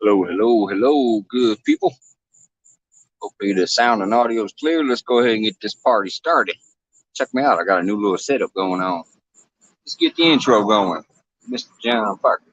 Hello, hello, hello, good people. Hopefully the sound and audio is clear. Let's go ahead and get this party started. Check me out. I got a new little setup going on. Let's get the intro going. Mr. John Parker.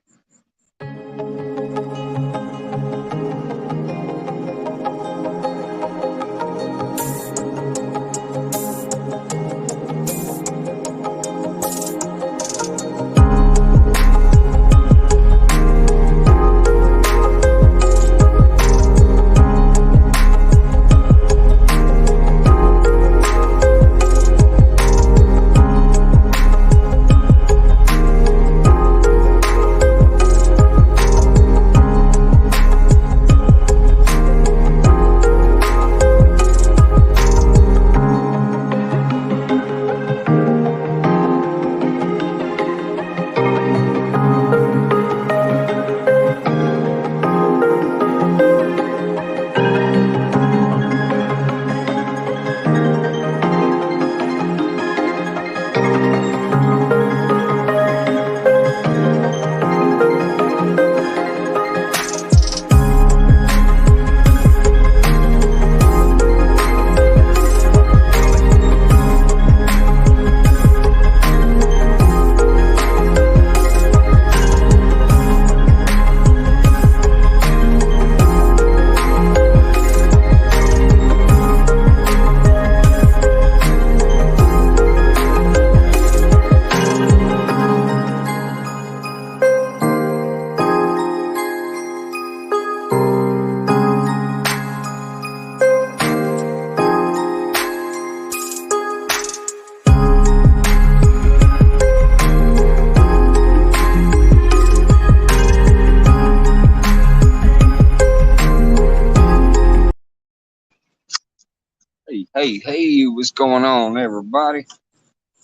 Hey, what's going on, everybody?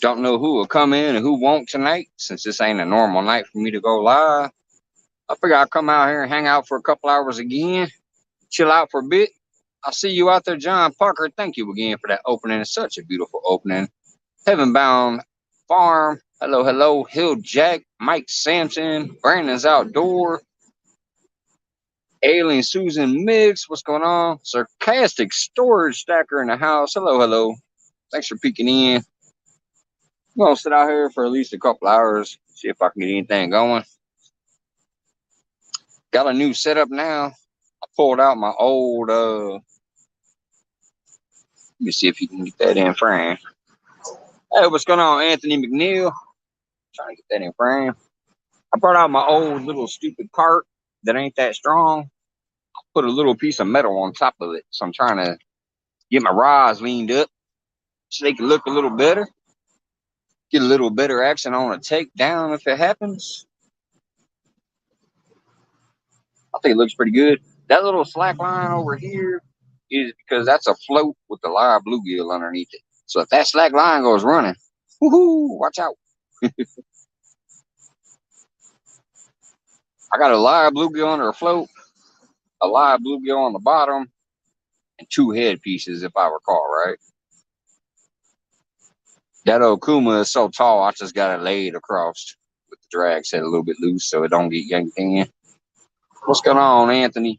Don't know who will come in and who won't tonight, since this ain't a normal night for me to go live. I figure I'll come out here and hang out for a couple hours again, chill out for a bit. I'll see you out there, John Parker. Thank you again for that opening. It's such a beautiful opening. Heaven Bound Farm. Hello, hello. Hill Jack, Mike Sampson, Brandon's Outdoor, Alien Susan Mix. What's going on? Sarcastic Storage Stacker in the house. Hello, hello. Thanks for peeking in. I'm going to sit out here for at least a couple hours, see if I can get anything going. Got a new setup now. I pulled out my old, let me see if you can get that in frame. Hey, what's going on, Anthony McNeil? Trying to get that in frame. I brought out my old little stupid cart that ain't that strong. I put a little piece of metal on top of it. So I'm trying to get my rods leaned up so they can look a little better. Get a little better action on a takedown if it happens. I think it looks pretty good. That little slack line over here is because that's a float with the live bluegill underneath it. So if that slack line goes running, woohoo, watch out. I got a live bluegill under a float, a live bluegill on the bottom, and two head pieces, if I recall right. That Okuma is so tall, I just got it laid across with the drag set a little bit loose so it don't get yanked in. What's going on, Anthony?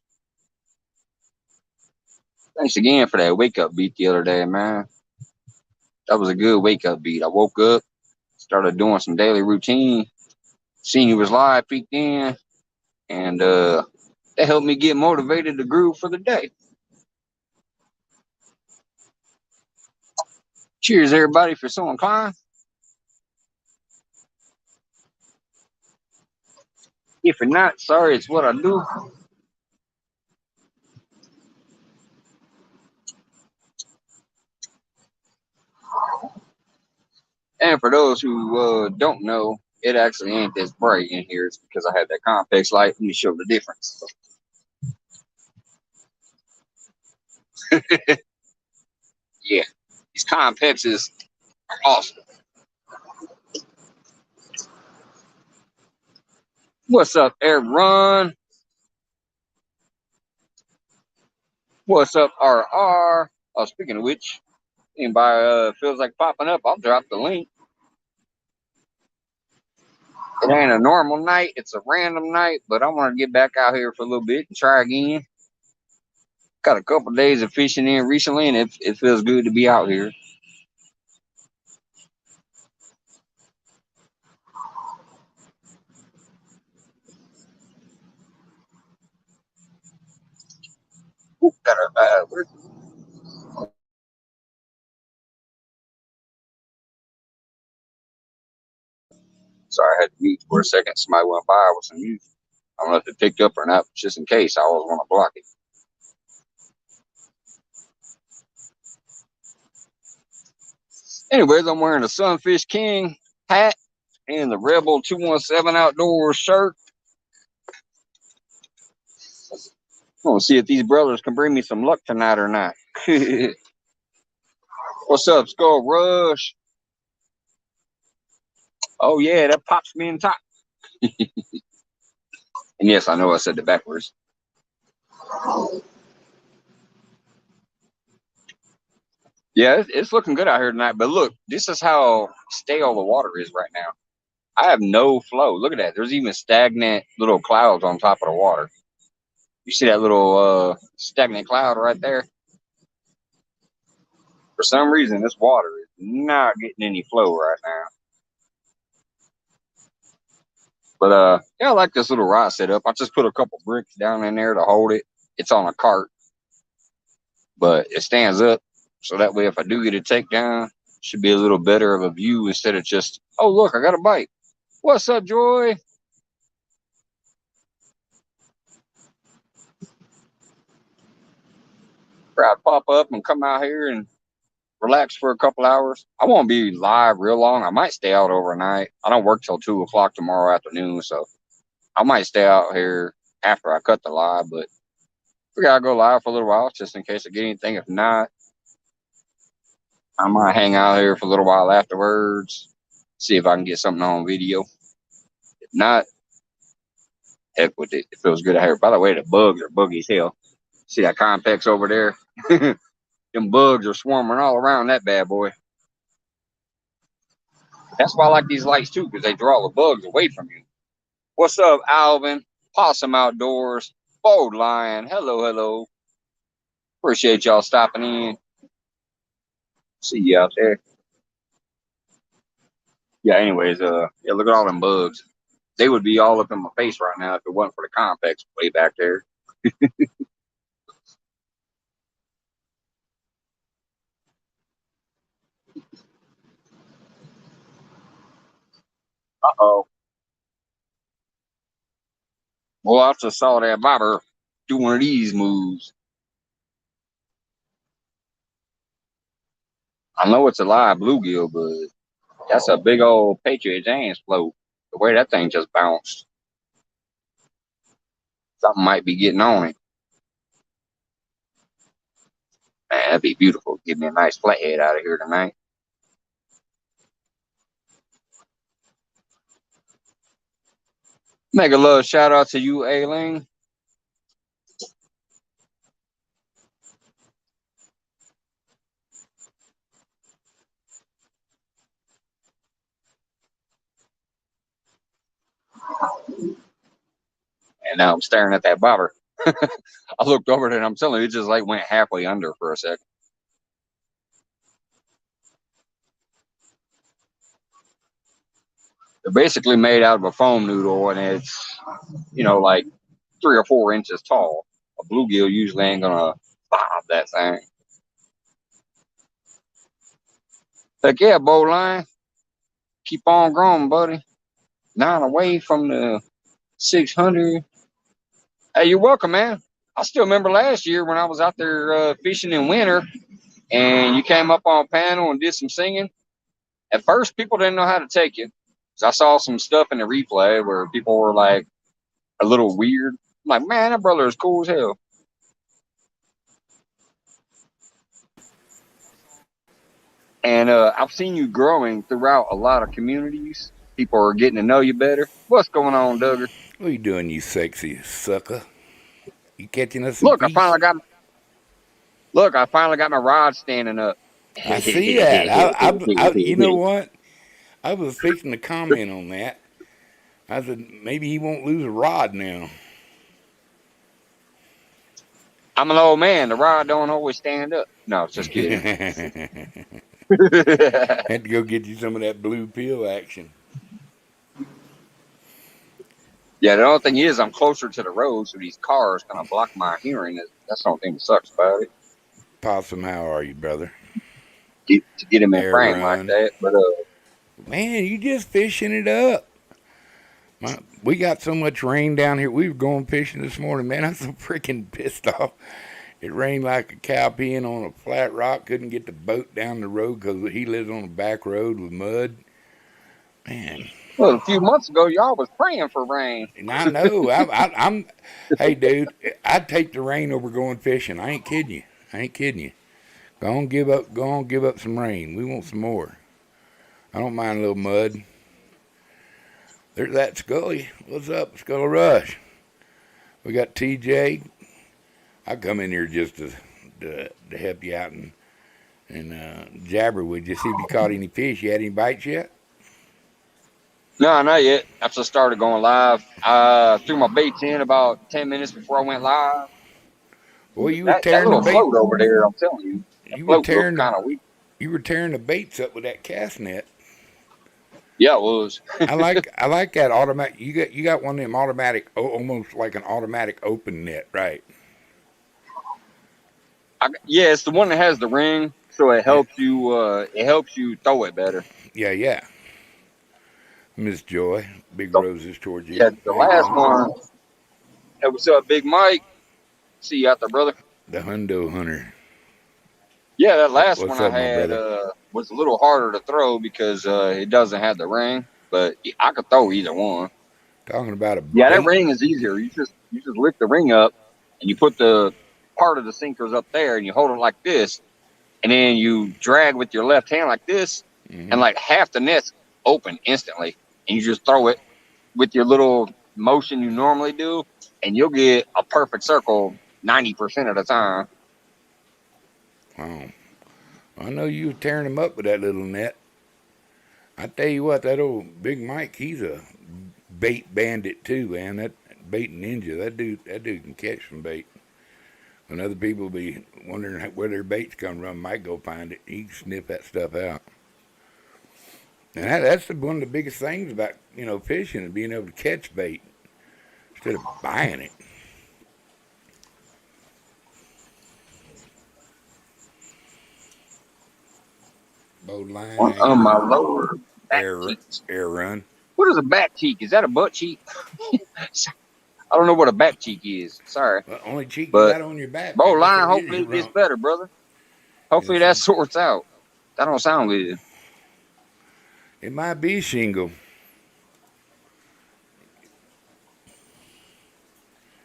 Thanks again for that wake-up beat the other day, man. That was a good wake-up beat. I woke up, started doing some daily routine, seen you was live, peeked in, and that helped me get motivated to groove for the day. Cheers, everybody, for so inclined. If you're not, sorry, it's what I do. And for those who don't know, it actually ain't this bright in here. It's because I have that complex light. Let me show the difference. Yeah, these complexes are awesome. What's up, Aaron? What's up, RR? Oh, speaking of which, anybody feels like popping up, I'll drop the link. It ain't a normal night. It's a random night, but I want to get back out here for a little bit and try again. Got a couple days of fishing in recently, and it feels good to be out here. Ooh, sorry, I had to mute for a second. Somebody went by with some music. I don't know if it picked up or not, just in case. I always want to block it. Anyways, I'm wearing the Sunfish King hat and the Rebel 217 Outdoors shirt. I want to see if these brothers can bring me some luck tonight or not. What's up, Skull Rush? Oh, yeah, that pops me in top. And yes, I know I said it backwards. Yeah, it's looking good out here tonight. But look, this is how stale the water is right now. I have no flow. Look at that. There's even stagnant little clouds on top of the water. You see that little stagnant cloud right there? For some reason, this water is not getting any flow right now. But yeah, I like this little rod setup. I just put a couple bricks down in there to hold it. It's on a cart, but it stands up. So that way, if I do get a takedown, it should be a little better of a view instead of just, oh, look, I got a bite. What's up, Joy? I'd pop up and come out here and relax for a couple hours. I won't be live real long. I might stay out overnight. I don't work till 2 o'clock tomorrow afternoon, so I might stay out here after I cut the live, but we gotta go live for a little while just in case I get anything. If not, I might hang out here for a little while afterwards, see if I can get something on video. If not, heck with it. It feels good out here. By the way, the bugs are buggy as hell. See that complex over there? Them bugs are swarming all around that bad boy. That's why I like these lights too, because they draw the bugs away from you. What's up, Alvin? Possum Outdoors, Bold Lion. Hello, hello. Appreciate y'all stopping in. See you out there. Yeah, anyways, yeah, look at all them bugs. They would be all up in my face right now if it wasn't for the complex way back there. Uh-oh. Well, I just saw that bobber do one of these moves. I know it's a live bluegill, but that's a big old Patriot James float. The way that thing just bounced. Something might be getting on it. Man, that'd be beautiful. Give me a nice flathead out of here tonight. Make a little shout out to you, Aileen. And now I'm staring at that bobber. I looked over there and I'm telling you, it just like went halfway under for a second. They're basically made out of a foam noodle, and it's, like 3 or 4 inches tall. A bluegill usually ain't gonna bob that thing. Heck yeah, bowline. Keep on growing, buddy. 9 away from the 600. Hey, you're welcome, man. I still remember last year when I was out there fishing in winter, and you came up on a panel and did some singing. At first, people didn't know how to take you. So I saw some stuff in the replay where people were like a little weird. I'm like, man, that brother is cool as hell. And I've seen you growing throughout a lot of communities. People are getting to know you better. What's going on, Duggar? What are you doing, you sexy sucker? You catching us some Look, I fish? finally got. Look, I finally got my rod standing up. I see that. You know what? I was fixing to comment on that. I said, maybe he won't lose a rod now. I'm an old man. The rod don't always stand up. No, just kidding. Had to go get you some of that blue pill action. Yeah, the only thing is I'm closer to the road, so these cars kind of block my hearing. That's the only thing that sucks about it. Possum, how are you, brother? To get him in Air frame like run. that. But Man, you just fishing it up. We got so much rain down here. We were going fishing this morning, man. I'm so freaking pissed off. It rained like a cow peeing on a flat rock. Couldn't get the boat down the road because he lives on a back road with mud. Man. well, a few months ago, y'all was praying for rain. And I know. I'm. Hey, dude, I'd take the rain over going fishing. I ain't kidding you. I ain't kidding you. Go on, give up. Go on, give up some rain. We want some more. I don't mind a little mud. There's that Scully. What's up, Scully Rush? We got TJ. I come in here just to help you out and jabber with you. See if you caught any fish. You had any bites yet? No, not yet. I just started going live. Threw my baits in about 10 minutes before I went live. Boy, you were That tearing the little bait. float over there, I'm telling you, that You were float tearing looked the. kind of weak. You were tearing the baits up with that cast net. Yeah, it was. I like that automatic. You got one of them automatic, almost like an automatic open net, right? Yeah, it's the one that has the ring, so it Yeah, helps you. It helps you throw it better. yeah. Miss Joy, big So, roses towards you. yeah, the Hey, last woman, one. Hey, what's up, Big Mike? See you out there, brother. the Hundo Hunter. Yeah, that last one What's I up, my had brother? was a little harder to throw because it doesn't have the ring, but I could throw either one. Talking about a Yeah, that bait. ring is easier. You just lift the ring up and you put the part of the sinkers up there and you hold it like this, and then you drag with your left hand like this, and Mm-hmm. like half the net's open instantly, and you just throw it with your little motion you normally do, and you'll get a perfect circle 90% of the time. Wow. I know you were tearing him up with that little net. I tell you what, that old Big Mike, he's a bait bandit too, man. That bait ninja. That dude can catch some bait. When other people be wondering where their baits come from, Mike go find it. He can sniff that stuff out. And that's one of the biggest things about fishing and being able to catch bait instead of buying it. Bowed line One of angler, my lower back air cheeks. air run. What is a back cheek? Is that a butt cheek? I don't know what a back cheek is. Sorry. Well, only cheek you But got on your back. I bro, guess line, that is hopefully your it gets rump. better, brother. Hopefully Yes, that sir. sorts out. That don't sound good. It might be shingle.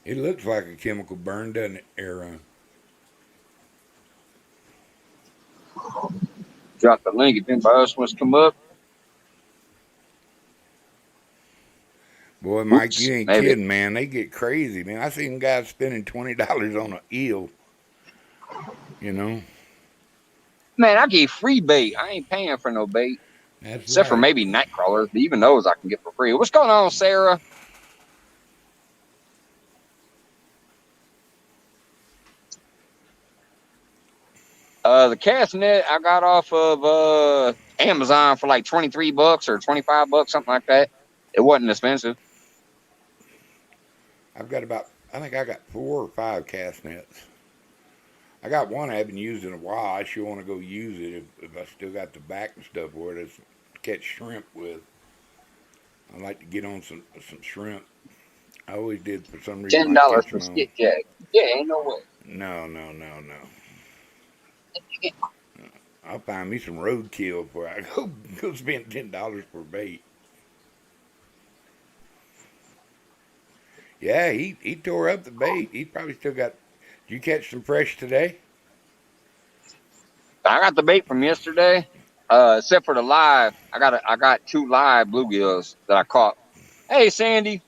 It looks like a chemical burn, doesn't it, air run? Drop the link if anybody else wants to come up. Boy, Mike, Oops, you ain't maybe. kidding, man. They get crazy, man. I seen guys spending $20 on an eel. You know, Man, I get free bait. I ain't paying for no bait. that's Except for right. maybe night crawlers, but even those I can get for free. What's going on, Sarah? The cast net I got off of Amazon for like $23 or $25, something like that. It wasn't expensive. I think I got 4 or 5 cast nets. I got one I haven't used in a while. I sure want to go use it if I still got the back and stuff for it. To catch shrimp with. I like to get on some shrimp. I always did for some reason $10 like catch for them on. skipjack. Yeah, ain't no way. No. I'll find me some roadkill before I go spend $10 for bait. Yeah, he tore up the bait. He probably still got. Did you catch some fresh today? I got the bait from yesterday. Except for the live, I got 2 live bluegills that I caught. Hey, Sandy.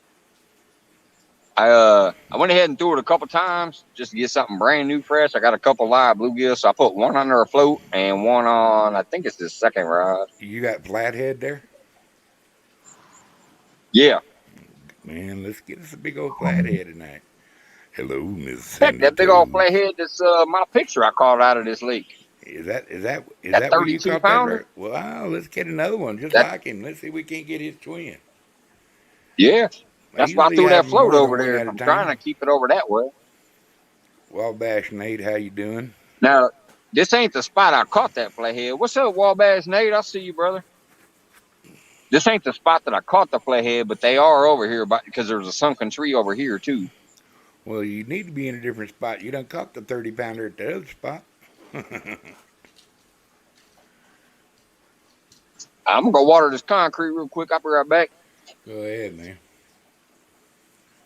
I went ahead and threw it a couple times just to get something brand new, fresh. I got a couple live bluegills, so I put one under a float and one on. I think it's the second rod. You got flathead there? Yeah, man. Let's get us a big old flathead tonight. Hello, Miss Heck, Sandy that big old Toes. flathead that's my picture I caught out of this lake. Is That that where you 32 caught that? pounder. Right? Well, let's get another one just That like him. Let's see if we can't get his twin. yeah. I That's why I usually threw have that them float more over than one there. at a I'm trying time. to keep it over that way. Wabash Nate, how you doing? Now, this ain't the spot I caught that flathead. What's up, Wabash Nate? I see you, brother. This ain't the spot that I caught the flathead, but they are over here because there's a sunken tree over here too. Well, you need to be in a different spot. You done caught the 30-pounder at the other spot. I'm gonna go water this concrete real quick. I'll be right back. Go ahead, man.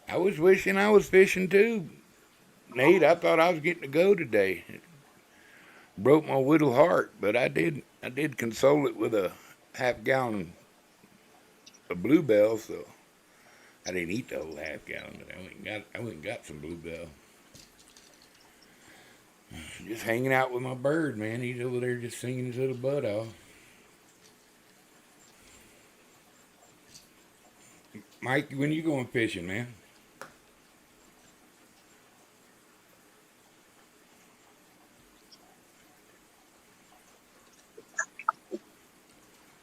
I was wishing I was fishing too, Nate. I thought I was getting to go today. It broke my little heart, but I did. I did console it with a half-gallon of Bluebell, so I didn't eat the whole half-gallon, but I went and got some Bluebell. Just hanging out with my bird, man. He's over there just singing his little butt off. Mike, when you going fishing, man?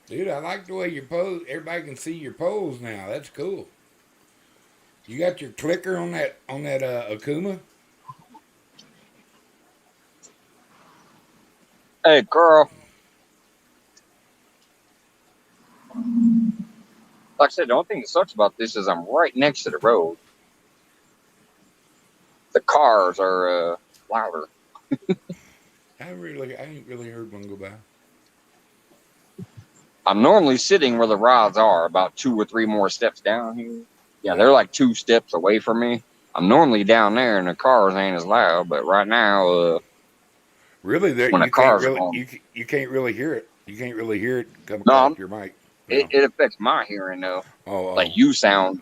Dude, I like the way your pose. Everybody can see your pose now. That's cool. You got your clicker on that Akuma? Hey, Carl. Like I said, the only thing that sucks about this is I'm right next to the road. The cars are louder. I ain't really heard one go by. I'm normally sitting where the rods are, about 2 or 3 more steps down here. Yeah, Yeah. they're like 2 steps away from me. I'm normally down there, and the cars ain't as loud. But right now, Really, there when the cars are going, you can't really hear it. You can't really hear it come no, across your mic. No. it affects my hearing though. Like Oh you sound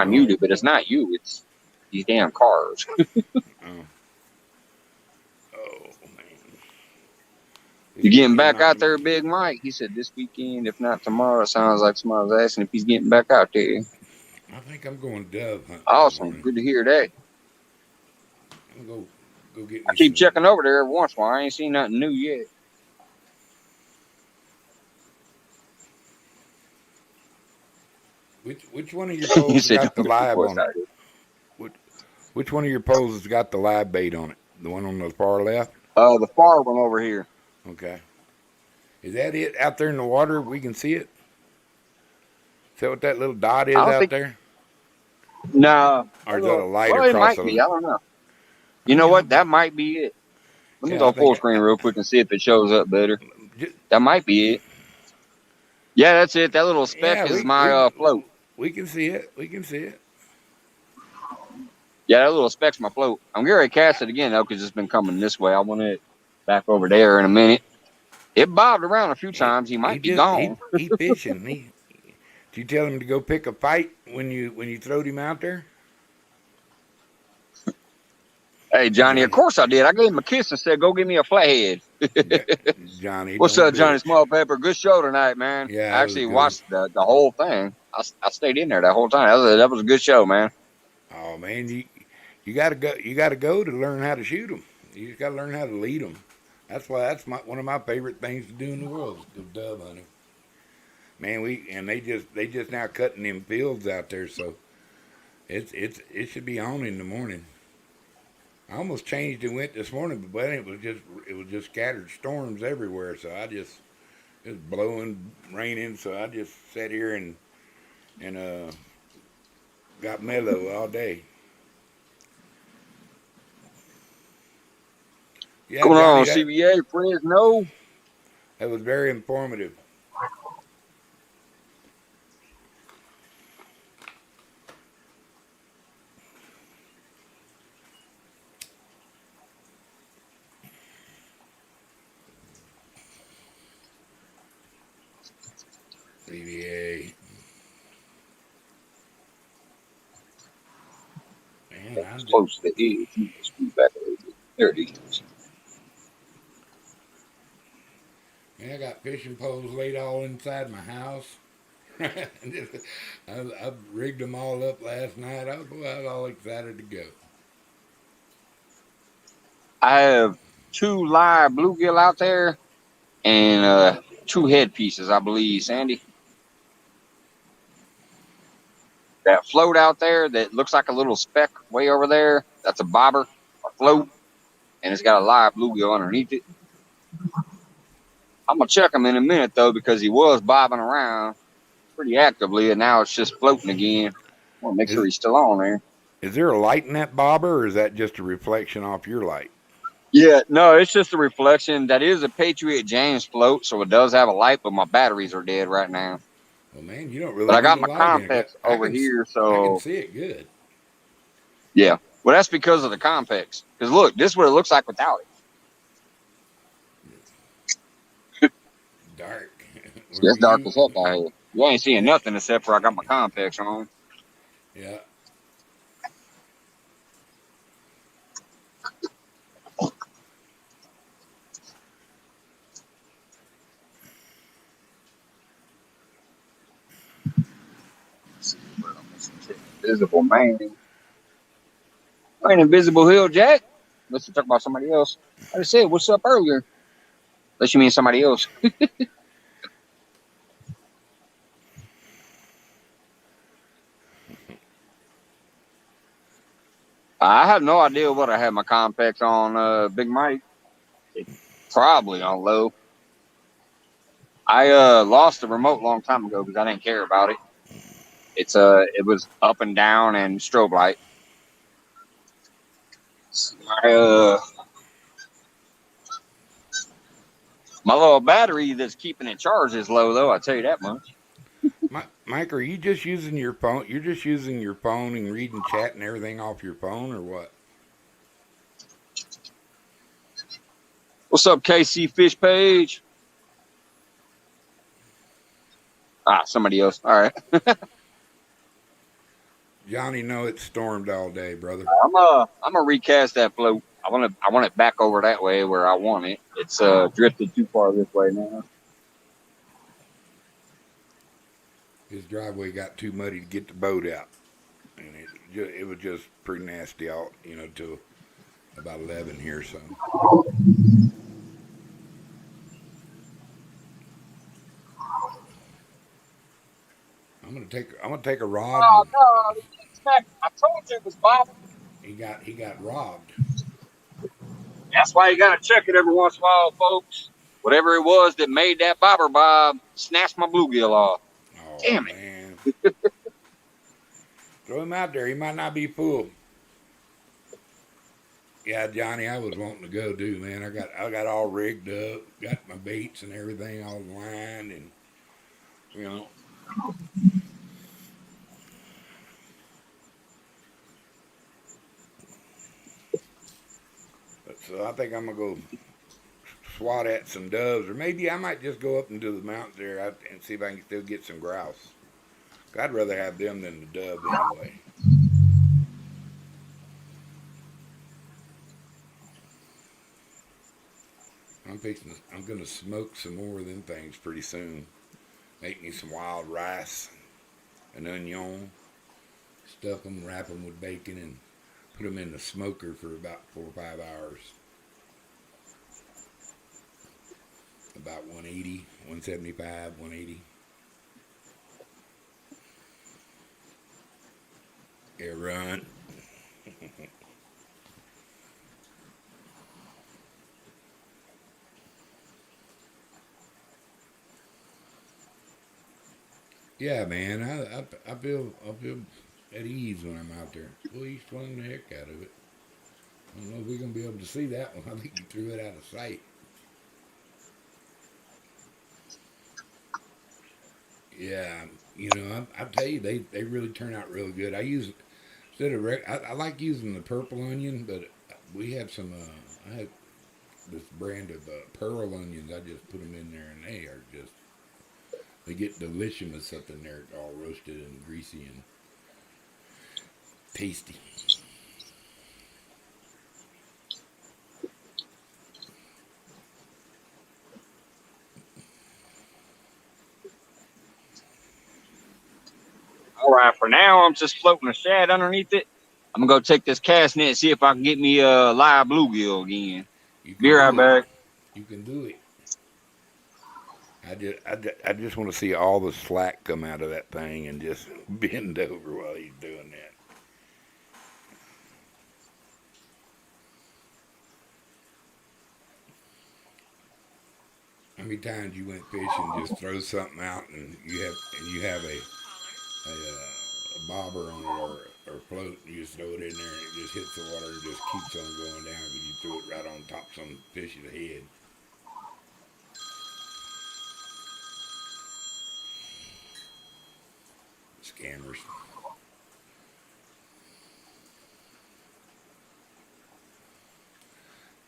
oh semi-muted, but it's not you. It's these damn cars. oh oh man. This You getting weekend back might out be. there, Big Mike? He said this weekend, if not tomorrow. Sounds like somebody was asking if he's getting back out there. I think I'm going dove hunting in the Awesome, morning. good to hear that. I'm gonna go get I me keep some. checking over there every once in a while. I ain't seen nothing new yet. Which one of your He poles said, got "Don't the get your live voice on it? out here." Which which one of your poles has got the live bait on it? The one on the far left? The far one over here. Okay. Is that it out there in the water? We can see it. Is that what that little dot I is don't out think. there? Nah, Or is that a light well, it across might the? be. I don't know. You know Yeah, what? That might be it. Let me yeah. I go think full screen real quick and see if it shows up better. just, That might be it. Yeah, that's it. That little speck yeah. is my float. We can see it. We can see it. Yeah, that little speck's my float. I'm getting ready to cast it again though, because it's been coming this way. I want it back over there in a minute. It bobbed around a few times. He might be gone. He fishing. Did you tell him to go pick a fight when you throwed him out there? Hey, Johnny, of Johnny, course I did. I gave him a kiss and said, go get me a flathead. Johnny, What's don't up, do Johnny it. Small Pepper? Good show tonight, man. Yeah, I it was actually good. watched the whole thing. I stayed in there that whole time. That was a good show, man. Oh man, you gotta go. You gotta go to learn how to shoot them. You just gotta learn how to lead them. That's one of my favorite things to do in the world is go dove hunting. Man, they just now cutting them fields out there, so it should be on in the morning. I almost changed and went this morning, but it was just scattered storms everywhere. So it was blowing, raining. So I just sat here and got mellow all day. Yeah, Going Johnny, on, CBA, Fresno. that was very informative. CBA. Man, That was close to the edge. You can scoot back a little bit. There it is. I got fishing poles laid all inside my house. I rigged them all up last night. I was all excited to go. I have 2 live bluegill out there and 2 headpieces, I believe, Sandy. That float out there that looks like a little speck way over there, that's a bobber, a float, and it's got a live bluegill underneath it. I'm going to check him in a minute, though, because he was bobbing around pretty actively, and now it's just floating again. I want to make sure Is he's still on there. is there a light in that bobber, or is that just a reflection off your light? Yeah, no, it's just a reflection. That is a Patriot James float, so it does have a light, but my batteries are dead right now. Well, man, you don't But really I need got a my light in it. complex over here, I can so see it good. yeah. Well, that's because of the complex. Because look, this is what it looks like without it. Dark. It's Where dark you? as heck out here. You ain't seeing nothing except for I got my complex on. Yeah. Let's see what I'm missing. Invisible man. I ain't Invisible Hill Jack. Let's talk about somebody else. I just said what's up earlier. Unless you mean somebody else. I have no idea what I had my complex on, Big Mike. It's probably on low. I lost the remote a long time ago because I didn't care about it. It was up and down and strobe light. My my little battery that's keeping it charged is low though. I tell you that much. Mike, are you just using your phone? You're just using your phone and reading chat and everything off your phone, or what? What's up, KC Fish Page? Ah, somebody else. All right. Johnny, no, it stormed all day, brother. I'm gonna recast that float. I want it back over that way where I want it. It's drifted too far this way now. His driveway got too muddy to get the boat out, and it was just pretty nasty out, till about 11 here. So I'm gonna take a rod, Oh and no, the kid smacked. I told you it was bobbing. he got robbed. That's why you gotta check it every once in a while, folks. Whatever it was that made that bobber bob snatched my bluegill off. Oh Damn it. man, throw him out there. He might not be full. Yeah, Johnny, I was wanting to go too, man. I got all rigged up, got my baits and everything all lined, and you know. So I think I'm gonna go swat at some doves, or maybe I might just go up into the mountains there and see if I can still get some grouse. I'd rather have them than the dove anyway. I'm gonna smoke some more of them things pretty soon. Make me some wild rice, an onion, stuff them, wrap them with bacon, and put them in the smoker for about 4 or 5 hours. About 180, 175, 180. Yeah, run. Yeah, man, I feel at ease when I'm out there. Well, he swung the heck out of it. I don't know if we're gonna be able to see that one. I think he threw it out of sight. Yeah, I tell you, they really turn out real good. I use instead of I like using the purple onion, but we have some. I have this brand of pearl onions. I just put them in there, and they get delicious up in there, all roasted and greasy and tasty. for now, I'm just floating a shad underneath it. I'm gonna go take this cast net and see if I can get me a live bluegill again. You Be can right do it. back. You can do it. I just want to see all the slack come out of that thing and just bend over while he's doing that. How many times you went fishing, just throw something out, and you have a bobber on it or float, and you just throw it in there, and it just hits the water and just keeps on going down because you threw it right on top of some fish's head. Scammers.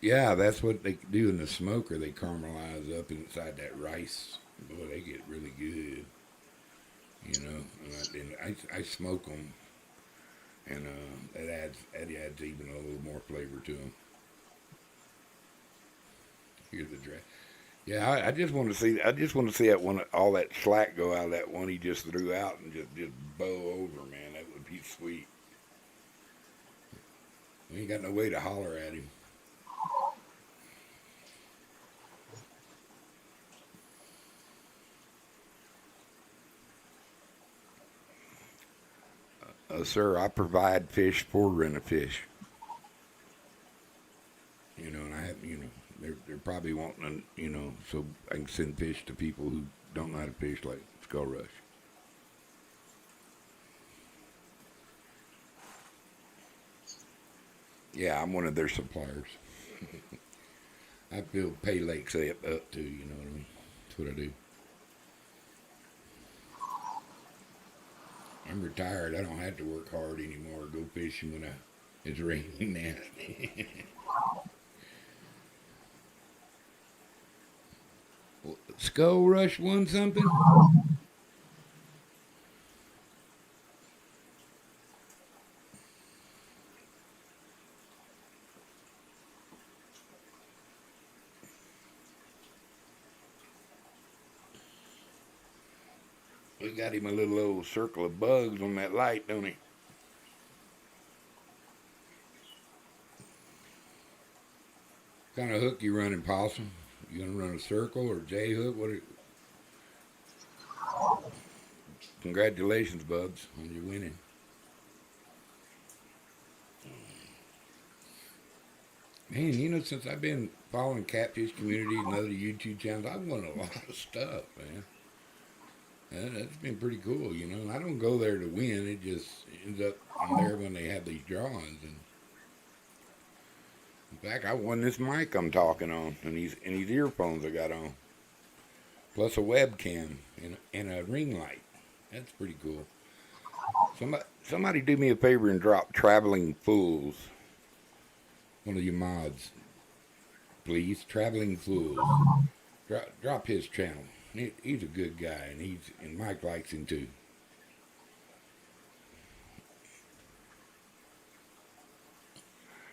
Yeah, that's what they do in the smoker. They caramelize up inside that rice. Boy, they get really good. You know, I smoke them, and that adds even a little more flavor to them. Here's the dress. Yeah, I just want to see. I just want to see that one, all that slack go out of that one he just threw out and just bow over, man. That would be sweet. We ain't got no way to holler at him. Sir, I provide fish for rent-a-fish. You know, and I have, you know, they're probably wanting, you know, so I can send fish to people who don't know how to fish, like Skull Rush. Yeah, I'm one of their suppliers. I build pay lakes up too, you know what I mean? That's what I do. I'm retired. I don't have to work hard anymore or go fishing when it's raining nasty. Skull Rush won something? We got him a little old circle of bugs on that light, don't he? What kind of hook you running, Possum? You gonna run a circle or J hook? Congratulations, Bubs, on your winning. Man, you know, since I've been following Catfish Community and other YouTube channels, I've won a lot of stuff, man. That's been pretty cool, you know. I don't go there to win; it just ends up I'm there when they have these drawings. And in fact, I won this mic I'm talking on, and these earphones I got on, plus a webcam and a ring light. That's pretty cool. Somebody do me a favor and drop Traveling Fools, one of your mods, please. Traveling Fools. Drop his channel. He's a good guy, and Mike likes him too.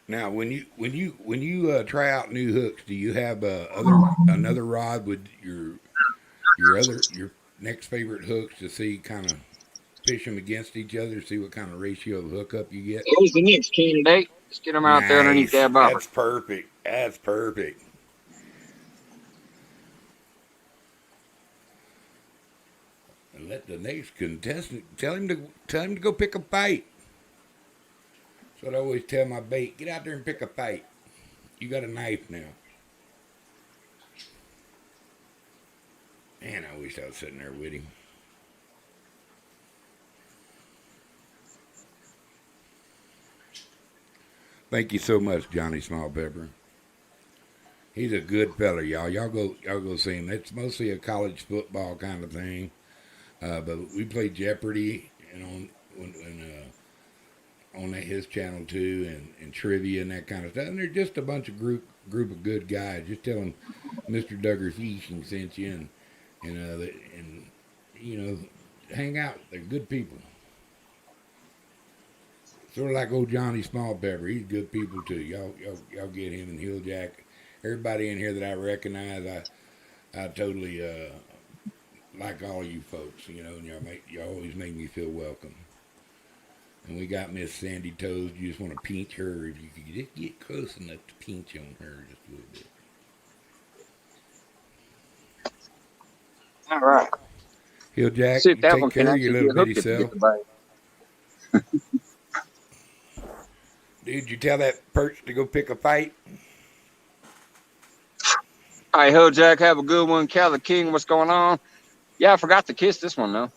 Now, when you try out new hooks, do you have another rod with your next favorite hooks to see kind of fish them against each other, see what kind of ratio of hookup you get? Here's the next candidate. Let's get them out there underneath Nice. that bobber. That's perfect. That's perfect. And let the next contestant tell him to go pick a fight. That's what I always tell my bait. Get out there and pick a fight. You got a knife now. Man, I wish I was sitting there with him. Thank you so much, Johnny Small Pepper. He's a good fella, y'all. Y'all go see him. It's mostly a college football kind of thing, but we play Jeopardy and on his channel too, and trivia and that kind of stuff. And they're just a bunch of group of good guys. Just tell them Mr. Duggar Fishing sent you, and you know, hang out. They're good people. Sort of like old Johnny Small Pepper. He's good people too. Y'all get him and Hilljack. Everybody in here that I recognize, I totally like all you folks. You know, and y'all always make me feel welcome. And we got Miss Sandy Toes. You just want to pinch her. If you could just get close enough to pinch on her just a little bit. All right. Hill Jack, See if you that take one can care of your actually little get bitty hooked if you get self. the bite. Dude, you tell that perch to go pick a fight? All right, Hill Jack, have a good one. Cali King, what's going on? Yeah, I forgot to kiss this one though.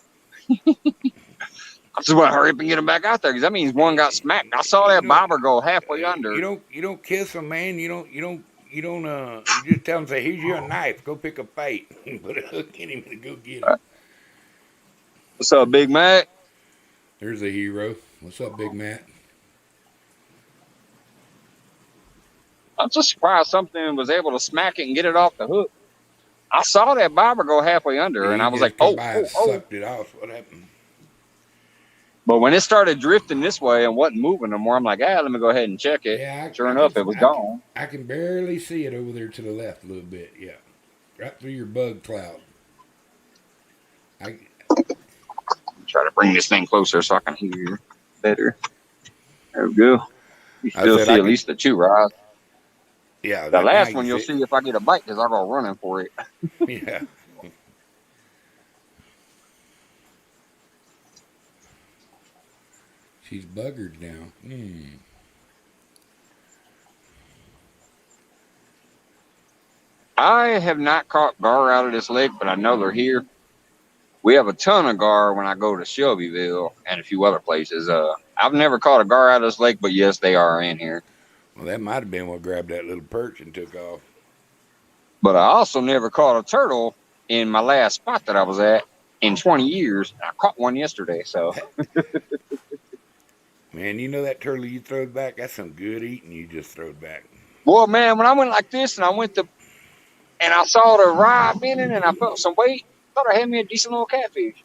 I just want to hurry up and get him back out there because that means one got smacked. I saw You that don't, bobber go halfway you under. don't, you don't kiss them, man. You just tell them, say, here's your knife. Go pick a fight. Put a hook in him and go get him. What's up, Big Mac? There's a hero. What's up, Big Matt? I'm just surprised something was able to smack it and get it off the hook. I saw that bobber go halfway under, and He I was like, just come oh, by and oh, oh. sucked it off. What happened? But when it started drifting this way and wasn't moving no more, I'm like, let me go ahead and check it. Yeah, Sure enough, it was gone. I can barely see it over there to the left a little bit. Yeah, right through your bug cloud. Try to bring this thing closer so I can hear you better. There we go. You I still said see I at could. least the two rods. Yeah, The now last you one you'll see. see if I get a bite because I'll go running for it. Yeah. She's buggered now. I have not caught gar out of this lake, but I know they're here. We have a ton of gar when I go to Shelbyville and a few other places. I've never caught a gar out of this lake, but yes, they are in here. Well, that might have been what grabbed that little perch and took off. But I also never caught a turtle in my last spot that I was at in 20 years. I caught one yesterday, so. Man, you know that turtle you throwed back? That's some good eating you just throwed back. Well, man, when I went like this and I saw the rod bending and I felt some weight, I thought I had me a decent little catfish.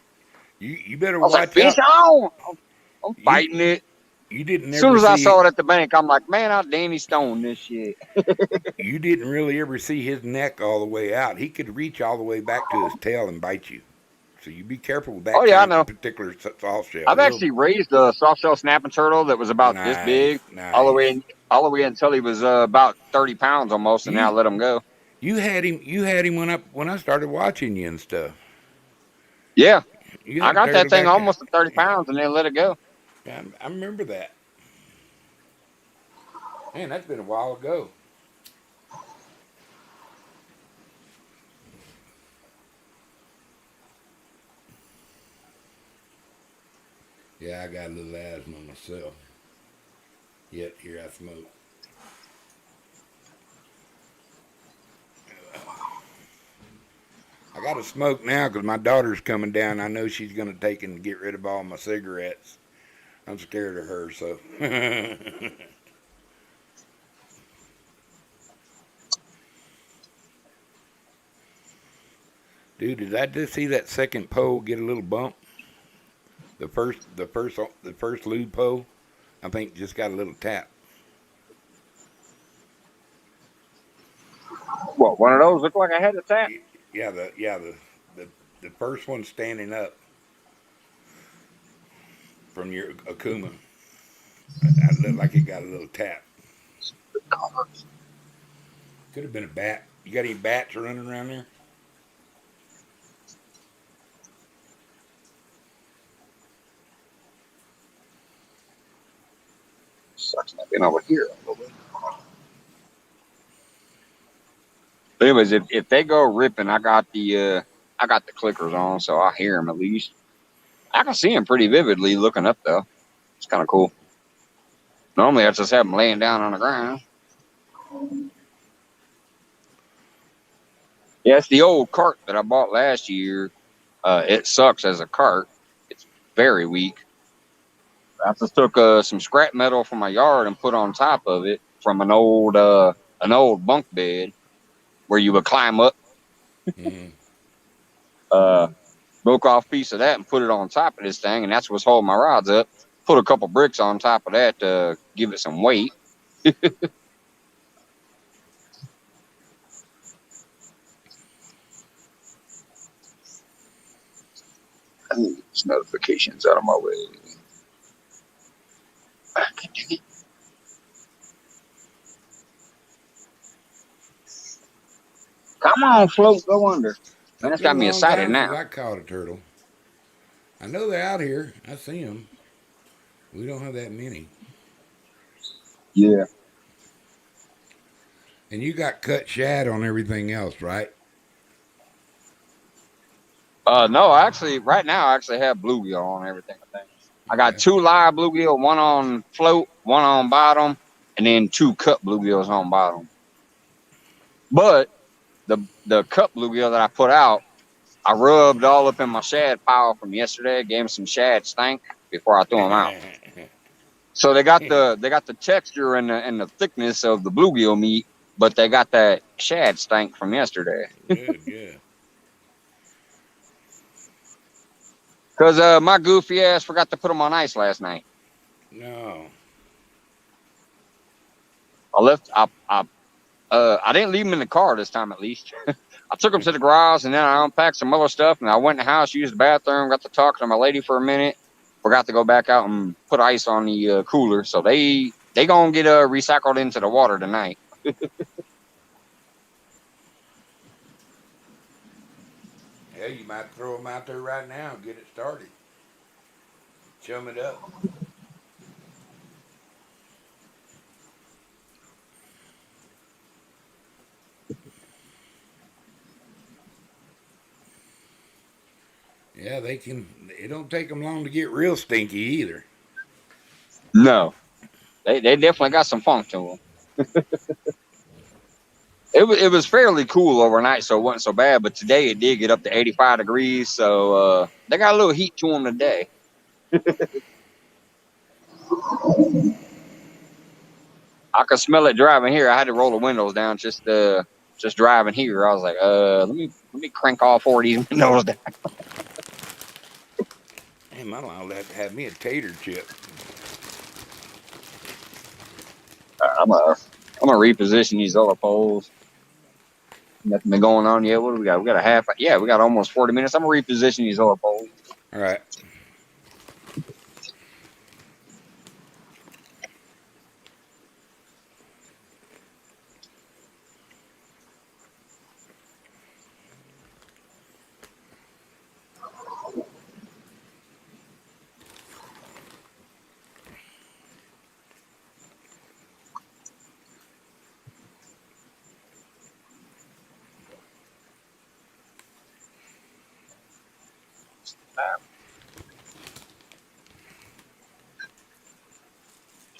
You better I was like, watch fish out. on! I'm You fighting it. you didn't As soon ever as I see saw it at the bank, I'm like, man, I'll Danny Stone this shit. you didn't really ever see his neck all the way out. He could reach all the way back to his tail and bite you. So you be careful with Oh, that yeah, I kind know. of particular soft shell. I've actually raised a soft shell snapping turtle that was about this Nice, big nice. all the way until he was about 30 pounds almost, and now I You let him go. you had him when I started watching you and stuff. Yeah, You I had got that thing turtleback. almost at 30 pounds and then let it go. I remember that. Man, that's been a while ago. Yeah, I got a little asthma myself. Yet here I smoke. I got to smoke now because my daughter's coming down. I know she's going to take and get rid of all my cigarettes. I'm scared of her, so. Dude, did I just see that second pole get a little bump? The first lube pole, I think just got a little tap. What, one of those looked like I had a tap? The first one standing up from your Akuma. I looked like it got a little tap. Could have been a bat. You got any bats running around there? Sucks not being over here a little bit. But anyways, if they go ripping, I got the clickers on, so I hear them at least. I can see them pretty vividly looking up though. It's kind of cool. Normally, I just have them laying down on the ground. Yeah, it's the old cart that I bought last year. It sucks as a cart. It's very weak. I just took some scrap metal from my yard and put on top of it from an old bunk bed where you would climb up. Mm-hmm. Broke off a piece of that and put it on top of this thing, and that's what's holding my rods up. Put a couple bricks on top of that to give it some weight. These notifications out of my way. Come on, float, go under. Man, It's that's been got a me long excited time since now. I caught a turtle. I know they're out here. I see them. We don't have that many. Yeah. And you got cut shad on everything else, right? No, actually, right now I actually have bluegill on everything. I think I got Okay. 2 live bluegill, 1 on float, 1 on bottom, and then 2 cut bluegills on bottom. But the cut bluegill that I put out, I rubbed all up in my shad pile from yesterday. Gave them some shad stank before I threw them out. So they got the texture and the thickness of the bluegill meat, but they got that shad stank from yesterday. Good, good. Cause my goofy ass forgot to put them on ice last night. No. I left. I didn't leave them in the car this time, at least. I took them to the garage and then I unpacked some other stuff and I went in the house, used the bathroom, got to talking to my lady for a minute. Forgot to go back out and put ice on the cooler, so they gonna get recycled into the water tonight. Hell, you might throw them out there right now and get it started. Chum it up. Yeah, they can. It don't take them long to get real stinky either. No, they definitely got some funk to them. It was fairly cool overnight, so it wasn't so bad. But today it did get up to 85 degrees, so they got a little heat to them today. I could smell it driving here. I had to roll the windows down just driving here. I was like, let me crank all 4 of these windows down. Damn, I'll have me a tater chip. I'm gonna reposition these other poles. Nothing been going on yet. What do we got? We got a half. Yeah, we got almost 40 minutes. I'm gonna reposition these other poles. All right.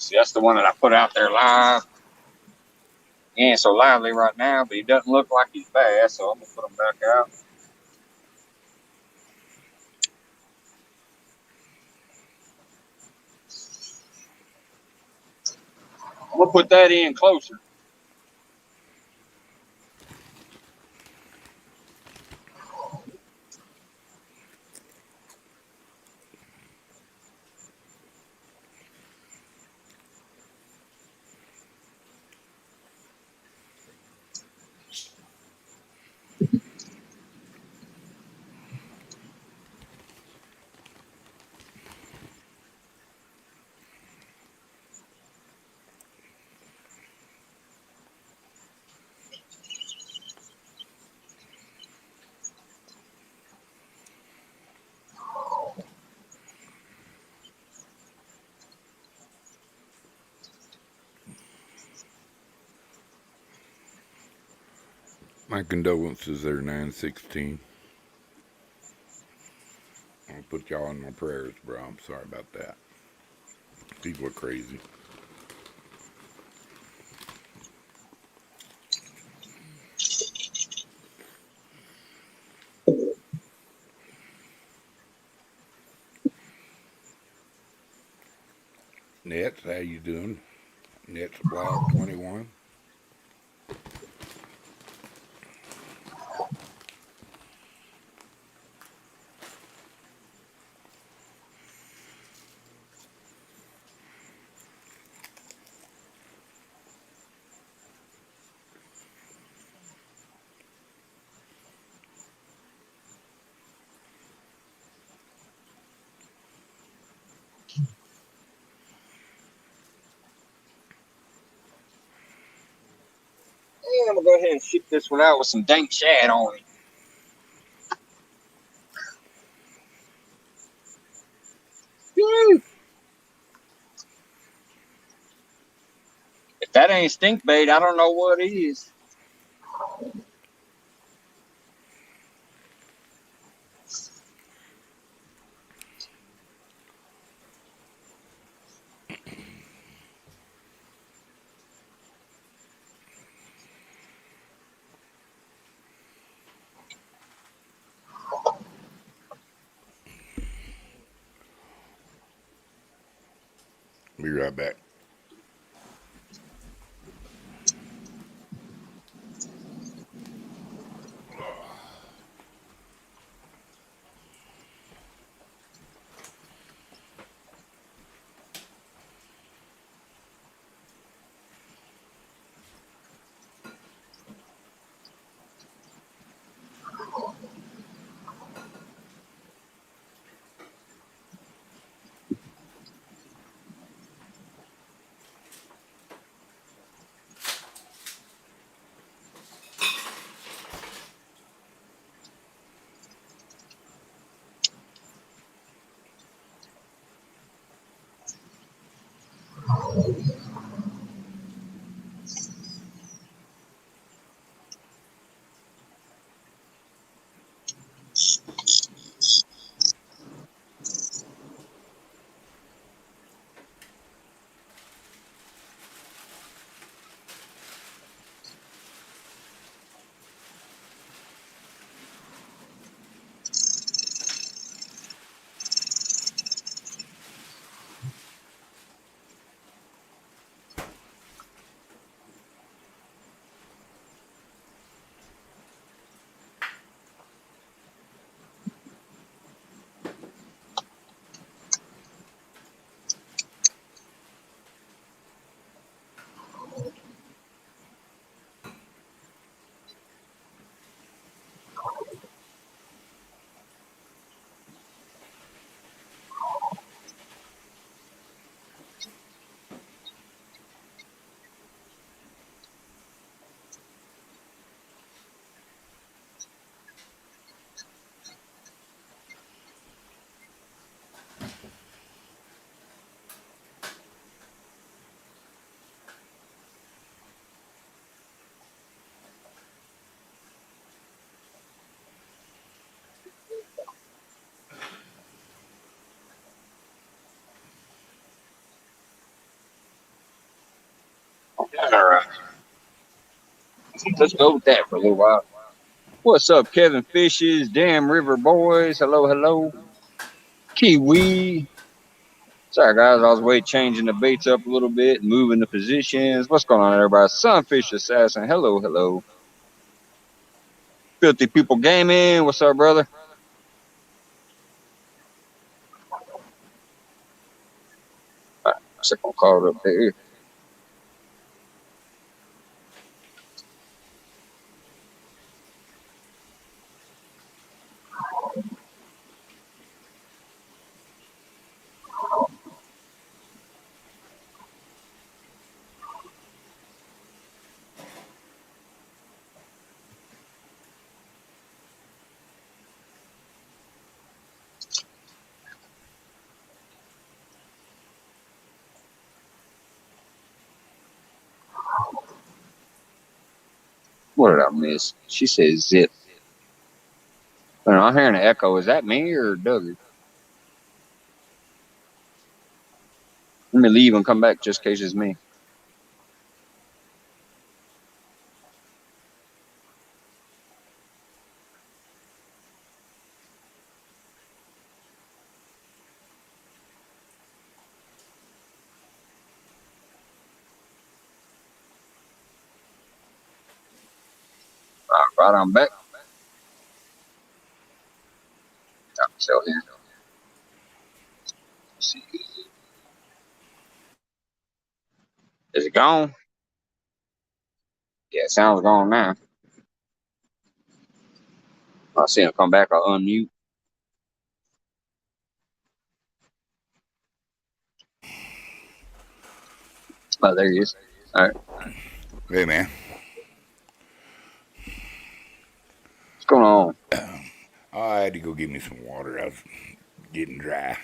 See, that's the one that I put out there live. He ain't so lively right now, but he doesn't look like he's bad, so I'm gonna put him back out. I'm gonna put that in closer. My condolences there, 916. I'll put y'all in my prayers, bro. I'm sorry about that. People are crazy. Nets, how you doing? Nets blog 21. I'm gonna go ahead and ship this one out with some dank shad on it. Woo! If that ain't stink bait, I don't know what is. Be right back. All right, let's go with that for a little while. What's up, Kevin Fishes, Damn River Boys? Hello, hello. Kiwi. Sorry, guys, I was changing the baits up a little bit, moving the positions. What's going on, everybody? Sunfish Assassin. Hello, hello. Filthy People Gaming. What's up, brother? All right, I'm gonna call it up there. What did I miss? She said zip. I'm hearing an echo. Is that me or Dougie? Let me leave and come back just in case it's me. Right on back. So here. Let's see. Is it gone? Yeah, it sounds gone now. I'll see him come back. I'll unmute. Oh, there he is. All right. Hey, man. going on? I had to go get me some water. I was getting dry.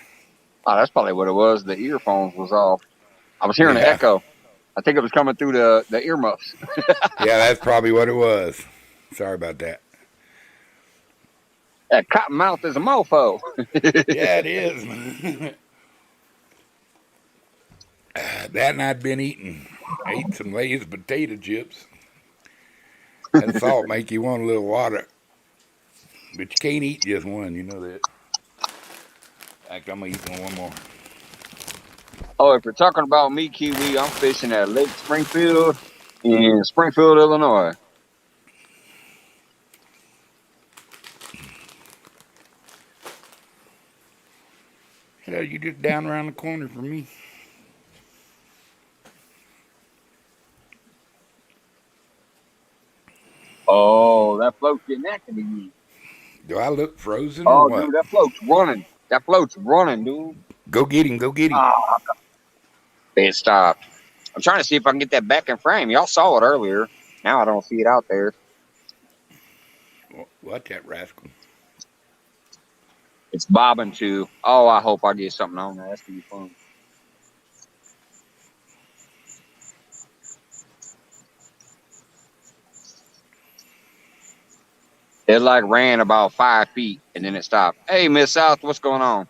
Oh, that's probably what it was. The earphones was off. I was hearing an Yeah, echo. I think it was coming through the earmuffs. yeah, that's probably what it was. Sorry about that. That cottonmouth is a mofo. Yeah, it is. That and I'd been ate some Lay's potato chips. That salt make you want a little water, but you can't eat just one. You know that. In fact, I'm gonna eat one more. Oh, if you're talking about me, Kiwi, I'm fishing at Lake Springfield in Springfield, Illinois. Hell, you just down around the corner from me. Oh, that float's getting active again. Do I look frozen or Oh, what? dude, that float's running. That float's running, dude. Go get him. Go get him. Ah, it stopped. I'm trying to see if I can get that back in frame. Y'all saw it earlier. Now I don't see it out there. Watch that rascal. It's bobbing too. Oh, I hope I get something on there. That's gonna be fun. It like ran about 5 feet and then it stopped. Hey, Miss South, what's going on?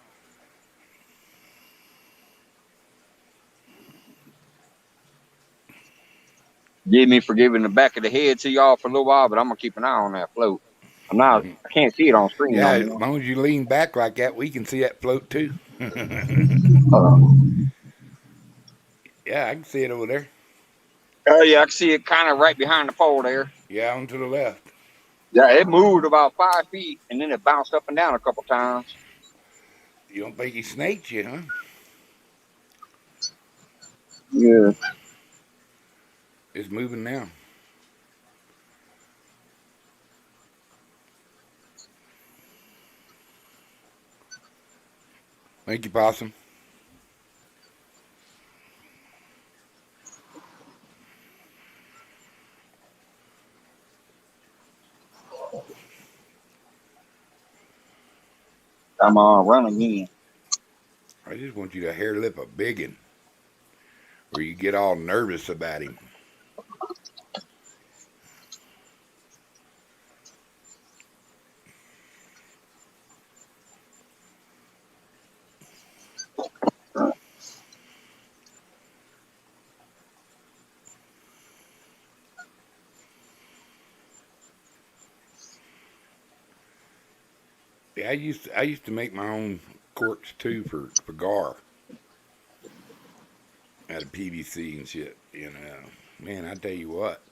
Give me for giving the back of the head to y'all for a little while, but I'm gonna keep an eye on that float. I can't see it on screen Yeah, no as more. long as you lean back like that, we can see that float too. Yeah, I can see it over there. Oh yeah, I can see it kind of right behind the pole there. Yeah, on to the left. Yeah, it moved about 5 feet and then it bounced up and down a couple times. You don't think he snaked you, huh? Yeah. It's moving now. Thank you, Possum. Come on, run again. I just want you to hair lip a biggin, where you get all nervous about him. Yeah, I used to make my own corks too for gar out of PVC and shit. You know, man, I tell you what,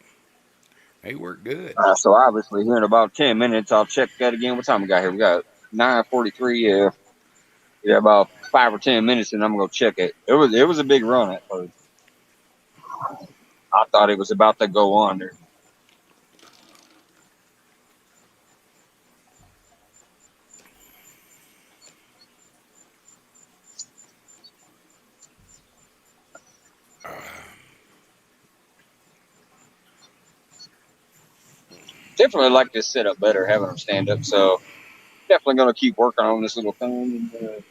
they work good. So obviously here in about 10 minutes, I'll check that again. What time we got here? We got 9:43. Yeah, about 5 or 10 minutes, and I'm gonna go check it. It was a big run at first. I thought it was about to go under. Definitely like this setup better, having them stand up. So definitely gonna keep working on this little thing. And,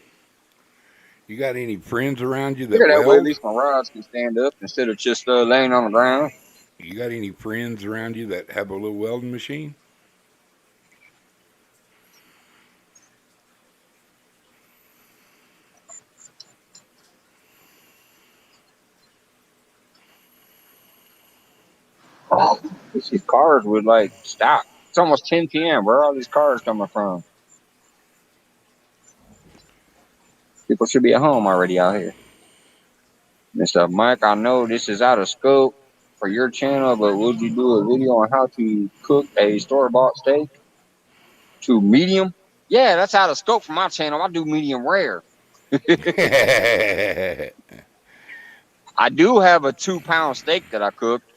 You got any friends around you that figure that way at weld? least my rods can stand up instead of just laying on the ground. You got any friends around you that have a little welding machine? These cars would like stop. It's almost 10 p.m. Where are all these cars coming from? People should be at home already out here. Mr. Mike, I know this is out of scope for your channel, but would you do a video on how to cook a store-bought steak to medium? Yeah, that's out of scope for my channel. I do medium rare. I do have a 2-pound steak that I cooked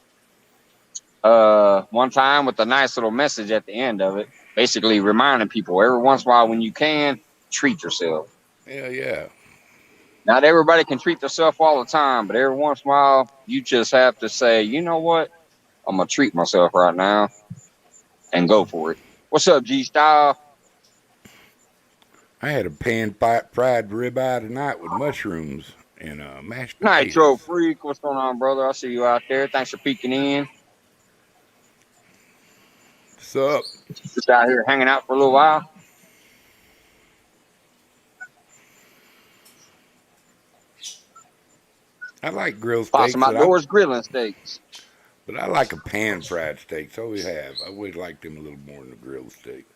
one time with a nice little message at the end of it, basically reminding people every once in a while when you can, treat yourself. Hell yeah. Not everybody can treat themselves all the time, but every once in a while, you just have to say, you know what? I'm going to treat myself right now and go for it. What's up, G Style? I had a pan-fried ribeye tonight with mushrooms and mashed Nitro potatoes. Freak, what's going on, brother? I see you out there. Thanks for peeking in. What's up? Just out here hanging out for a little while. I like grilled Possum steaks, Outdoors grilling steaks. but I like a pan-fried steak. So always have. I always liked them a little more than a grilled steak.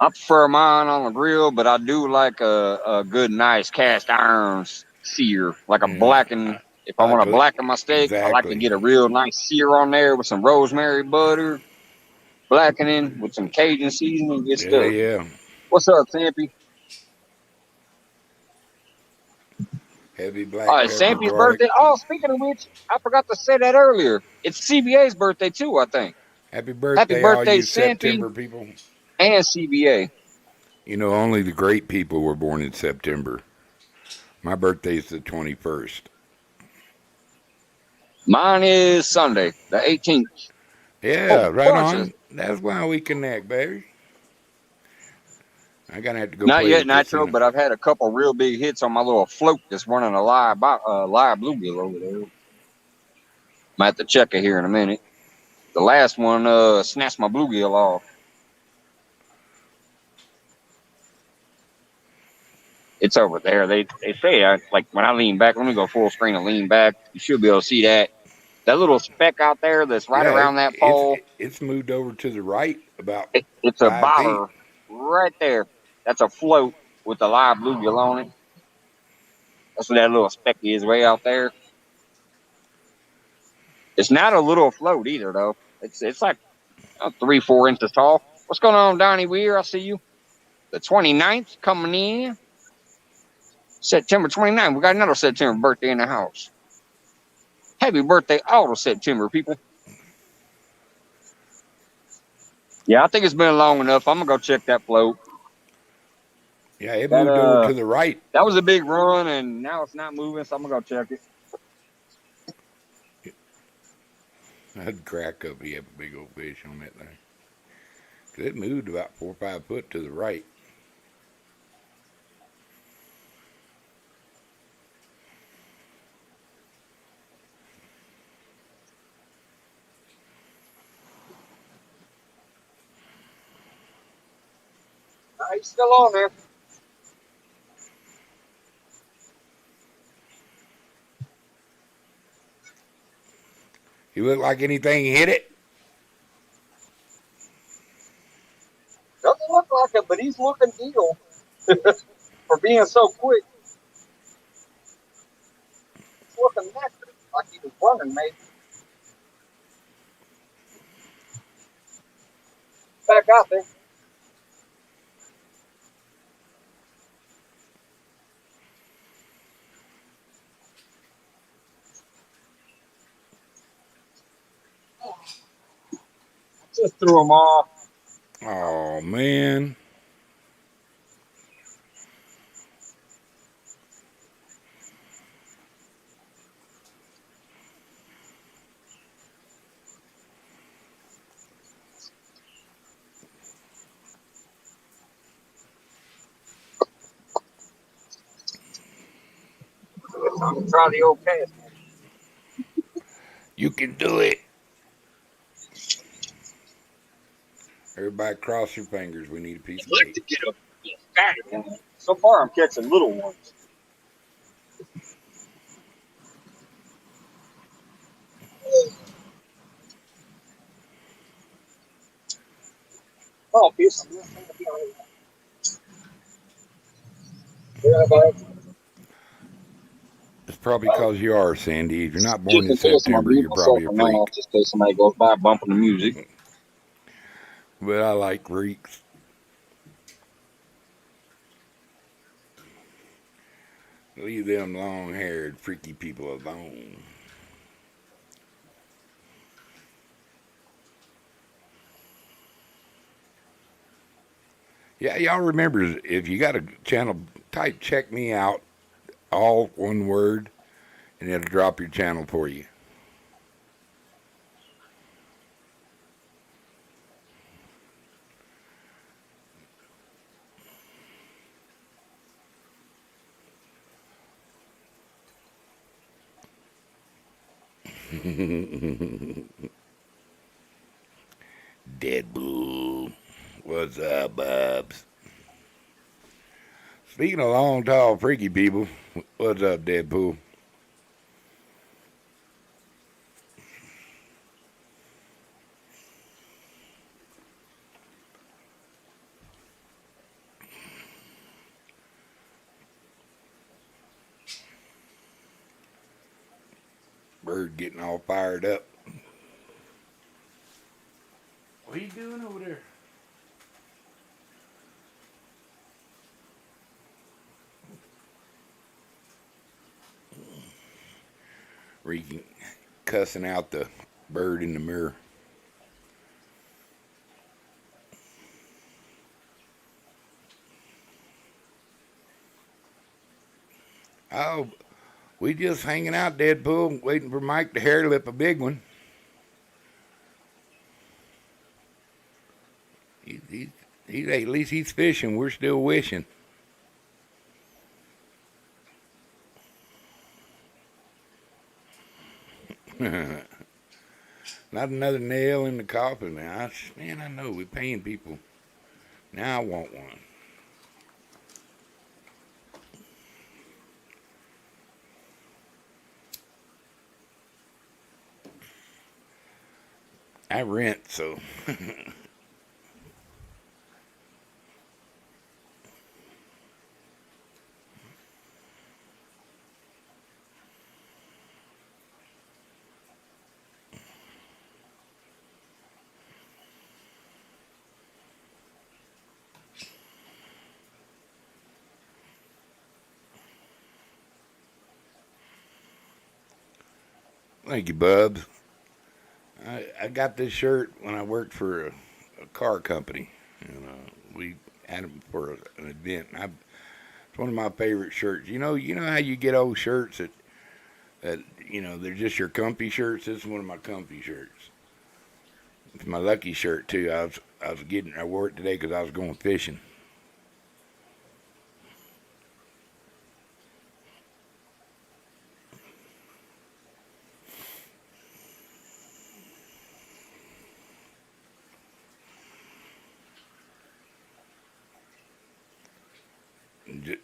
I prefer mine on the grill, but I do like a good, nice cast iron sear, like a Yeah, blackened. If I I want like to blacken my steak, I like to exactly. get a real nice sear on there with some rosemary butter, blackening with some Cajun seasoning, good Yeah, stuff. yeah. What's up, Sampy? Heavy Oh, black it's pepper, Sampy's garlic. birthday. Oh, speaking of which, I forgot to say that earlier. It's CBA's birthday too, I think. Happy Happy birthday, all birthday, you Sampy September people. and CBA. You know, only the great people were born in September. My birthday's the 21st. Mine is Sunday, the 18th. Yeah, Oh, right bunches. on. That's why we connect, baby. I gotta have to go Not play the yet Nitro, casino. but I've had a couple real big hits on my little float that's running a live bluegill over there. Might have to check it here in a minute. The last one snatched my bluegill off. It's over there. They say like when I lean back. Let me go full screen and lean back. You should be able to see that. That little speck out there that's right Yeah, around that pole. it's moved over to the right about It's a 5 feet. boller right there. That's a float with a live bluegill on it. That's what that little speck is way out there. It's not a little float either though. It's like 3-4 inches tall. What's going on, Donnie Weir? I see you. The 29th coming in. September 29th. We got another September birthday in the house. Happy birthday, all of September, people. Yeah, I think it's been long enough. I'm gonna go check that float. Yeah, it That moved over to the right. that was a big run, and now it's not moving, so I'm gonna go check it. I'd crack up. He have a big old fish on that thing. 'Cause it moved about 4 or 5 foot to the right. He's still on there. He looked like anything hit it. Doesn't look like it, but he's looking deal for being so quick. He's looking natural, like he was running maybe. Back out there. Just threw him off. Oh man. I'm gonna try the old cast. You can do it. Everybody cross your fingers. We need a piece I'd of like bait. to get a fatter one. So far, I'm catching little ones. Oh, piece of yeah, but It's probably because you are, Sandy. If you're not born just in in case I'm gonna September, mute you're myself probably a or not, freak. just in case somebody goes by bumping the music. But I like freaks. Leave them long-haired, freaky people alone. Yeah, y'all remember, if you got a channel, type check me out, all one word, and it'll drop your channel for you. Deadpool. What's up, Bubs? Speaking of long, tall, freaky people, what's up, Deadpool? Bird getting all fired up. What are you doing over there? Reeking, cussing out the bird in the mirror. Oh, we just hanging out, Deadpool, waiting for Mike to hair lip a big one. At least he's fishing. We're still wishing. Not another nail in the coffin, man. I know we're paying people. Now I want one. I rent, so. Thank you, Bubs. I got this shirt when I worked for a car company. And, we had them for an event. It's one of my favorite shirts. You know how you get old shirts that they're just your comfy shirts. This is one of my comfy shirts. It's my lucky shirt too. I wore it today because I was going fishing.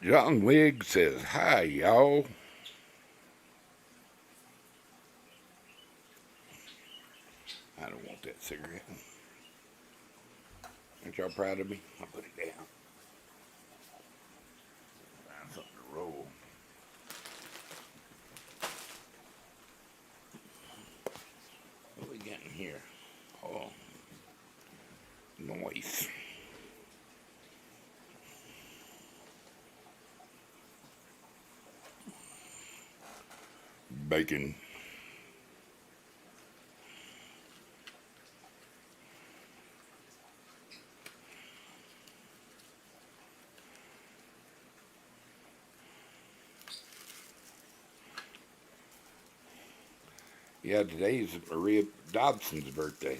John Wigg says, "Hi, y'all." I don't want that cigarette. Aren't y'all proud of me? I'll put it down. Find something to roll. What we got in here? Oh, noise. Bacon. Yeah, today's Maria Dobson's birthday.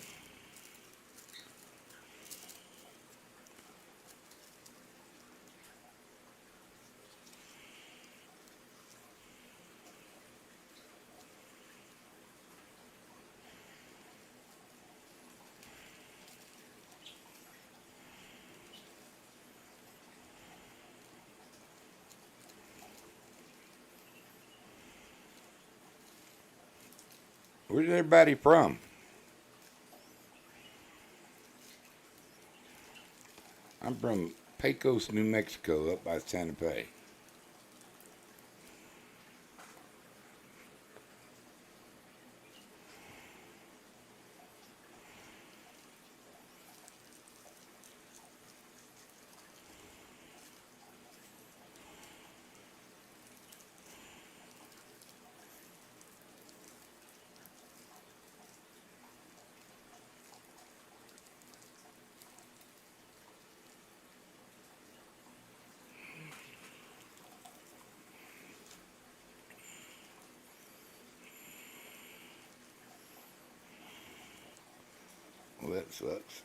Where's everybody from? I'm from Pecos, New Mexico, up by Santa Fe. Well, that sucks.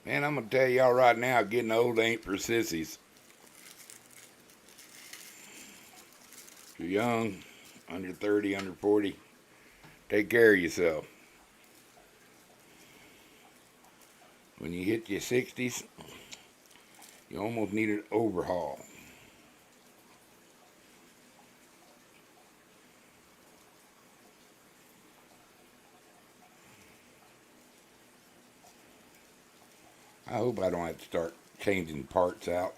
Man, I'm going to tell y'all right now, getting old ain't for sissies. If you're young, under 30, under 40, take care of yourself. When you hit your 60s, you almost need an overhaul. I hope I don't have to start changing parts out.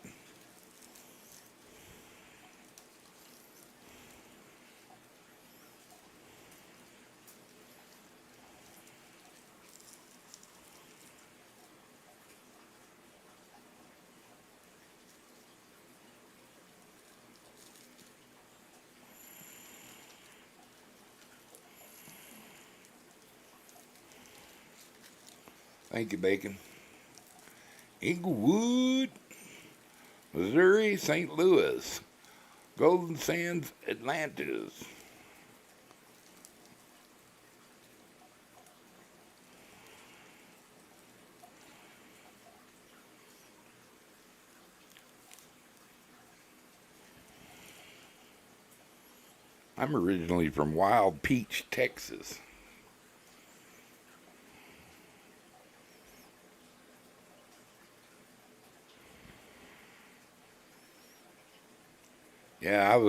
Thank you, Bacon. Inglewood, Missouri, St. Louis, Golden Sands, Atlantis. I'm originally from Wild Peach, Texas. Yeah,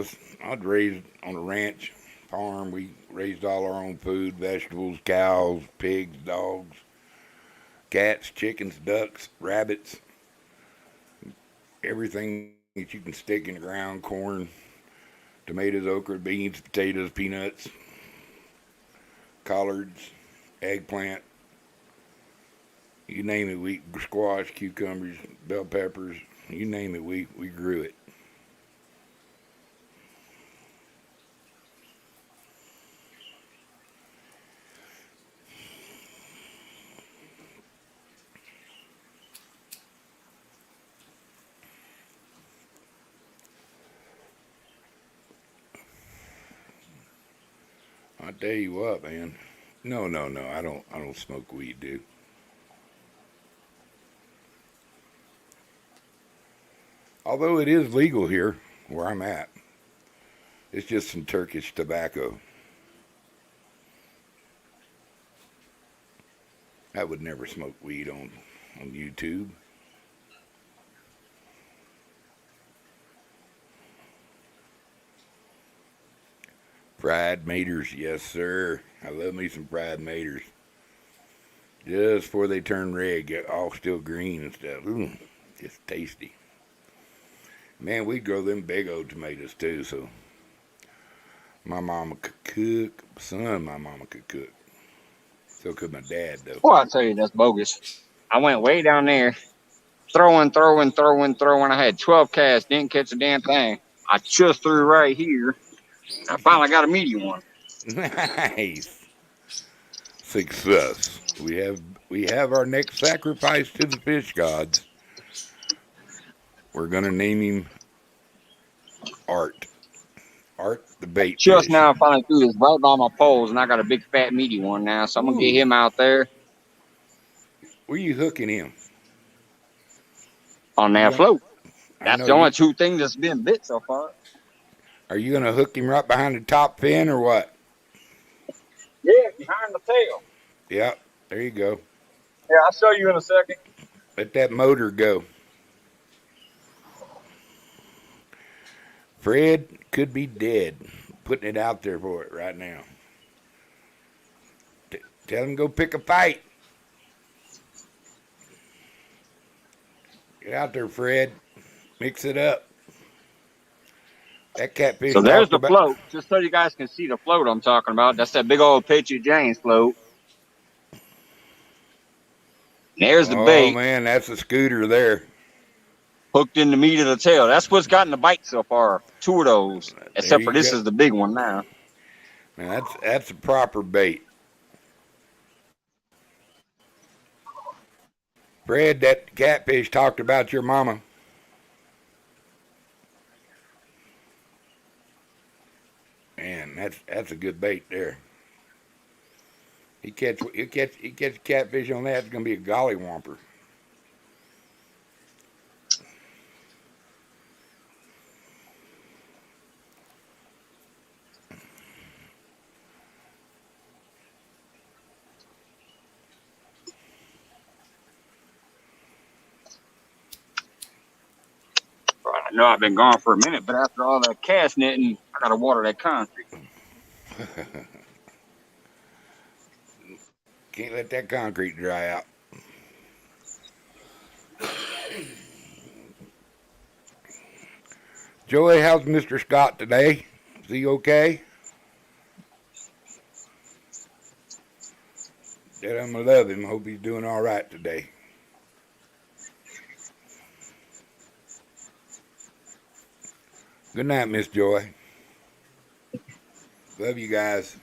I'd raised on a ranch farm. We raised all our own food, vegetables, cows, pigs, dogs, cats, chickens, ducks, rabbits, everything that you can stick in the ground, corn, tomatoes, okra, beans, potatoes, peanuts, collards, eggplant, you name it, we squash, cucumbers, bell peppers, you name it, we grew it. I tell you what, man. No, no, no. I don't smoke weed, dude. Although it is legal here where I'm at. It's just some Turkish tobacco. I would never smoke weed on YouTube. Fried maters, yes sir. I love me some fried maters. Just before they turn red, get all still green and stuff. Ooh, just tasty. Man, we grow them big old tomatoes too, so my mama could cook. Son, my mama could cook. So could my dad, though. Well, I tell you, that's bogus. I went way down there, throwing. I had 12 casts, didn't catch a damn thing. I just threw right here. I finally got a medium one. Nice. Success. We have our next sacrifice to the fish gods. We're gonna name him Art. Art the bait Just fish. now, I finally threw this right by my poles, and I got a big fat meaty one now. So I'm gonna get Ooh. him out there Where you hooking him? on You that gonna float. I That's know the only you two things that's been bit so far. are you gonna hook him right behind the top fin or what? Yeah, behind the tail. Yep, there you go. Yeah, I'll show you in a second. Let that motor go. Fred could be dead. Putting it out there for it right now. Tell him go pick a fight. Get out there, Fred. Mix it up. That catfish So there's talked the about. float. Just so you guys can see the float I'm talking about. That's that big old Pitchy James float. And there's the Oh bait man, that's a scooter there. hooked in the meat of the tail. That's what's gotten the bite so far. Two of those. There Except for you this go. is the big one now. Man, that's a proper bait. Fred, that catfish talked about your mama. Man, that's a good bait there. He catch catfish on that. It's gonna be a golly whomper. know I've been gone for a minute, but after all that cast netting, I gotta water that concrete. Can't let that concrete dry out. Joey, how's Mr. Scott today? Is he okay? Dad, I'm gonna love him. Hope he's doing all right today. Good night, Miss Joy. Love you guys.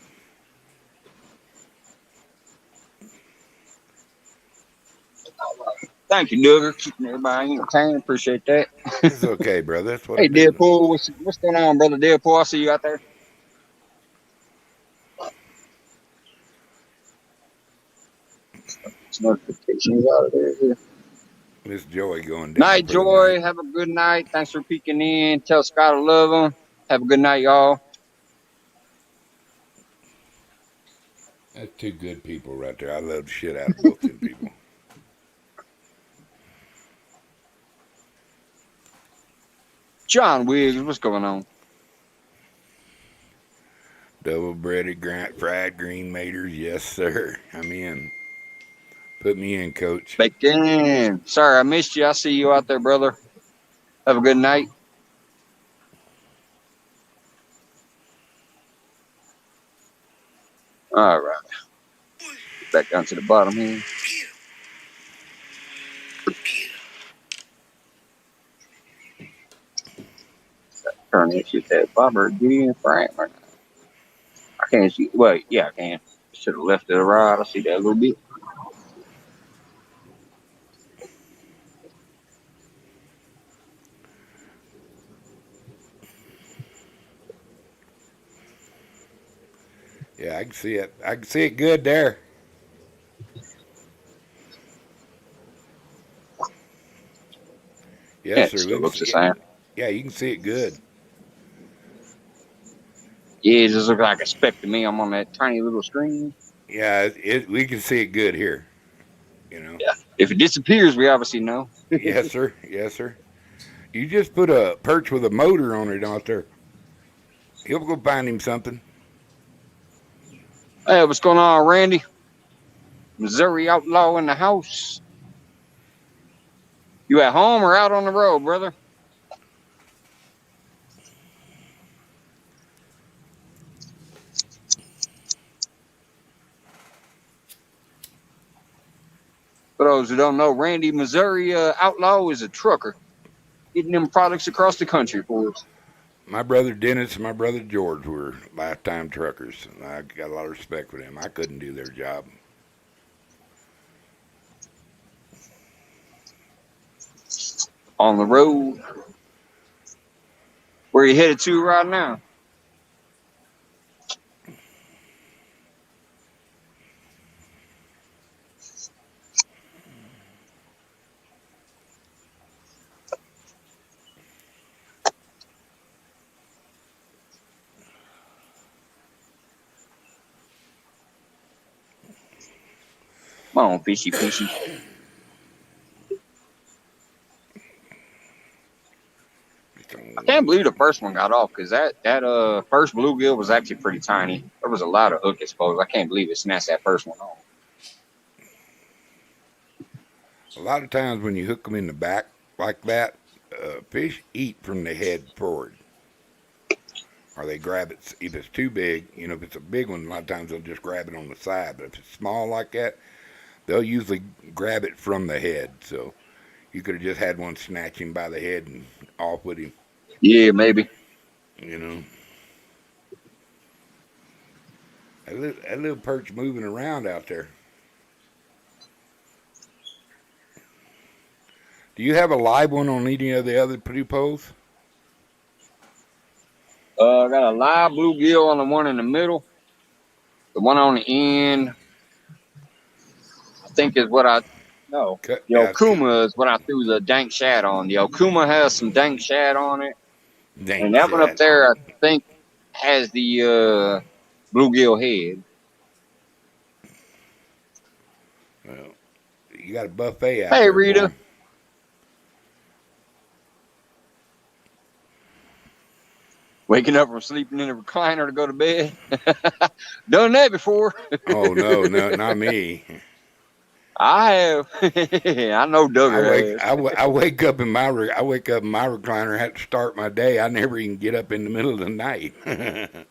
Thank you, Duggar, keeping everybody entertained. Appreciate that. It's okay, brother. That's what I Hey, do. Deadpool, what's going on, brother Deadpool? I see you out there. Notifications out of there. Miss Joy going down Night, for the night. Joy. Have a good night. Thanks for peeking in. Tell Scott I love him. Have a good night, y'all. That's two good people right there. I love the shit out of both them people. John Wiggs, what's going on? Double breaded fried green maters, yes sir. I'm in. Put me in, coach. Baked in. Sorry, I missed you. I see you out there, brother. Have a good night. All right. Get back down to the bottom here. Turn this shit that bobber again. Frank. I can't see. Wait, yeah, I can. Should have left it right. I see that a little bit. Yeah, I can see it. I can see it good there. Yeah, Yes, it sir. We still can looks the see it. same. Yeah, you can see it good. Yeah, it just looks like a speck to me. I'm on that tiny little screen. Yeah, we can see it good here. You know. Yeah. If it disappears, we obviously know. Yes, sir. Yes, sir. You just put a perch with a motor on it out there. He'll go find him something. Hey, what's going on, Randy? Missouri Outlaw in the house. You at home or out on the road, brother? For those who don't know, Randy, Missouri Outlaw is a trucker getting them products across the country for us. My brother Dennis and my brother George were lifetime truckers. And I got a lot of respect for them. I couldn't do their job. On the road. Where you headed to right now? Come on, fishy, fishy. I can't believe the first one got off because that first bluegill was actually pretty tiny. There was a lot of hook exposed. I can't believe it snatched that first one off. A lot of times when you hook them in the back like that, fish eat from the head forward. Or they grab it if it's too big. You know, if it's a big one, a lot of times they'll just grab it on the side. But if it's small like that, they'll usually grab it from the head. So you could have just had one snatch him by the head and off with him. Yeah, maybe. You know, that little perch moving around out there. Do you have a live one on any of the other pretty poles? I got a live bluegill on the one in the middle. The one on the end, I think is what I no. The Yeah, Okuma is what I threw the dank shad on. The Okuma has some dank shad on it. And dang that one up shad. there, I think, has the bluegill head. Well, you got a buffet out Hey, there for Rita. him. Waking up from sleeping in a recliner to go to bed. Done that before. Oh no, not me. I have. I know Duggar has. I wake up in my recliner. Have to start my day. I never even get up in the middle of the night. Have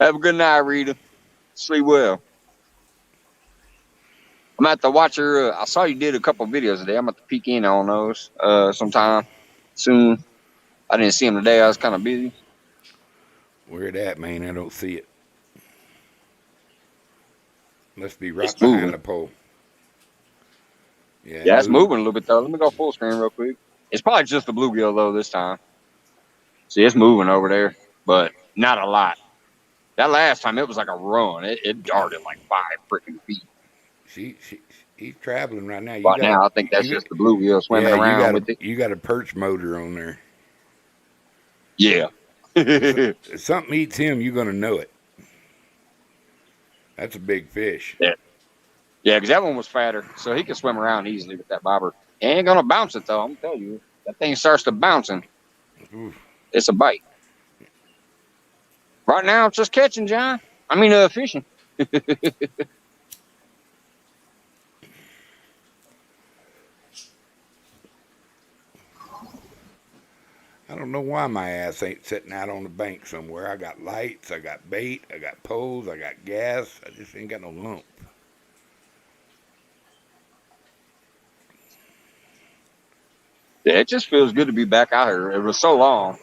a good night, Rita. Sleep well. I'm at to watch her. I saw you did a couple videos today. I'm at to peek in on those sometime soon. I didn't see them today. I was kind of busy. Where it at, man? I don't see it. Must be right It's behind moving. the pole. Yeah, Yeah, it's moving a little bit though. Let me go full screen real quick. It's probably just the bluegill though this time. See, it's moving over there, but not a lot. That last time it was like a run. It darted like 5 freaking feet. He's traveling right now. Right now, I think that's just the bluegill swimming around with it. You got a perch motor on there. Yeah. If something eats him, you're gonna know it. That's a big fish. Yeah. Yeah, because that one was fatter, so he can swim around easily with that bobber. He ain't gonna bounce it though. I'm telling you, that thing starts to bouncing. Oof. It's a bite. Right now, it's just catching, John. I mean, fishing. I don't know why my ass ain't sitting out on the bank somewhere. I got lights, I got bait, I got poles, I got gas. I just ain't got no lump. Yeah, it just feels good to be back out here. It was so long.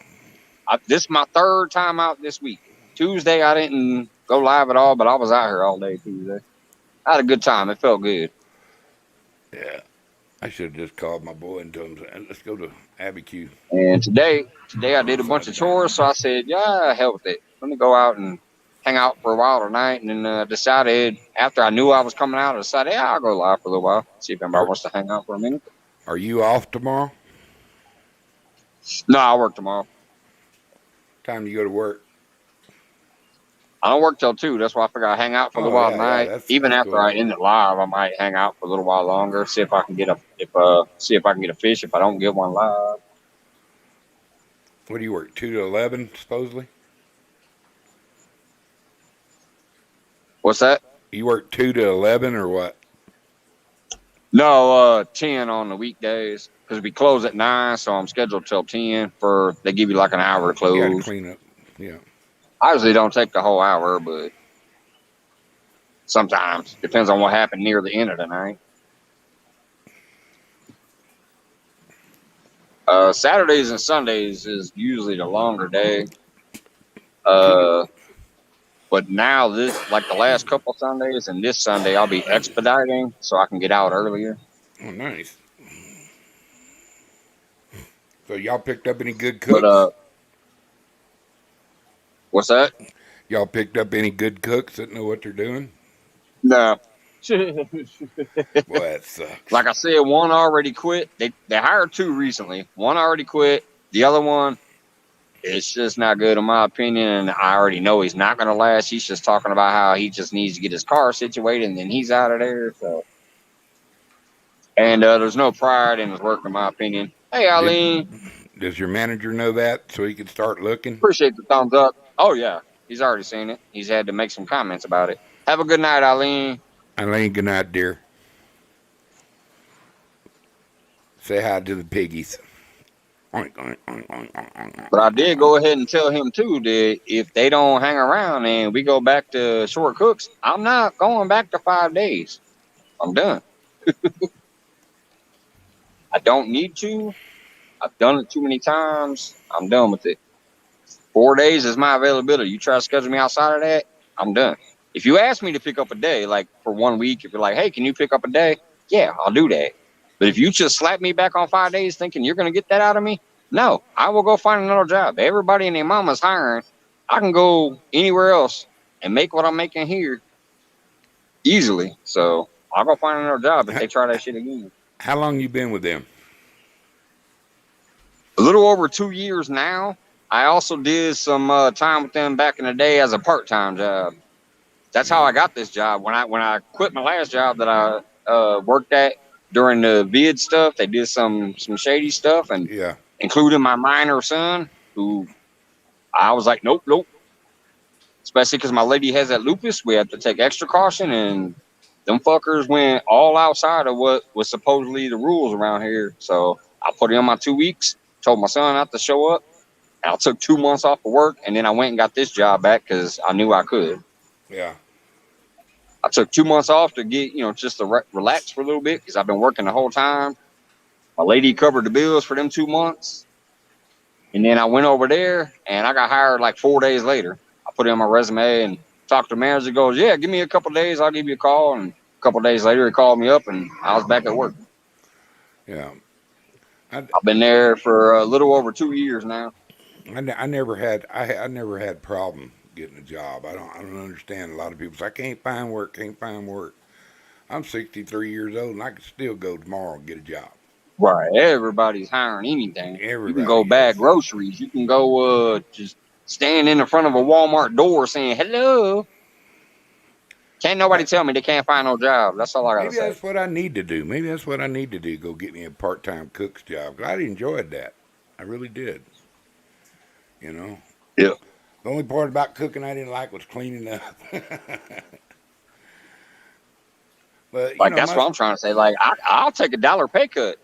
This is my 3rd time out this week. Tuesday, I didn't go live at all, but I was out here all day Tuesday. I had a good time. It felt good. Yeah. I should have just called my boy and told him, let's go to Abiquiu. And today I did a bunch of chores, so I said, yeah, hell with it. Let me go out and hang out for a while tonight. And then decided, after I knew I was coming out, I decided, yeah, I'll go live for a little while. See if anybody wants to hang out for a minute. Are you off tomorrow? No, I work tomorrow. Time you go to work? I don't work till 2. That's why I figured I'd hang out for a little while tonight. Even after cool. I end it live, I might hang out for a little while longer. See if I can get a fish. If I don't get one live. What do you work? 2 to 11, supposedly. What's that? You work 2 to 11 or what? No, 10 on the weekdays because we close at 9, so I'm scheduled till 10. They give you like an hour to close. You got to clean up. Yeah. I usually don't take the whole hour, but sometimes depends on what happened near the end of the night. Saturdays and Sundays is usually the longer day. But now like the last couple Sundays and this Sunday, I'll be expediting so I can get out earlier. Oh, nice. So y'all picked up any good cooks? But what's that? Y'all picked up any good cooks that know what they're doing? No. Boy, that sucks. Like I said, one already quit. They hired 2 recently. One already quit. The other one, it's just not good in my opinion. And I already know he's not going to last. He's just talking about how he just needs to get his car situated and then he's out of there. So, and there's no pride in his work, in my opinion. Hey, Eileen. Does your manager know that so he can start looking? Appreciate the thumbs up. Oh, yeah. He's already seen it. He's had to make some comments about it. Have a good night, Eileen. Eileen, good night, dear. Say hi to the piggies. But I did go ahead and tell him, too, that if they don't hang around and we go back to short cooks, I'm not going back to 5 days. I'm done. I don't need to. I've done it too many times. I'm done with it. 4 days is my availability. You try to schedule me outside of that, I'm done. If you ask me to pick up a day, like for 1 week, if you're like, hey, can you pick up a day? Yeah, I'll do that. But if you just slap me back on 5 days thinking you're going to get that out of me, no, I will go find another job. Everybody and their mama's hiring. I can go anywhere else and make what I'm making here easily. So I'll go find another job if they try that shit again. How long you been with them? A little over 2 years now. I also did some time with them back in the day as a part-time job. That's how I got this job. When I quit my last job that I worked at, during the vid stuff, they did some shady stuff, and Yeah. including my minor son, who I was like, nope, nope. Especially because my lady has that lupus, we have to take extra caution, and them fuckers went all outside of what was supposedly the rules around here. So I put in my 2 weeks, told my son not to show up, and I took 2 months off of work, and then I went and got this job back because I knew I could. Yeah. I took 2 months off to get, just to relax for a little bit because I've been working the whole time. My lady covered the bills for them 2 months. And then I went over there and I got hired like 4 days later. I put in my resume and talked to the manager. He goes, yeah, give me a couple of days. I'll give you a call. And a couple of days later, he called me up and I was back at work. Yeah. I've been there for a little over 2 years now. I never had problem getting a job. I don't understand. A lot of people say I can't find work, can't find work. I'm 63 years old and I can still go tomorrow and get a job. Right. Everybody's hiring anything. You can go Everybody bag is. groceries. You can go just stand in the front of a Walmart door saying, hello. Can't nobody tell me they can't find no job. That's all I got to Maybe say. that's what I need to do. Maybe that's what I need to do. Go get me a part-time cook's job. 'Cause I enjoyed that. I really did. You know. Yeah. The only part about cooking I didn't like was cleaning up. But Like, that's what I'm trying to say. Like, I'll take $1 pay cut.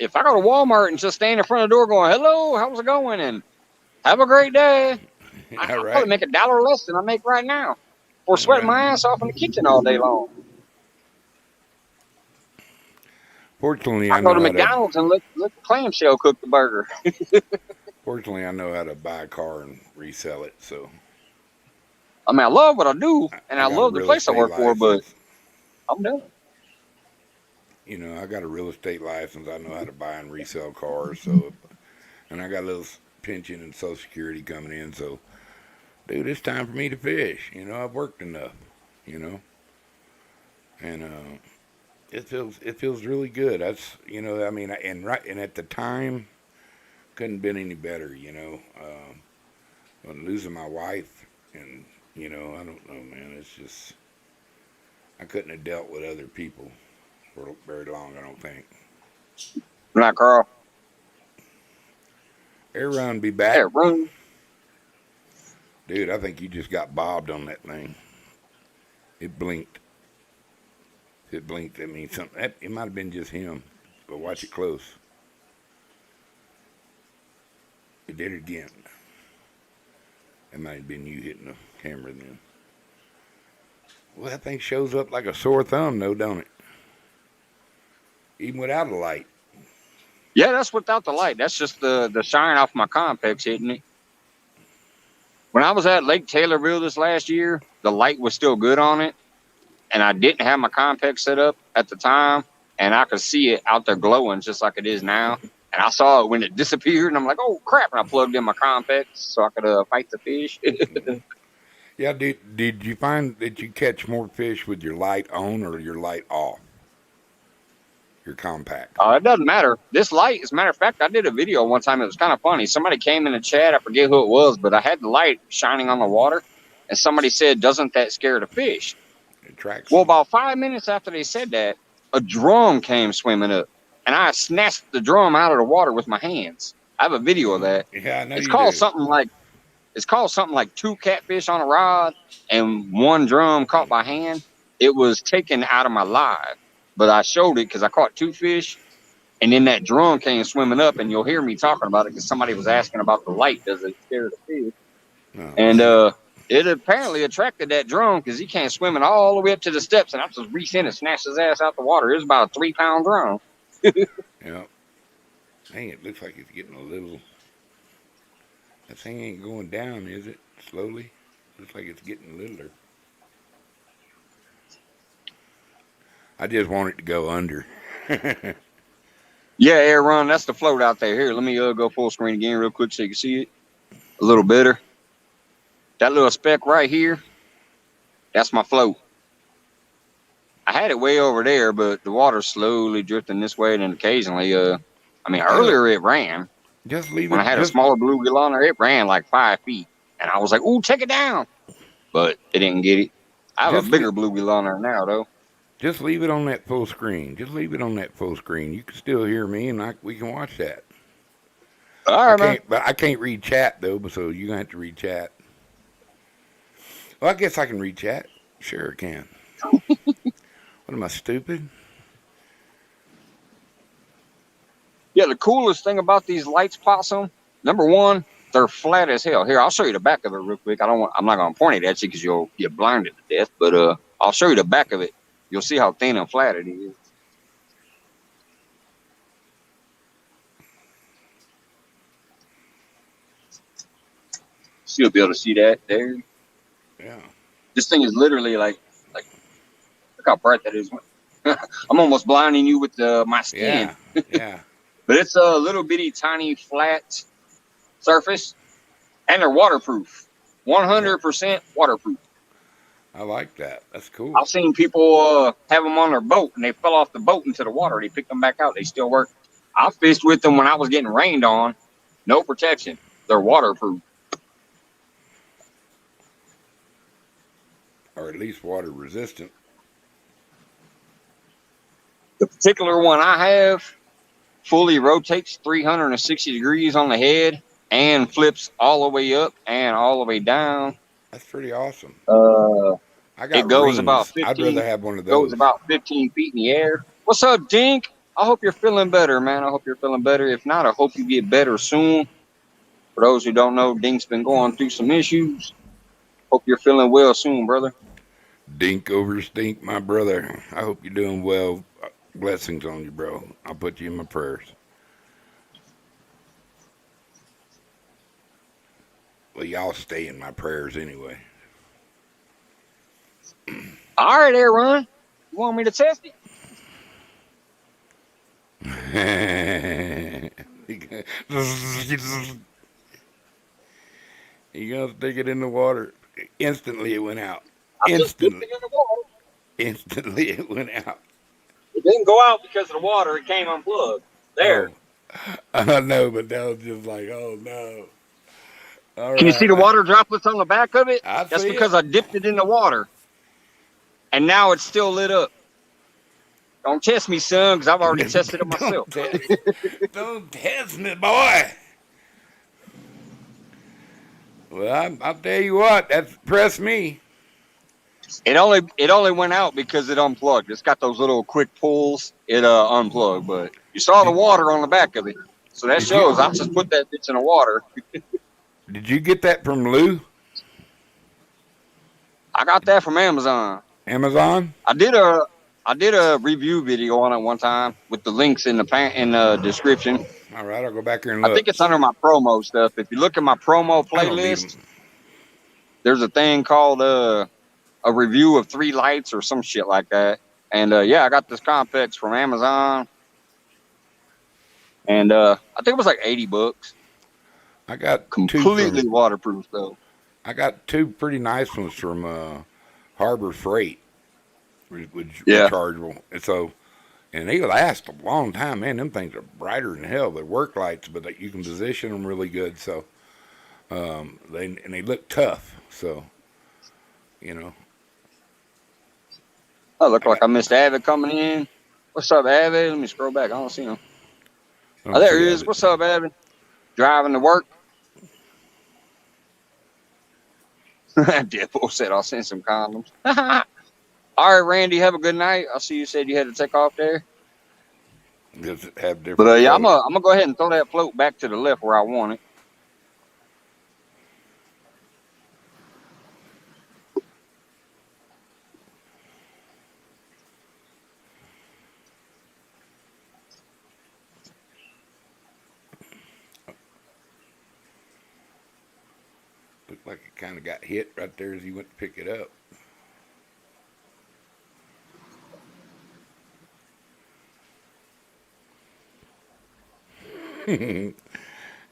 If I go to Walmart and just stand in front of the door going, hello, how's it going? And have a great day. I'll probably make $1 less than I make right now. Or sweating my ass off in the kitchen all day long. Fortunately, I go to McDonald's and let the clamshell cook the burger. Fortunately, I know how to buy a car and resell it. So I mean, I love what I do, and I got a love the real place I estate work for, but license. I'm done. You know, I got a real estate license. I know how to buy and resell cars. So, and I got a little pension and Social Security coming in. So, dude, it's time for me to fish. You know, I've worked enough. You know, and it feels really good. That's I mean, and at the time, couldn't have been any better. When losing my wife, and I don't know, man. It's just I couldn't have dealt with other people for very long. I don't think. Not Carl. Air run be back. Air run. Dude, I think you just got bobbed on that thing. It blinked. It blinked. That means something. It might have been just him, but watch it close. It did it again. It might have been you hitting the camera then. Well, that thing shows up like a sore thumb, though, don't it? Even without a light. Yeah, that's without the light. That's just the shine off my Compex hitting it. When I was at Lake Taylorville this last year, the light was still good on it, and I didn't have my Compex set up at the time, and I could see it out there glowing just like it is now. And I saw it when it disappeared, and I'm like, oh, crap. And I plugged in my Compex so I could fight the fish. Yeah, did you find that you catch more fish with your light on or your light off? Your compact. It doesn't matter. This light, as a matter of fact, I did a video one time. It was kind of funny. Somebody came in the chat. I forget who it was, but I had the light shining on the water, and somebody said, doesn't that scare the fish? It tracks Well, them. about 5 minutes after they said that, a drum came swimming up, and I snatched the drum out of the water with my hands. I have a video of that. Yeah, I know It's you called do. something like 2 catfish on a rod and 1 drum caught by hand. It was taken out of my live, but I showed it because I caught 2 fish, and then that drum came swimming up, and you'll hear me talking about it because somebody was asking about the light. Does it scare the fish? No, And it apparently attracted that drum because he came swimming all the way up to the steps, and I just reached in and snatched his ass out the water. It was about a 3-pound drum. yeah. Dang, it looks like it's getting a little. That thing ain't going down, is it? Slowly? Looks like it's getting littler. I just want it to go under. Yeah, air run. That's the float out there. Here, let me go full screen again real quick so you can see it a little better. That little speck right here, that's my float. I had it way over there, but the water's slowly drifting this way, and then occasionally, earlier it ran. Just leave When it. I had a smaller bluegill on there, it ran like 5 feet. And I was like, ooh, take it down. But it didn't get it. I have a bigger bluegill on there now, though. Just leave it on that full screen. Just leave it on that full screen. You can still hear me, and we can watch that. All right, man. But I can't read chat though, so you're gonna have to read chat. Well, I guess I can read chat. Sure, I can. What am I, stupid? Yeah, the coolest thing about these lights, Possum, number one, they're flat as hell. Here, I'll show you the back of it real quick. I'm not gonna point it at you because you'll get blinded to death. But I'll show you the back of it. You'll see how thin and flat it is. So you'll be able to see that there. Yeah. This thing is literally like look how bright that is. I'm almost blinding you with my skin. Yeah. Yeah. But it's a little bitty, tiny, flat surface, and they're waterproof. 100% waterproof. I like that. That's cool. I've seen people have them on their boat, and they fell off the boat into the water. They picked them back out. They still work. I fished with them when I was getting rained on. No protection. They're waterproof. Or at least water resistant. The particular one I have fully rotates 360 degrees on the head and flips all the way up and all the way down. That's pretty awesome. I got it goes rings. About 15. I'd rather have one of those. Goes about 15 feet in the air. What's up, Dink? I hope you're feeling better, man. I hope you're feeling better. If not, I hope you get better soon. For those who don't know, Dink's been going through some issues. Hope you're feeling well soon, brother. Dink over stink, my brother. I hope you're doing well. Blessings on you, bro. I'll put you in my prayers. Well, y'all stay in my prayers anyway. All right, there, Ron. You want me to test it? You gonna stick it in the water? Instantly, it went out. Instantly it went out. It didn't go out because of the water. It came unplugged. There. Oh. I know, but that was just like, oh no. All Can you see the water droplets on the back of it? That's because I dipped it in the water. And now it's still lit up. Don't test me, son, because I've already tested it myself. Don't test me, boy. Well, I'll tell you what, that's impressed me. It only went out because it unplugged. It's got those little quick pulls. It unplugged, but you saw the water on the back of it, so that shows I just put that bitch in the water. Did you get that from Lou? I got that from Amazon. Amazon? I did a review video on it one time with the links in the description. All right, I'll go back here and look. I think it's under my promo stuff. If you look at my promo playlist, there's a thing called a review of 3 lights or some shit like that. And yeah, I got this Compex from Amazon, and I think it was like $80. I got completely waterproof though. I got 2 pretty nice ones from Harbor Freight, which rechargeable. And they last a long time, man. Them things are brighter than hell. They're work lights, but you can position them really good. So they look tough. So you know. Oh, look like I missed Avid coming in. What's up, Avid? Let me scroll back. I don't see him. Oh, there he is. What's up, Avid? Driving to work. Deadpool said I'll send some condoms. All right, Randy, have a good night. I see you said you had to take off there. Does it have different? But yeah, I'm gonna go ahead and throw that float back to the left where I want it. Looked like it kind of got hit right there as he went to pick it up.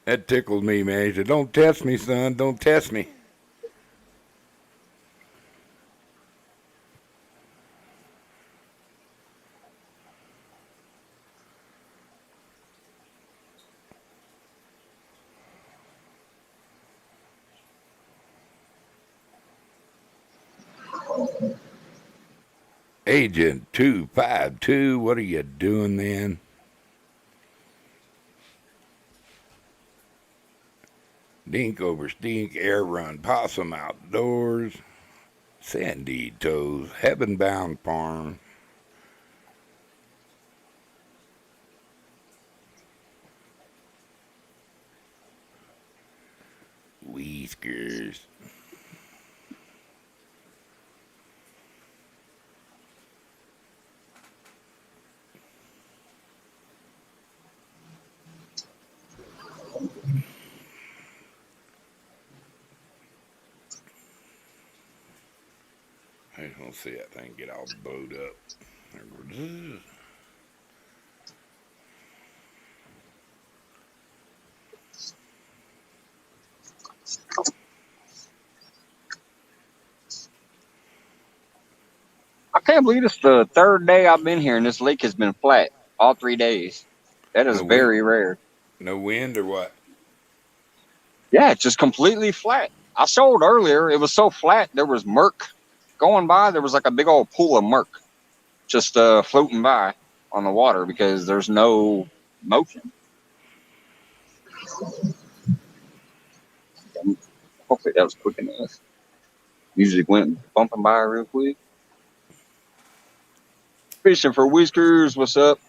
That tickled me, man. He said, "Don't test me, son. Don't test me." Agent 252, what are you doing then? Dink over stink, air run, possum outdoors, sandy toes, heaven bound farm. Whiskers. I just want to see that thing get all bowed up. I can't believe it's the third day I've been here and this lake has been flat all 3 days. That is No wind, very rare. no wind or what? Yeah, it's just completely flat. I showed earlier, it was so flat, there was murk going by. There was like a big old pool of murk just floating by on the water because there's no motion. Hopefully that was quick enough. Music went bumping by real quick. Fishing for Whiskers, what's up?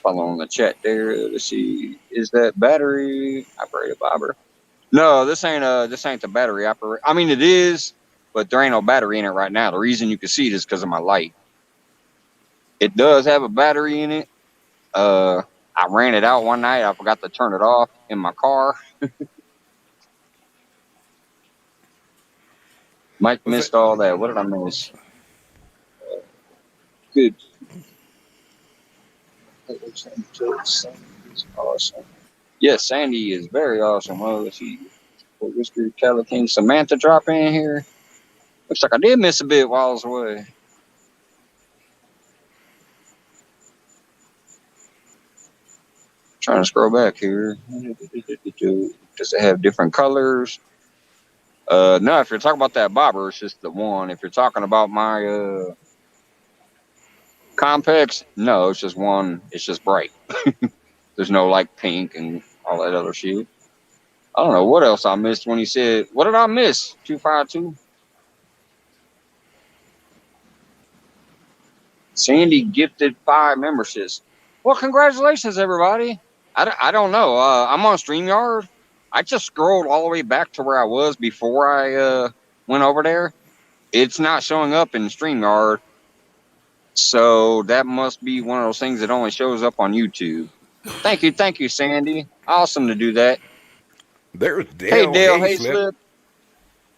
Following the chat there. Let's see. Is that battery operated bobber? No, this ain't the battery operator. I mean it is, but there ain't no battery in it right now. The reason you can see it is because of my light. It does have a battery in it. I ran it out one night. I forgot to turn it off in my car. Mike missed all that. What did I miss? Good. Sandy's awesome. Yes, Sandy is very awesome. Oh, let's see. Whisker, Calican, Samantha drop in here. Looks like I did miss a bit while I was away. Trying to scroll back here. Does it have different colors? No, if you're talking about that bobber, it's just the one. If you're talking about my Compex, no, it's just one. It's just bright. There's no like pink and all that other shit. I don't know what else I missed when he said, what did I miss? 252? Sandy gifted 5 memberships. Well, congratulations, everybody. I don't know. I'm on StreamYard. I just scrolled all the way back to where I was before I went over there. It's not showing up in StreamYard. So that must be one of those things that only shows up on YouTube. Thank you, Sandy. Awesome to do that. There's Hey, Dale Dale Hayslip. Hayslip.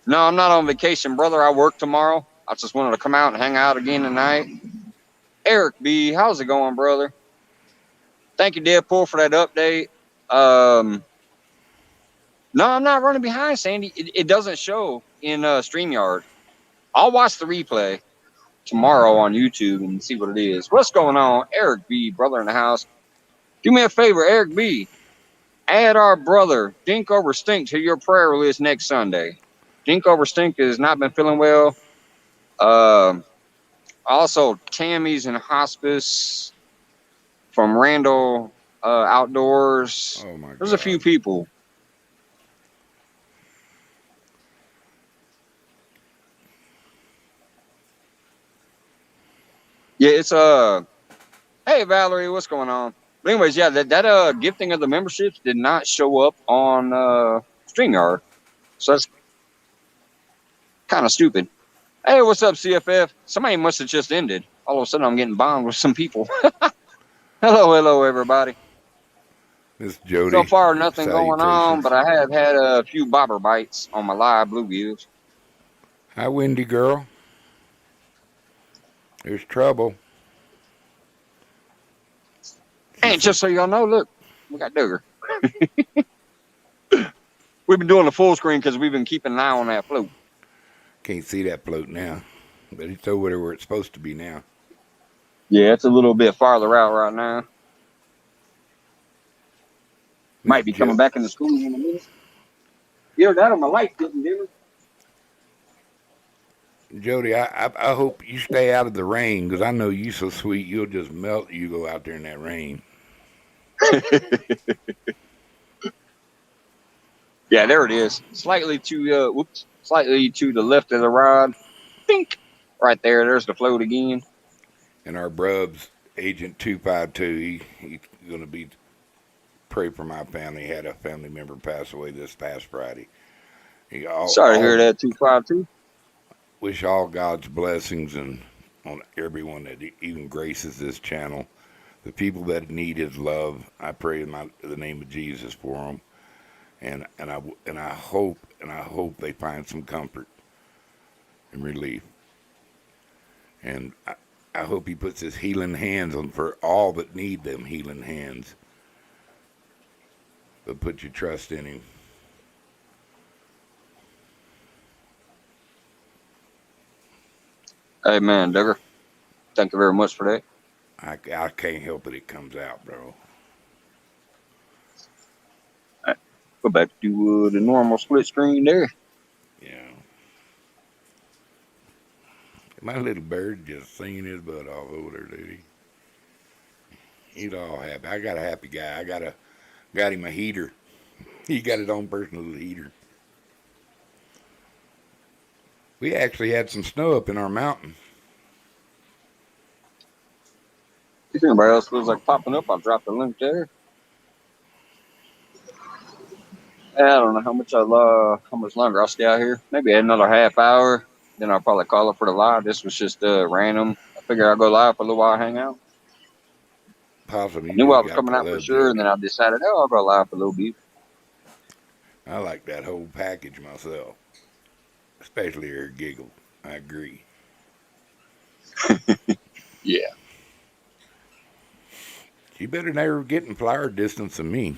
No, I'm not on vacation, brother. I work tomorrow. I just wanted to come out and hang out again tonight. Eric B, how's it going, brother? Thank you, Deadpool, for that update. No, I'm not running behind, Sandy. It doesn't show in StreamYard. I'll watch the replay tomorrow on YouTube and see what it is. What's going on? Eric B, brother in the house. Do me a favor, Eric B. Add our brother, Dink Over Stink, to your prayer list next Sunday. Dink Over Stink has not been feeling well. Also, Tammy's in hospice from Randall Outdoors. Oh, my God. There's a few people. Yeah, it's hey Valerie, what's going on? But anyways, yeah, that gifting of the memberships did not show up on StreamYard. So that's kind of stupid. Hey, what's up, CFF? Somebody must have just ended. All of a sudden I'm getting bombed with some people. Hello, everybody. This Jody. So far nothing going on, Salutations. but I have had a few bobber bites on my live bluegills. Hi, Windy girl. There's trouble. And just so y'all know, look, we got Duggar. We've been doing the full screen because we've been keeping an eye on that float. Can't see that float now, but it's over there where it's supposed to be now. Yeah, it's a little bit farther out right now. Might be coming back into school in a minute. Either that or my light's getting dimmer. Jody, I hope you stay out of the rain because I know you so sweet. You'll just melt. You go out there in that rain. Yeah, there it is. Slightly to slightly to the left of the rod. Pink. Right there. There's the float again. And our brubs, Agent 252, he's gonna be pray for my family. He had a family member pass away this past Friday. He Sorry to hear all that, 252. wish all God's blessings and on everyone that even graces this channel. The people that need His love, I pray in the name of Jesus for them, and I hope they find some comfort and relief, and I hope He puts His healing hands on for all that need them healing hands. But put your trust in Him. Amen, Duggar. Thank you very much for that. I can't help it. It comes out, bro. Right. Go back to the normal split screen there. Yeah. My little bird just singing his butt off over there, dude. He's all happy. I got a happy guy. Got him a heater. He got his own personal little heater. We actually had some snow up in our mountain. If anybody else feels like popping up, I'll drop the link there. I don't know how much longer I'll stay out here. Maybe another half hour. Then I'll probably call it for the live. This was just random. I figured I'd go live for a little while, hang out. Possibly I you knew I just was got coming to out for love sure, and then Jody. I decided, I'll go live for a little bit. I like that whole package myself, especially her giggle. I agree. Yeah. She better never get in flower distance of me.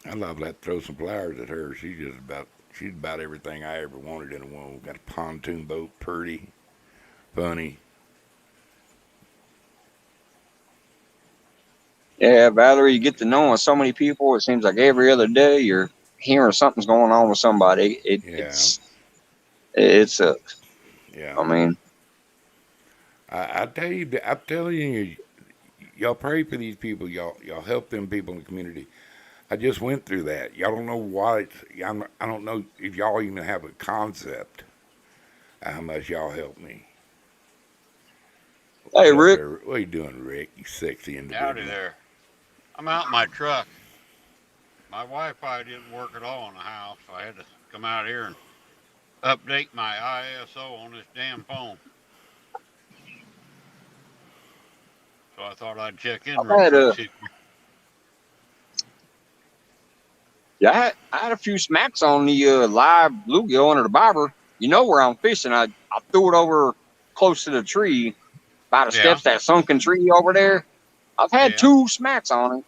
I love that. Throw some flowers at her. She's about everything I ever wanted in a woman. Got a pontoon boat, pretty, funny. Yeah, Valerie, you get to knowing so many people. It seems like every other day you're hearing something's going on with somebody. Yeah, It's yeah. I mean, I tell you, I'm telling you, y'all pray for these people. Y'all help them people in the community. I just went through that. Y'all don't know why. I don't know if y'all even have a concept of how much y'all help me. hey What up Rick. there? What are you doing, Rick? You sexy individual. Howdy there. I'm out in my truck. My Wi-Fi didn't work at all in the house, so I had to come out here and update my ISO on this damn phone. So I thought I'd check in I real had quick. a See yeah, I had a few smacks on the live bluegill under the bobber. You know where I'm fishing. I threw it over close to the tree by the yeah, steps, that sunken tree over there. I've had yeah, 2 smacks on it.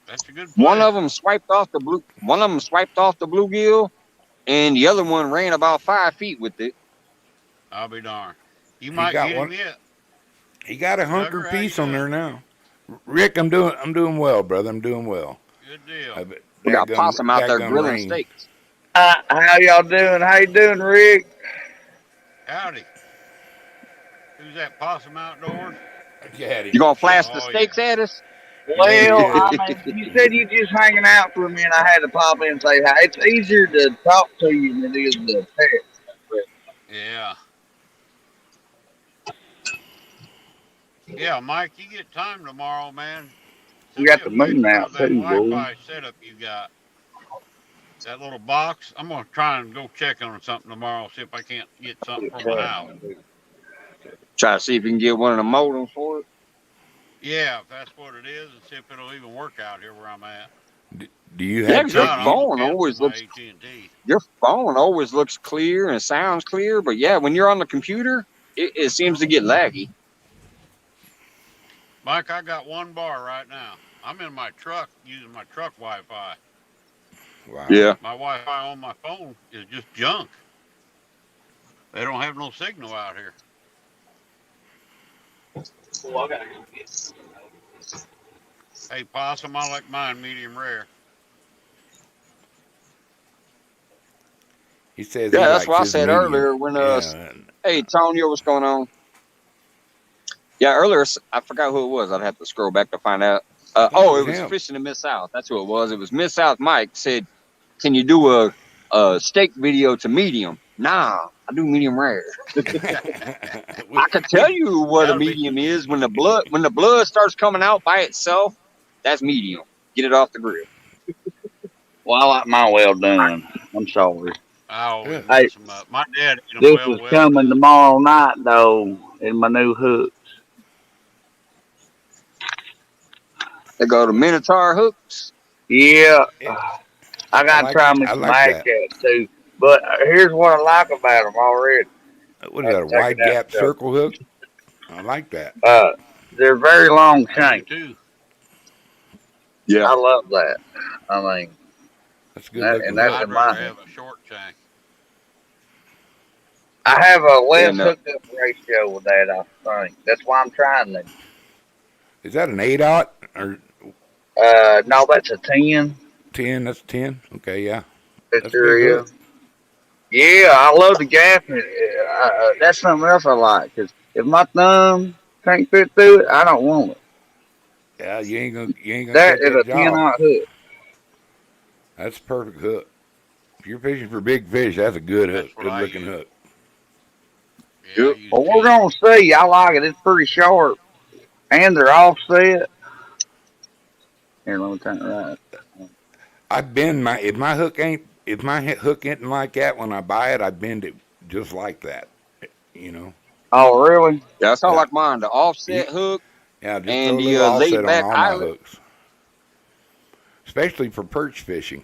that's a good One place. of them swiped off the bluegill, and the other one ran about 5 feet with it. I'll be darned. You He might got get him one. yet. He got a hunker Duggar, how you piece on doing? there now. Rick, I'm doing well, brother. I'm doing well. Good deal. We got possum out That there gun grilling rain. steaks. How y'all doing? How you doing, Rick? Howdy. Who's that possum outdoors? Got You him. gonna flash the Oh yeah. steaks at us? You know he Well, just. I mean, you said you just hanging out for me, and I had to pop in and say hi. It's easier to talk to you than it is to text. Yeah. Yeah, Mike, you get time tomorrow, man. We Send me got a the moon picture of out that too, boy. Wi-Fi setup you got. That little box. I'm gonna try and go check on something tomorrow. See if I can't get something from my house. Try to see if you can get one of the modems for it. Yeah, if that's what it is, and see if it'll even work out here where I'm at. Do you Yeah, have If 'cause your not, tech? I'm gonna phone cancel always my looks AT&T. clear and sounds clear, but yeah, when you're on the computer, it seems to get laggy. Mike, I got one bar right now. I'm in my truck using my truck Wi-Fi. Wow. Yeah. My Wi-Fi on my phone is just junk. They don't have no signal out here. Hey, possum, I like mine medium rare. He says Yeah, he that's likes what I his said medium. earlier when Yeah. hey Tonyo, what's going on? Yeah, earlier I forgot who it was. I'd have to scroll back to find out. I think it Oh, was it was him. Fishing in Miss South. That's who it was. It was Miss South. Mike said, "Can you do a steak video to medium?" Nah, I do medium rare. I can tell we, you what a That'll be. medium is when the blood starts coming out by itself. That's medium. Get it off the grill. Well, I like mine well done. I'm sorry. I always yeah. Hey, mix them up. My dad ate them this is well coming done. tomorrow night though in my new hook. They go to Minotaur hooks. Yeah, I I gotta like try me I some like bag that. cats too. But here's what I like about them already. What I is had that? to A take it wide out gap and circle hook? I like that. show. They're very long I do shank. too. Yeah, I love that. I mean, That's a good looking and that's hook. I'd in my rather hand. have a short shank. I have a yeah, less no, hooked up ratio with that. I think that's why I'm trying to. Is that an 8/0 or No, that's a 10. 10? That's 10. Okay, yeah. It That's a big sure hook. is. Yeah, I love the gap. That's something else I like. Cause if my thumb can't fit through it, I don't want it. Yeah, you ain't gonna That catch is that a 10 jaw. aught hook. That's a perfect hook. If you're fishing for big fish, that's a good hook. That's what Good I looking use. hook. Yeah, I yep. use Well, we're 10. gonna see. I like it. It's pretty sharp, and they're offset. Here, let me turn it right. I bend my if my hook isn't like that when I buy it, I bend it just like that. You know. Oh, really? Yeah, that's how I Yeah. like mine. The You, offset hook yeah. Just throw and a the little offset laid on back all my eyelet. hooks, especially for perch fishing.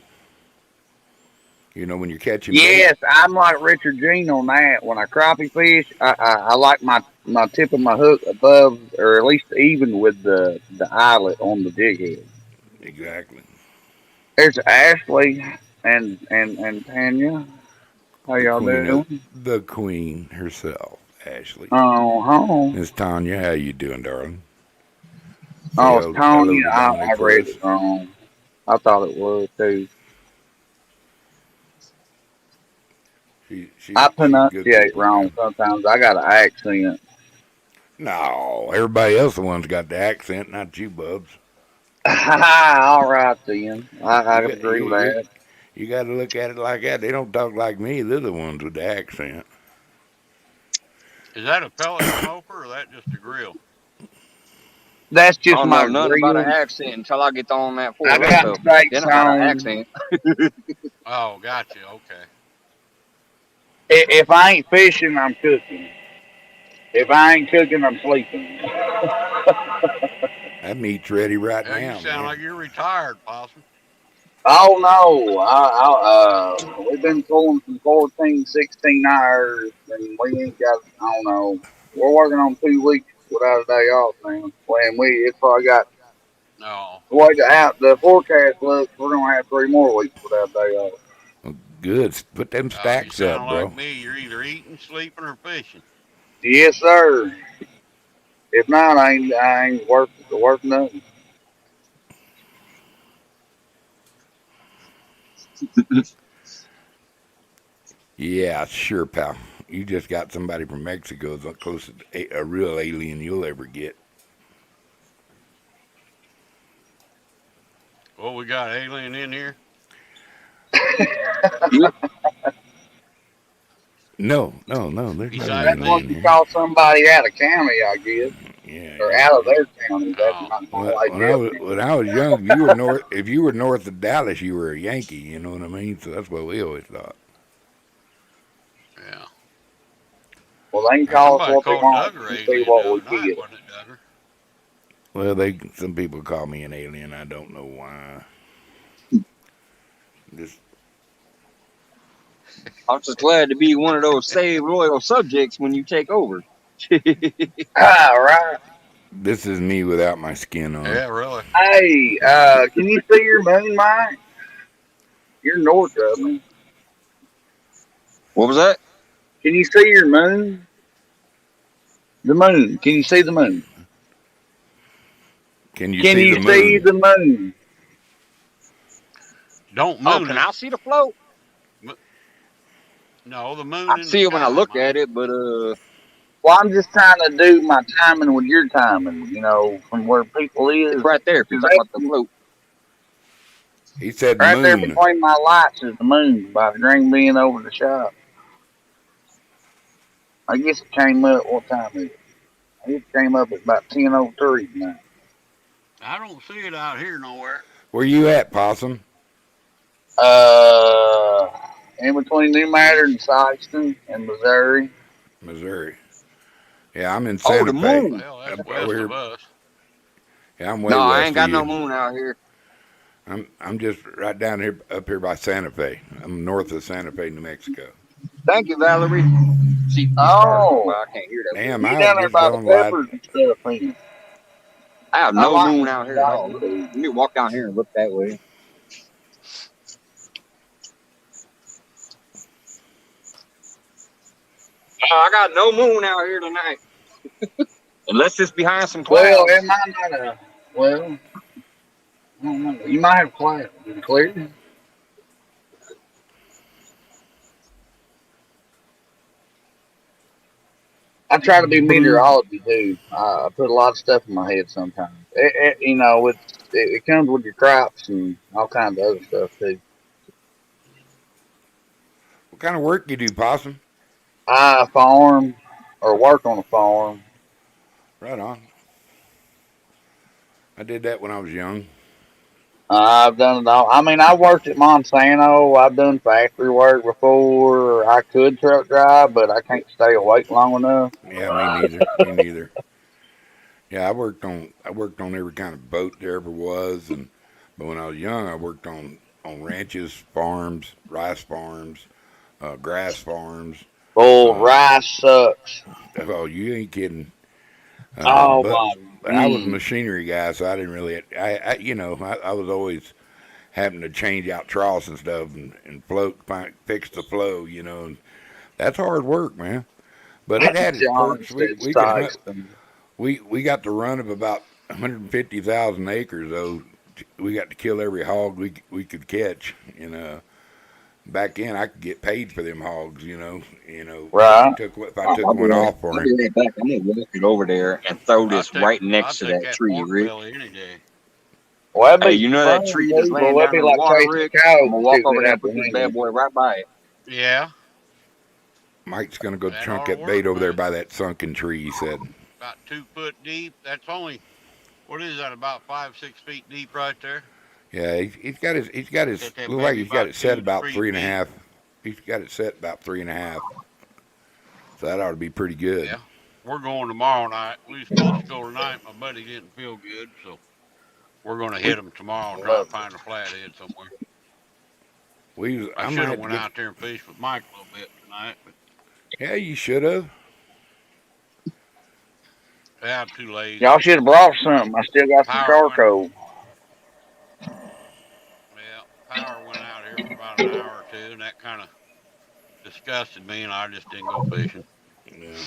You know, when you're catching bait. Yes, I'm like Richard Jean on that. When I crappie fish, I like my tip of my hook above or at least even with the eyelet on the jig head. Exactly. There's Ashley and Tanya. How The y'all queen of doing? the queen herself, Ashley. Oh, home. Miss Tanya, how you doing, darling? Say Oh, it's hello Tanya. to I Dominic for read us. it wrong. I thought it was too. I She's good pronunciate people, wrong man. sometimes. I got an accent. No, everybody else the one's got the accent, not you, Bubs. All right then. I You got agree you with you that. you got to look at it like that. They don't talk like me. They're the ones with the accent. Is that a pellet smoker or that just a grill? That's I just don't my know nothing about an grill. accent until I get on that I 4 got Loco. Then steaks I got an on. accent. Oh, gotcha. Okay. If I ain't fishing, I'm cooking. If I ain't cooking, I'm sleeping. That meat's ready right Yeah, you now, sound man. like you're retired, Possum. Oh no, we've been pulling from 14, 16 hours, and we ain't got. I don't know. We're working on 2 weeks without a day off now. When it's probably got No. the way the forecast looks, we're gonna have 3 more weeks without a day off. Well, good. Put them You stacks up, sound like bro. me. You're either eating, sleeping, or fishing. Yes, sir. If not, I ain't worth nothing. Yeah, sure, pal. You just got somebody from Mexico the closest a real alien you'll ever get. Well, we got alien in here. Yep. No, no, no. There's no Besides That's what me. alien you here. call somebody out of county, I guess, Yeah, or yeah, out of yeah. their county. That's Oh. not Well, like that. when I was young, if you were north of Dallas, you were a Yankee. You know what I mean? So that's what we always thought. Yeah. Well, they can I, call us Somebody what they called want Duggar and see alien the what we other night, get. wasn't it, Duggar? well, some people call me an alien. I don't know why. Just I'm just glad to be one of those saved royal subjects when you take over. Ah, right. this is me without my skin on. Yeah, really. Hey, can you see your moon, Mike? You're north of me. What was that? Can you see your moon? The moon. Can you see the moon? Can you Can see you the see moon? the moon? Don't Oh, moon can it. I see the float? No, the moon I in the see it when I sky, look Mike. at it, but Well, I'm just trying to do my timing with your timing, from where people it's is. right there. If you're Because talking about the float, He said the right there moon. between my lights is the moon by the green being over the shop. I guess it came up, what time is it? It came up at about 10:03 tonight. I don't see it out here nowhere. Where you at, Possum? Uh, in between New Matter and Sykeston in Missouri. Missouri. Yeah, I'm in oh, Santa the Fe. moon. Well, that's Up west over of here. us. Yeah, I'm way No, I west ain't of got no you. moon out here. I'm just right down here, up here by Santa Fe. I'm north of Santa Fe, New Mexico. Thank you, Valerie. See, these cars going by. Oh, I can't hear that well. Damn, you I was down there just by the going live. peppers and stuff, man. I have I no like moon it. out here at all. Let me walk down here and look that way. Oh, I got no moon out here tonight. Unless it's behind some Well, clouds. it might not well, I don't know. You might have clouds. Is it clear? I try to be meteorology too. I put a lot of stuff in my head sometimes. It comes with your crops and all kinds of other stuff too. What kind of work you do, Possum? I farm or work on a farm. Right on. I did that when I was young. I've done it all. I mean, I worked at Monsanto. I've done factory work before. I could truck drive, but I can't stay awake long enough. Yeah, me neither. Me neither. Yeah, I worked on every kind of boat there ever was, and but when I was young, I worked on ranches, farms, rice farms, grass farms. Bull Uh, rice sucks. oh, you ain't kidding. Oh But my. I was a Mm. machinery guy, so I didn't really. I was always having to change out troughs and stuff and fix the flow. And that's hard work, man. But it had its John perks. We said we could hunt. Sykeston. We got the run of about 150,000 acres though. We got to kill every hog we could catch. Back then I could get paid for them hogs. Right. If I Oh, took one off for I'll him. be right back. I'm gonna walk it over there and throw this right I'll next to take that that tree, pork Rick. belly any day. Well, that'd Hey, be you know that fun, tree that's too, but laying that'd down be in the like water, chasing Rick? a cow I'm gonna and walk shooting over it there out and the put this bad window. boy right by it. Yeah, Mike's gonna go that chunk ought to that bait work, over there man. by that sunken tree. He said. About 2 foot deep. That's only, what is that? About 5, 6 feet deep right there. Yeah, he's got his Set that look like baby he's got about it set two to about three three and a feet. half. He's got it set about 3.5. So that ought to be pretty good. Yeah, we're going tomorrow night. We were supposed to go tonight. My buddy didn't feel good, so we're going to hit him tomorrow and try Love and find a flathead somewhere. I I might should have have to went go. out there and fished with Mike a little bit tonight, but Yeah, you should have. yeah, I'm too lazy. Y'all should have brought something. I still got some Power went. charcoal. Yeah, power went out here for about an hour or two, and that kind of disgusted me, and I just didn't go fishing. Yeah,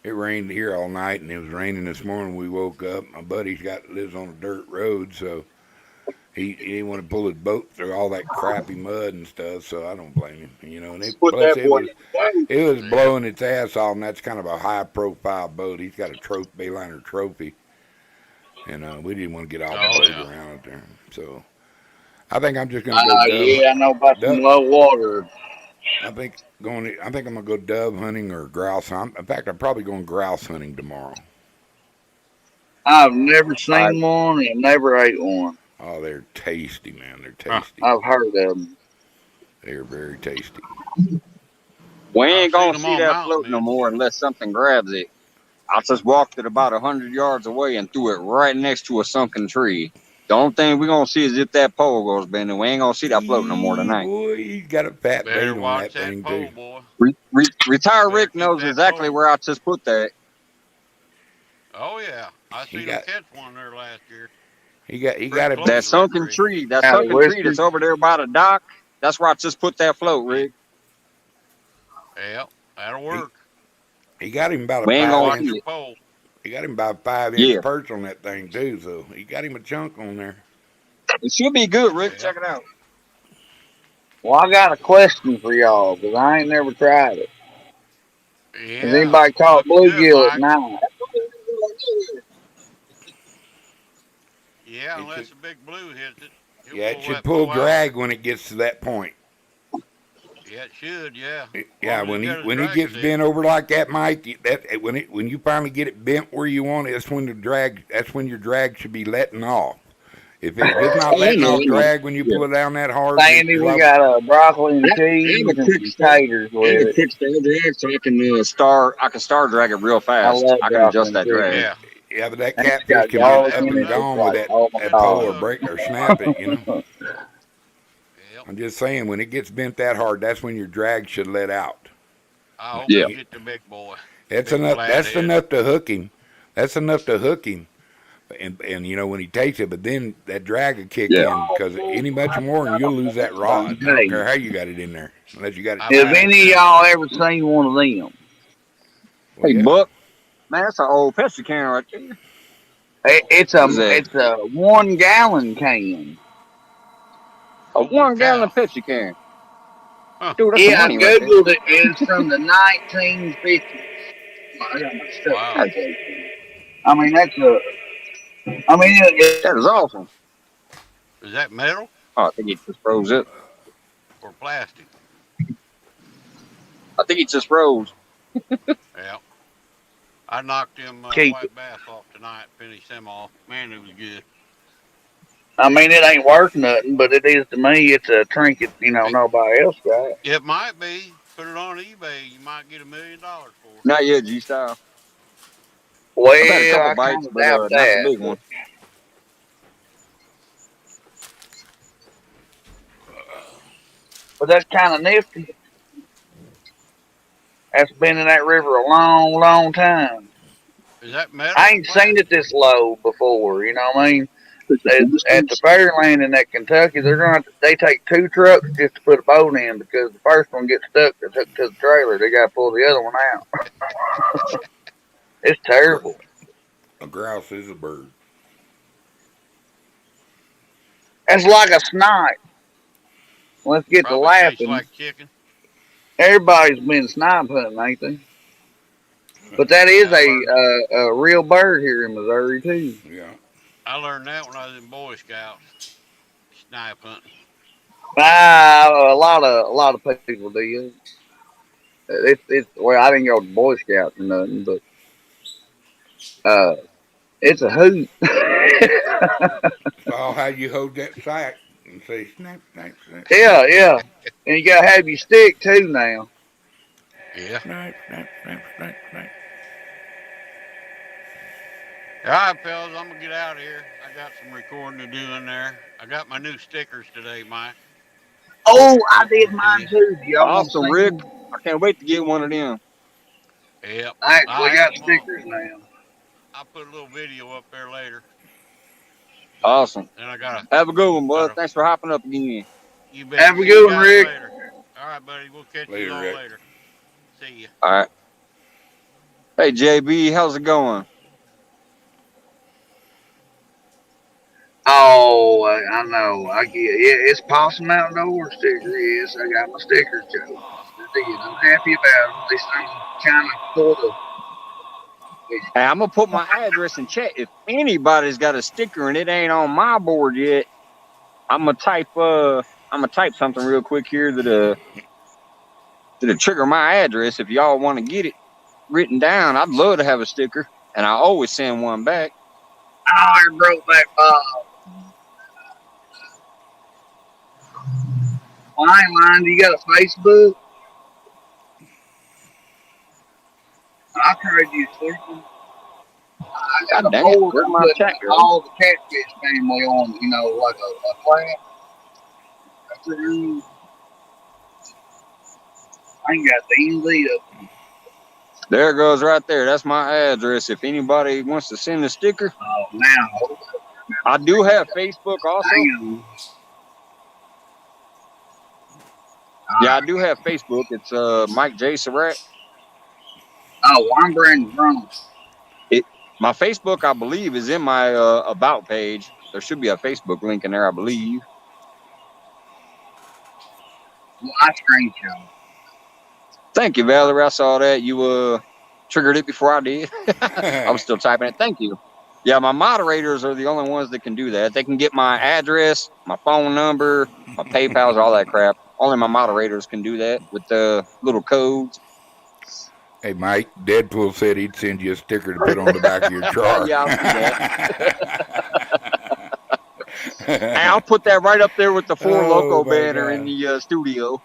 it rained here all night, and it was raining this morning. We woke up. My buddy's got lives on a dirt road, so he didn't want to pull his boat through all that crappy mud and stuff. So I don't blame him. And Put plus that boy in the boat. it was Yeah, blowing its ass off, and that's kind of a high profile boat. He's got a Bayliner trophy, and we didn't want to get all the oh boat yeah. around it there. So I think I'm just gonna go Yeah, I know about some dove. low water. I think I'm gonna go dove hunting or grouse hunt. In fact, I'm probably going grouse hunting tomorrow. I've never All right. seen one and never ate one. Oh, they're tasty, man. They're Huh. tasty. I've heard of them. They're very tasty. We I've ain't seen gonna them see on that mountain float no men. more unless something grabs it. I just walked it about 100 yards away and threw it right next to a sunken tree. The only thing we're gonna see is if that pole goes bending. We ain't gonna see that float no more Eee, tonight. boy, you got a fat Better bait on watch that that thing too. pole, boy. Retire Better Rick keep knows that exactly pole. where I just put that. Oh yeah, I He seen them got catch one there last year. he Pretty got it. close That to that sunken tree. tree, that Out of sunken tree whiskey. that's over there by the dock. That's where I just put that float, Yeah, Rick. yeah, that'll He, work. he got him about a We ain't Better five gonna watch inch. your see it. pole. He got him about a 5 inch Yeah, perch on that thing too. So he got him a chunk on there. it should be good, Rick. Yeah, Check it out. Well, I got a question for y'all because I ain't never tried it. Has Yeah, anybody caught looks good, bluegill at Mike. night? Yeah, It should, unless a big blue hits it, he'll yeah, it pull should that pull bow out. drag when it gets to that point. Yeah, it should. Yeah, as Yeah, long as he's got his when he drag gets set. bent over like that, Mike, when you finally get it bent where you want it, that's when your drag should be letting off. If it's not Oh, I letting know, off I know. drag when you Yeah. pull it down that hard, Sandy, you we have, got broccoli and I have cheese a and quick some start. taters I have with a it. quick star drag, so I can star drag it real I fast. love I can broccoli adjust and that cheese. drag. Yeah, yeah, but that And it's catfish got can be garlic that up was in and it. another It's gone with like, thing. oh my that pull or god. BatchBug. break or snap it. Yep. I'm just saying when it gets bent that hard, that's when your drag should let out. I hope Yeah. you get the big boy, That's big enough. That's flathead. enough to hook him. That's enough to hook him. And when he takes it, but then that drag will kick Yeah. in because any much more and you'll lose that rod. I don't Hey, care how you got it in there, unless you got it I've have tied. had it any of too. y'all ever seen one of them? Well, Hey, yeah. Buck, man, that's an old Pepsi can right there. It's What is that? a 1 gallon can. A Holy 1 gallon cow! Pepsi can. Huh? Dude, that's some Yeah, I money right there. googled it. It's from the 1950s. I got my stuff. Wow. That's, I mean, that's a. I mean, that is awesome. Is that metal Oh, I think he just froze it. or plastic? I think he just froze. Yeah. I knocked them keep it. white bass off tonight. Finished them off. Man, it was good. I mean, it ain't worth nothing, but it is to me. It's a trinket. It, Nobody else got. it might be. Put it on eBay. You might get $1 million for it. Not yet, G style. I've had a Well, couple I kind bites, of but doubt not the that. big one. But that's kind of nifty. That's been in that river a long, long time. Is that metal I or ain't seen it plastic? this low before. You know what I mean? At the Fairland in that Kentucky, they take 2 trucks just to put a boat in because the first one gets stuck. It's hooked to the trailer. They got to pull the other one out. It's A, gr- terrible. a grouse is a bird. That's like a snipe. Let's get to Probably tastes laughing. like chicken. Everybody's been snipe hunting, ain't they? But that is Yeah, a real bird here in Missouri too. Yeah. I learned that when I was in Boy Scouts, snipe hunting. A lot of people do. It's well, I didn't go to Boy Scouts or nothing, but uh, it's a hoot. It's all how you hold that sight and say snap, snap, snap, Yeah, yeah. And you gotta have your stick too now. Yeah. snap, snap, snap, snap, snap. All right, fellas, I'm gonna get out of here. I got some recording to do in there. I got my new stickers today, Mike. Oh, I Sent did one to mine you. too. Do y'all want to Awesome, see Rick. them? I can't wait to get one of them. Yep. I I actually have got them on. stickers now. I'll put a little video up there later. Awesome. Then I gotta, Have a good one, bud. gotta. Thanks for hopping up again. You bet. Have a See you good one, guys Rick. later. All right, buddy. We'll catch you Later, all Rick. later. See ya. All right. Hey, JB, how's it going? Oh, I know. I get yeah. It's Possum Outdoor sticker. Yes, I got my stickers, Joe. I did. I'm happy about them. At least I'm kind of sort of. Hey, I'm gonna put my address in chat. If anybody's got a sticker and it ain't on my board yet, I'm gonna type something real quick here that'll trigger my address. If y'all want to get it written down, I'd love to have a sticker, and I always send one back. Oh, I broke back Bob. Well, I ain't lying. Do you got a Facebook? I'll trade you a sticker. I got God a dang it, board. where's I'm my putting chat girl? all the catfish family on. Like a plant. That's it. I ain't got the easy of. There it goes right there. That's my address. If anybody wants to send a sticker, Oh, now. I do have Facebook also. Hang on. Yeah, I do have Facebook. It's Mike J. Surratt. Oh, I'm Brandon Brown. It My Facebook, I believe, is in my about page. There should be a Facebook link in there, I believe. my screenshot. Thank you, Valerie. I saw that. You triggered it before I did. I was still typing it. Thank you. Yeah, my moderators are the only ones that can do that. They can get my address, my phone number, my PayPal's, all that crap. Only my moderators can do that with the little codes. Hey, Mike, Deadpool said he'd send you a sticker to put on the back of your truck. Yeah, I'll see that. Hey, I'll put that right up there with the Four Oh, Loco my banner in God. the studio.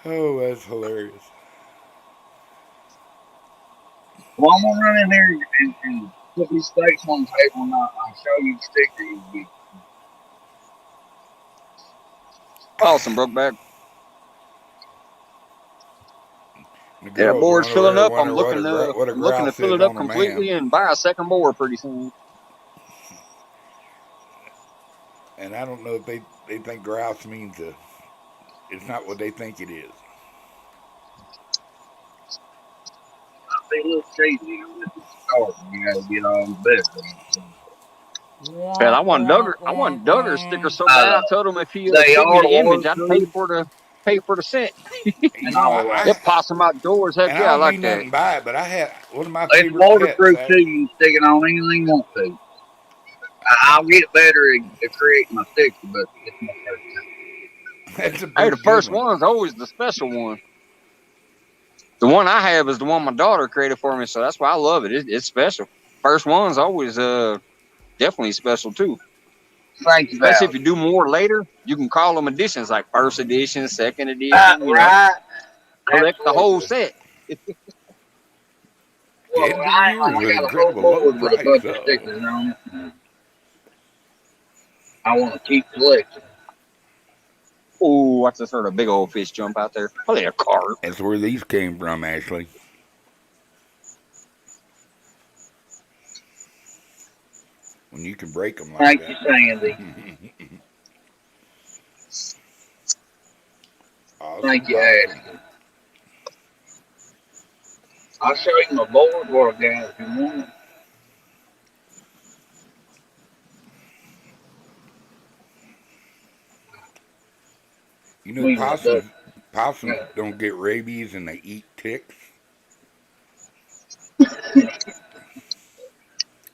Oh, that's hilarious. Well, I'm gonna run in there and put these steaks on the table, and I'll show you the sticker you get. Awesome, Brokeback. The Yeah, that girls board's run over filling there up. wonder what a I'm looking to grouse fill is it up on a completely man. and buy a second board pretty soon. And I don't know if they think grouse means it's not what they think it is. I'll be a little cheesy with the start. You gotta get on better. Man, I want Duggar sticker so bad. I told him if he They sent me are the image, orange I'd food pay for the scent. You and know, all that. It possum outdoors. Heck and I yeah, I don't like mean that. nothing by it, but I had one of my It's favorite pets. waterproof too. You can stick it on anything you want to. I'll get better at creating my sticker, but it's my first time. That's a Hey, pretty the good first one. one's always the special one. The one I have is the one my daughter created for me, so that's why I love it. It's special. First one's always definitely special too. Thank you, Especially Val. if you do more later, you can call them editions like first edition, second edition. Right. Collect the whole Absolutely. set. Well, End of the I ain't year like with I an got a whole incredible low board with a price. bunch of Oh, stickers on it. I want to keep collecting. Oh, I just heard a big old fish jump out there. Probably a carp. that's where these came from, Ashley. When you can break them like Thank you, that. Sandy. Awesome Thank you, possum. Ashley. I'll show you my board work, guys, if you want. You know, We my duck. possums Yeah. don't get rabies and they eat ticks.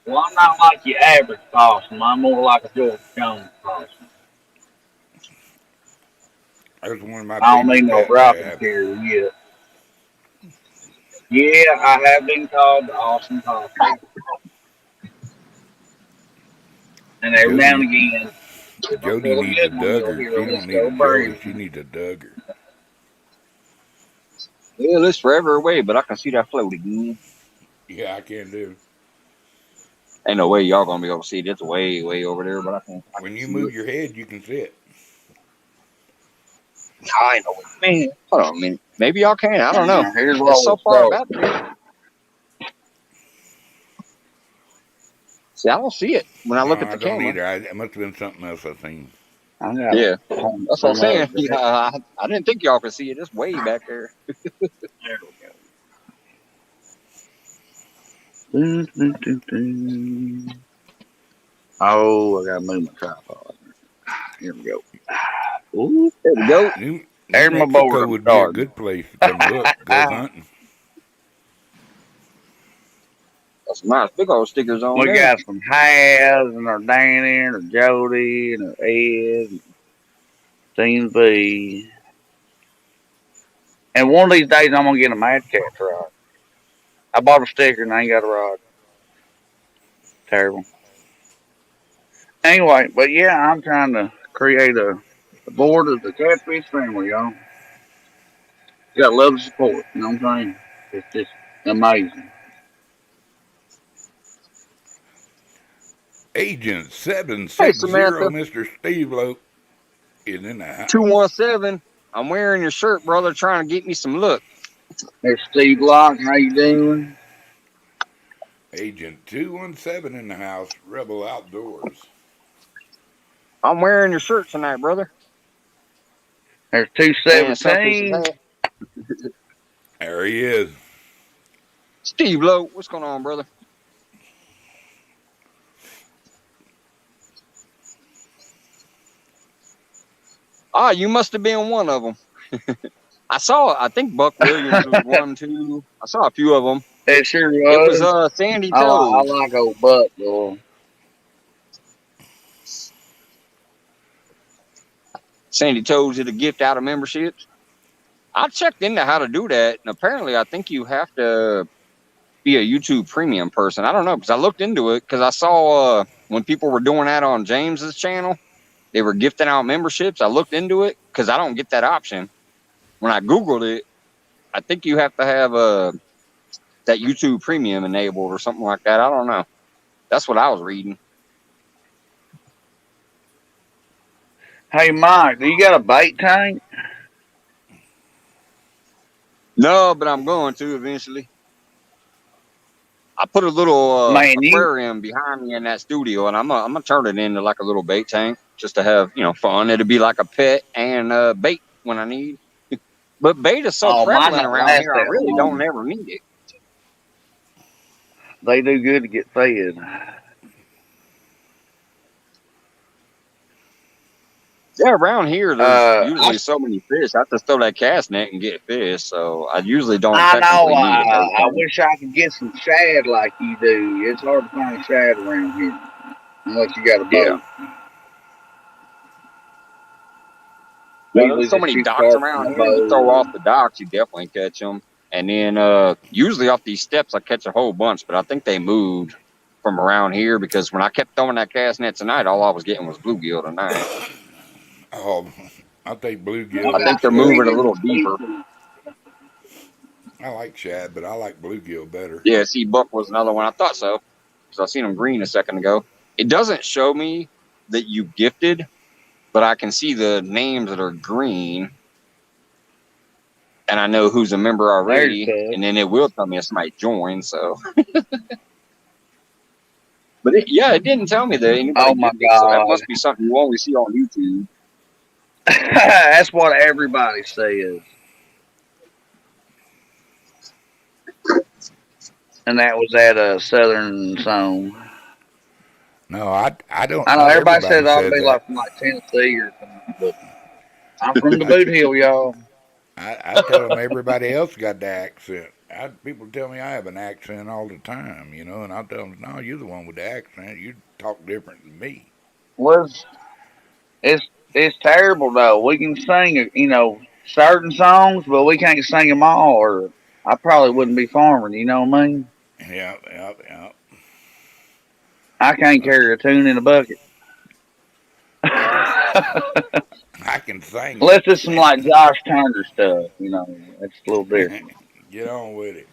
Well, I'm not like your average possum. I'm more like a George Jones possum. That's one of my I don't need favorite no pets to rocking have. chair yet. Yeah, I have been called the awesome possum. And every now and Jody again, if I Jody pull a needs a good one, you'll Duggar. hear She a don't need a Lisco Joey. bird. She needs a Duggar. Well, it's forever away, but I can see that float again. Yeah, I can do. Ain't no way y'all gonna be able to see it. It's way, way over there, but I When can you see move it. your head, you can see it. I know it. Man, hold on a minute. Maybe y'all can. I don't know. Now, here's It's what so we'll far start. back there. See, I don't see it when I No, look at I the don't camera. either. It must have been something else I seen. I got Yeah, a that's what I'm saying. Yeah, I didn't think y'all could see it. It's way back there. There we go. Oh, I gotta move my tripod. Here we go. Ooh, There we go. New there's my board Mexico I'm would be a starting. good place to come look, go hunting. Got some nice big old stickers on We there. got some Has and our Danny and our Jody and our Ed and Team B. And one of these days I'm gonna get a Mad Catz rod. I bought a sticker and I ain't got a rod. Terrible. Anyway, but yeah, I'm trying to create a board of the catfish family, y'all. You gotta love the support, you know what I'm saying? It's just amazing. Agent Hey, 760, Samantha, Mr. Steve Lope, is in the house. 217. I'm wearing your shirt, brother, trying to get me some look. There's Steve Locke, how you doing? Agent 217 in the house, Rebel Outdoors. I'm wearing your shirt tonight, brother. There's And Sunfish's 217. hat. There he is. Steve Lowe, what's going on, brother? Ah, you must have been one of them. I think Buck Williams was one too. I saw a few of them. It sure It was was. Sandy I Toes. like old Buck, boy. Sandy Toes did a gift out of memberships. I checked into how to do that, and apparently, I think you have to be a YouTube Premium person. I don't know because I looked into it because I saw when people were doing that on James's channel, they were gifting out memberships. I looked into it because I don't get that option. When I Googled it, I think you have to have that YouTube Premium enabled or something like that. I don't know. That's what I was reading. Hey, Mike, do you got a bait tank? No, but I'm going to eventually. I put a little Man, you. aquarium behind me in that studio, and I'm gonna turn it into like a little bait tank just to have fun. It'll be like a pet and bait when I need. But bait is so Oh, might prevalent not around last here, I that really don't long. ever need it. They do good to get fed. Yeah, around here there's I, usually so many fish. I just throw that cast net and get fish, so I usually don't I know. technically need a bait I tank. wish I could get some shad like you do. It's hard to find shad around here unless you got a Yeah. boat. Yeah, We there's usually so just many shoot docks sharks in around the here. You throw boat. off the docks, you definitely catch them. And then usually off these steps, I catch a whole bunch. But I think they moved from around here because when I kept throwing that cast net tonight, all I was getting was bluegill tonight. Oh, I think I I bluegill think got they're is. moving a 3 little different deeper. species. I like shad, but I like bluegill better. Yeah, see, buck was another one. I thought so because I seen them green a second ago. It doesn't show me that you gifted, but I can see the names that are green, and I know who's a member There's already. Bud. And then it will tell me if somebody joined. So, but yeah, it didn't tell me that anybody Oh my gifted. So that God. must be something you only see on YouTube. That's what everybody says. And that was at a Southern Zone. No, I don't. I know Not everybody everybody says I ought to says be that. like from like Tennessee or something, but I'm from the Boot Hill, y'all. I tell them everybody else got the accent. People tell me I have an accent all the time, and I tell them, no, you're the one with the accent. You talk different than me. Was it's it's terrible though. We can sing, certain songs, but we can't sing them all, or I probably wouldn't be farming. You know what I mean? Yeah, yeah, yeah. I can't Well, carry a tune in a bucket. I can, I can sing Unless it's some it. like Josh Turner stuff, it's a little different. Get on with it.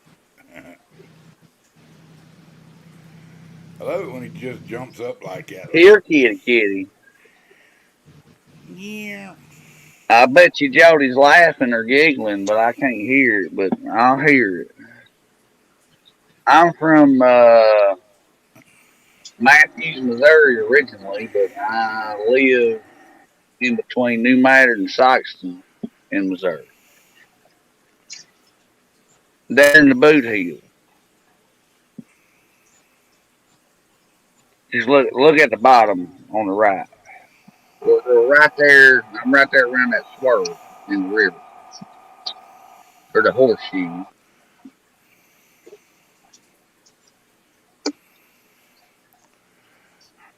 I love it when he just jumps up like that. Like, Here, kitty, kitty. yeah. I bet you Jody's laughing or giggling, but I can't hear it. But I'll hear it. I'm from Matthews, Missouri originally, but I live in between New Madrid and Sikeston in Missouri. There in the Boot Hill. Just look at the bottom on the right. We're right there. I'm right there around that swirl in the river or the horseshoe.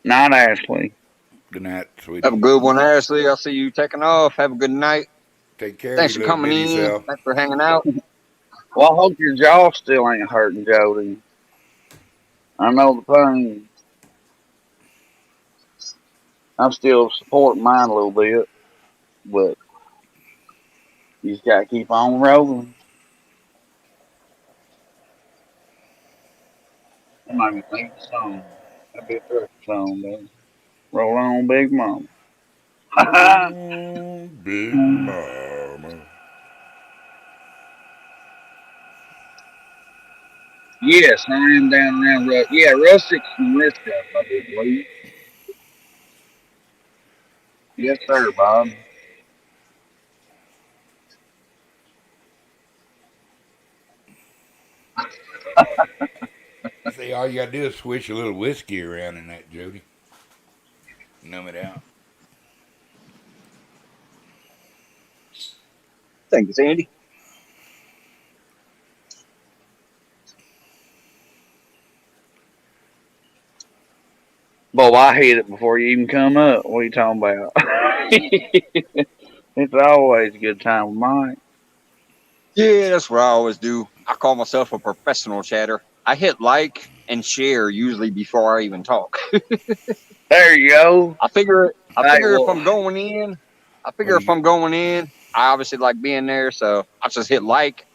Not Ashley. Good night, Have sweetie. a good one, Ashley. I'll see you taking off. Have a good night. Take care of Thanks your for little coming bitty in. self. Thanks for hanging out. Well, I hope your jaw still ain't hurting, Jody. I know the pain. I'm still supporting mine a little bit, but you just gotta keep on rolling. I'm not even think the song. That'd be a perfect song, man. Roll on, Big Mama. Oh, Big Mama. Yes, I am down around Yeah, Rustics from this stuff, I do believe. Yes, sir, Bob. See, all you gotta do is swish a little whiskey around in that, Jody. Numb it out. Thank you, Andy. Boy, I hit it before you even come up. What are you talking about? It's always a good time with Mike. Yeah, that's what I always do. I call myself a professional chatter. I hit like and share usually before I even talk. There you go. I figure I Hey, figure if well, I'm going in, Well, you, I obviously like being there, so I just hit like,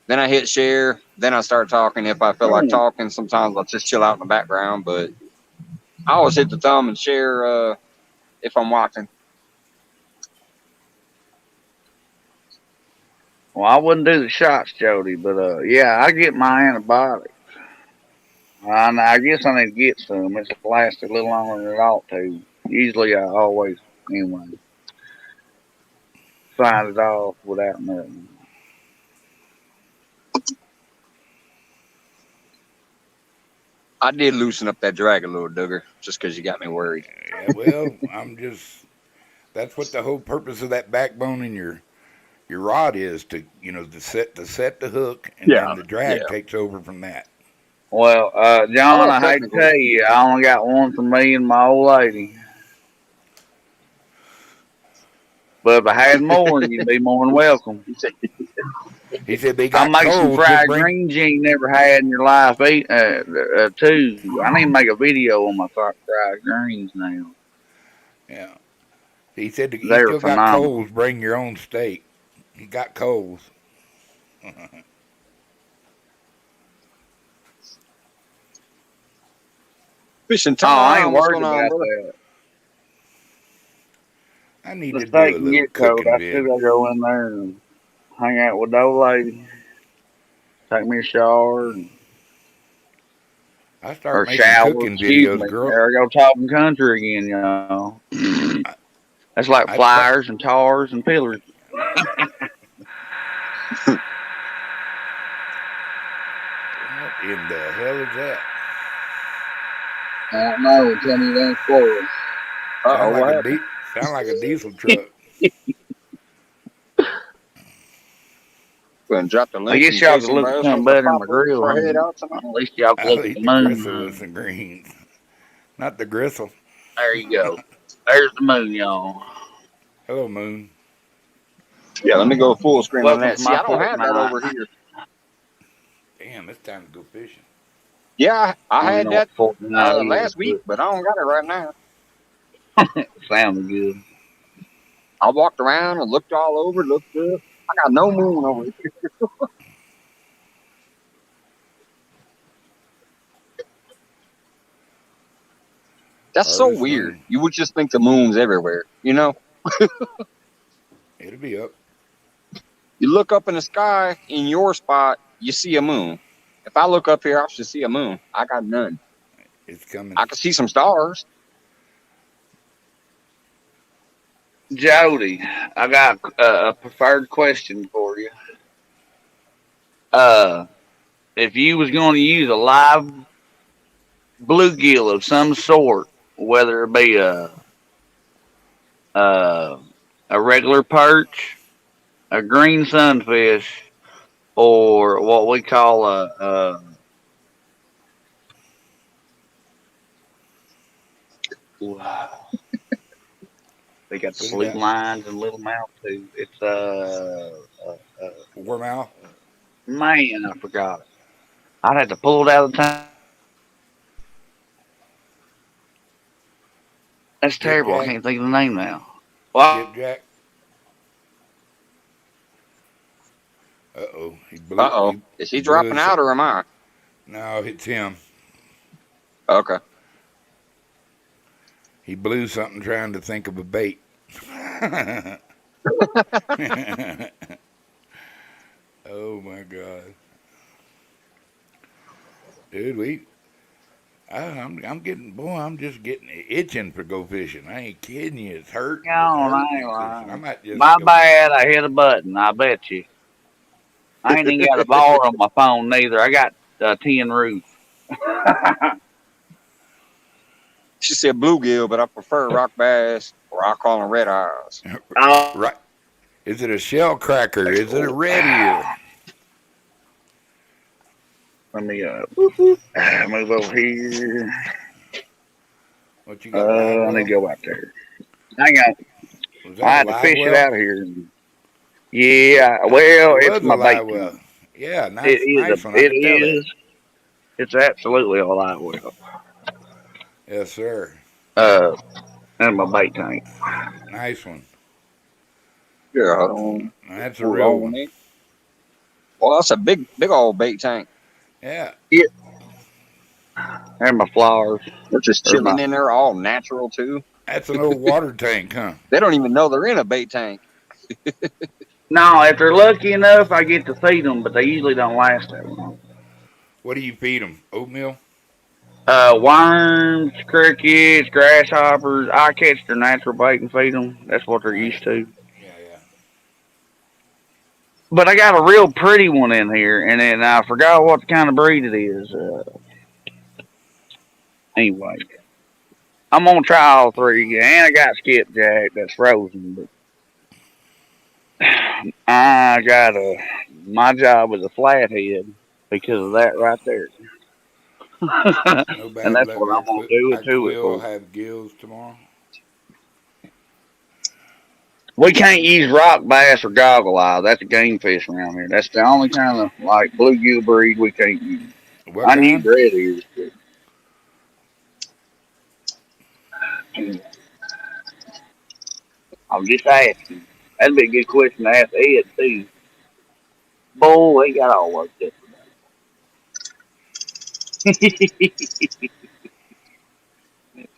then I hit share, then I start talking if I feel like hmm. talking. Sometimes I'll just chill out in the background, but I always hit the thumb and share if I'm watching. Well, I wouldn't do the shots, Jody, but yeah, I get my antibiotics. I guess I need to get some. It's lasted a little longer than it ought to. Usually, I always, anyway, sign it off without nothing. I did loosen up that drag a little, Duggar, just because you got me worried. yeah, well, I'm just. That's what the whole purpose of that backbone in your rod is to to set the hook, and Yeah, then the yeah. drag takes over from that. Well, John, Although I hate to technically, tell you, I only got one for me and my old lady. But if I had more, you'd be more than welcome. He said they I'll got make some coals. Just fried bring. greens you ain't never had in your life, too. I need to make a video on my fried greens now. Yeah. He said that he They're still got phenomenal. coals. Bring your own steak. He got coals. fishing Oh, I ain't time. What's worried going on, about brother? that. I need The to do steak a can little get cold. cooking I still vid. gotta go in there and hang out with the old lady, take me a shower, I start or making shower, cooking excuse videos, me. girl. There I go talking country again, y'all. I, That's like I start. flyers and tars and pillars. What in the hell is that? I don't know. Tell me that for us. Uh oh, what happened? Sound like a diesel truck. Go ahead and drop the I link guess in y'all case could look anybody at else something wants to better than pop my up grill, before I head honey. out tonight. At least y'all could I'll look at eat the the moon, gristle with honey. some greens, not the gristle. There you go. There's the moon, y'all. Hello, moon. Yeah, let me go full screen on Welcome that. to See, my I don't have that fortnight. over here. Damn, it's time to go fishing. Yeah, I I don't even had know what that fortnight is, last week, but but I don't got it right now. it sounded good. I walked around and looked all over, looked up. I got no moon over here. That's so Harvest weird. moon. You would just think the moon's everywhere, you know? It'll be up. You look up in the sky in your spot, you see a moon. If I look up here, I should see a moon. I got none. It's coming. I can see some stars. Jody, I got a preferred question for you. Uh, if you was going to use a live bluegill of some sort, whether it be a, a regular perch, a green sunfish, or what we call they got the What is blue that? lines and little mouth too. It's uh, Warmouth. man, I forgot it. I'd have to pull it out of the time. That's terrible. I Dipjack. can't think of the name now. Well, Dipjack. Uh oh. He Uh blew. oh. He Is he blew dropping his. out or am I? No, it's him. Okay. He blew something trying to think of a bait. Oh my god, dude, I'm getting, boy, I'm just getting itching for go fishing. I ain't kidding you. It's hurting. It's no, I hurting ain't me fishing. I lying. might just My go. bad. I hit a button. I bet you. I ain't even got a bar on my phone neither. I got tin roof. She said bluegill, but I prefer rock bass or I call them red eyes. Oh, Right, Is it a shell cracker? Is it a red ear? Let me move over here. What you got, live I need well? to go out there. Hang on. Was I that a had to live fish it well? out of here. Yeah, well, It it's was a my bait live tank. well. Yeah, It nice, is nice one. I it can tell that. is. It's absolutely a live well. Yes, sir. Uh, and my bait tank. Nice one. Yeah, hold on. That's a Hold real on, one. man. Well, that's a big old bait tank. Yeah. Yeah, and my flowers They're just or my. chilling in there, all natural too. That's an old water tank, huh? They don't even know they're in a bait tank. No, if they're lucky enough, I get to feed them, but they usually don't last that long. What do you feed them? Oatmeal? Worms, crickets, grasshoppers. I catch their natural bait and feed them. That's what they're Nice. used to. Yeah, yeah. But I got a real pretty one in here, and then I forgot what kind of breed it is. Anyway, I'm gonna try all three, and I got skipjack that's frozen. But I got my job is a flathead because of that right there, No and bad that's luck. what I'm gonna do it to it Will for. have gills tomorrow. We can't use rock bass or goggle eye. That's a game fish around here. That's the only kind of like bluegill breed we can't use. What I can use kind? red ears. But I'm just asking. That'd be a good question to ask Ed too. Boy, he got all worked up.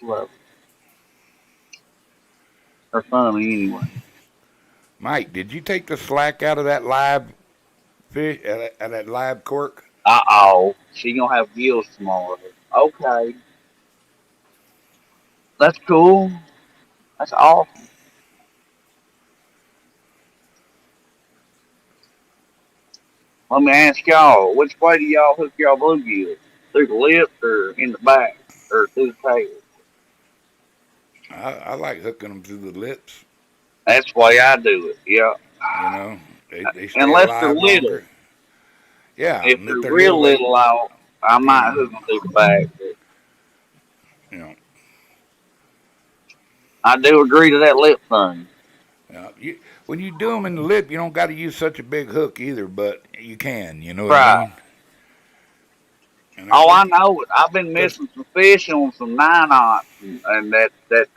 Well, they're funny anyway. Mike, did you take the slack out of that live fish, out of that live cork? Uh-oh. She gonna have gills tomorrow. Okay. That's cool. That's awesome. Let me ask y'all, which way do y'all hook y'all bluegills? Through the lips or in the back? Or through the tail? I like hooking them through the lips. That's the way I do it, yeah. You know, they stay Unless they're alive little. longer. Yeah, If and if they're they're real little, little, I you might know, hook them through the back. But you know, I do agree to that lip thing. when you do them in the lip, you don't got to use such a big hook either, but you can. You know what I Right. mean? And I Oh, I think know it. I've been because missing some fish on some 9-aughts, and that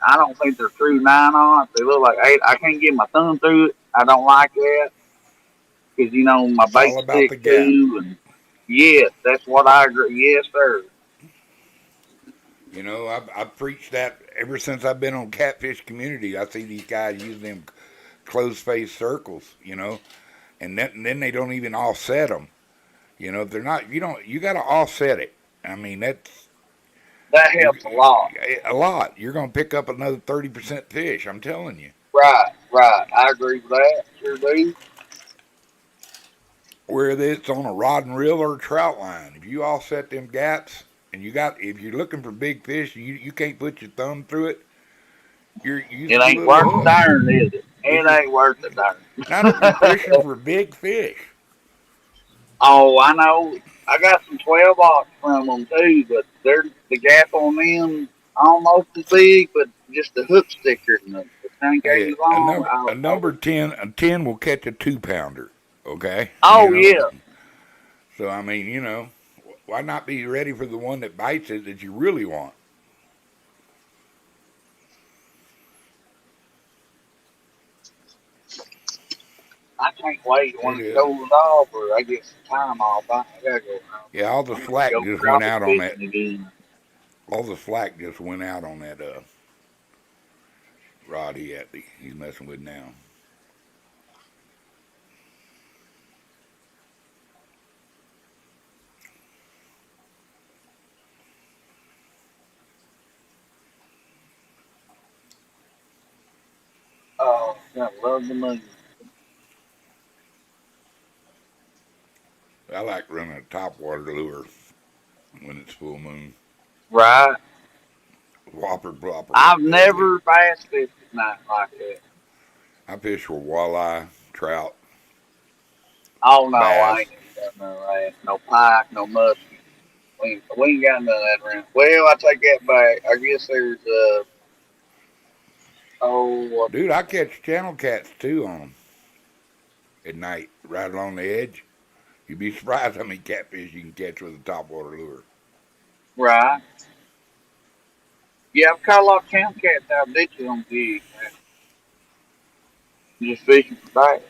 I don't think they're true 9-aughts. They look like eight. I can't get my thumb through it. I don't like that because my it's all bait about stick the gap. too. And yes, that's what I agree. Yes, sir. You know, I've preached that ever since I've been on Catfish Community. I see these guys using them closed face circles, and then they don't even offset them. You know, if they're not, you got to offset it. I mean, That you're helps a lot. a lot. You're going to pick up another 30% fish. I'm telling you. Right, right. I agree with that. Sure do. Whether it's on a rod and reel or a trout line, if you offset them gaps, and if you're looking for big fish, you can't put your thumb through it. You're It using a ain't little worth the hook. darn, is it? If It you're ain't worth the not if you're darn. fishing for big fish. Oh, I know. I got some 12-aughts from them too, but the gap on them almost as big, but just the hook sticker and the tank Hey, ain't as long. a number 10, a 10 will catch a 2 pounder. Okay, Oh yeah, So I mean, why not be ready for the one that bites it that you really want? I can't wait when It it is. goes off or I get some time off. I gotta go. Yeah, all the I'm gonna slack go just went crappie out on that. fishing again. All the slack just went out on that rod he's messing with now. Oh, I love the moon. I like running a topwater lure when it's full moon. Right. Whopper blopper, I've deadly. never bass fished at night like that. I fish for walleye, trout, Oh no, I bass. ain't got none of that. No pike, no muskie. We ain't got none of that around. Well, I take that back. I guess there's what Dude, I catch channel cats too on them at night, right along the edge. You'd be surprised how many catfish you can catch with a topwater lure. right. Yeah, I've caught a lot of camp cats out ditches on gigs, man. Just fishing for bass.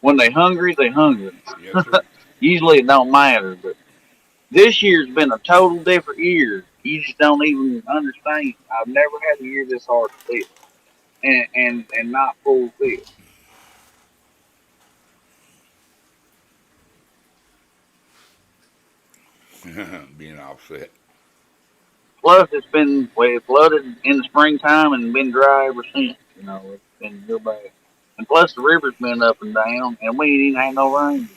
When they hungry, they hungry. Yes, sir. Usually it don't matter, but this year's been a total different year. You just don't even understand. I've never had a year this hard to fish and not full fish. Being offset. Plus, it flooded in the springtime and been dry ever since. You know, it's been real bad. And plus, the river's been up and down, and we ain't even had no rain.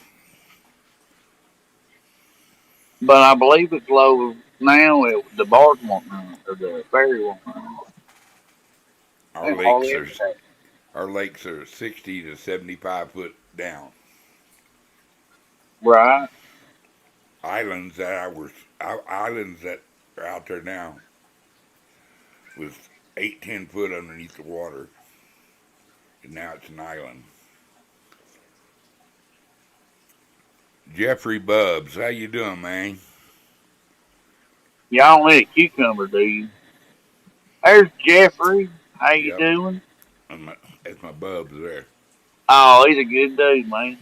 But I believe it's low now. The barge won't run, or the ferry won't run. Our And lakes hardly are ever had. our lakes are 60 to 75 foot down. Right. Islands that islands that are out there now was 8-10 foot underneath the water, and now it's an island. Jeffrey Bubbs, how you doing, man? Y'all don't let a cucumber, do you? There's Jeffrey. How you Yep, doing? that's my Bubs there. Oh, he's a good dude, man.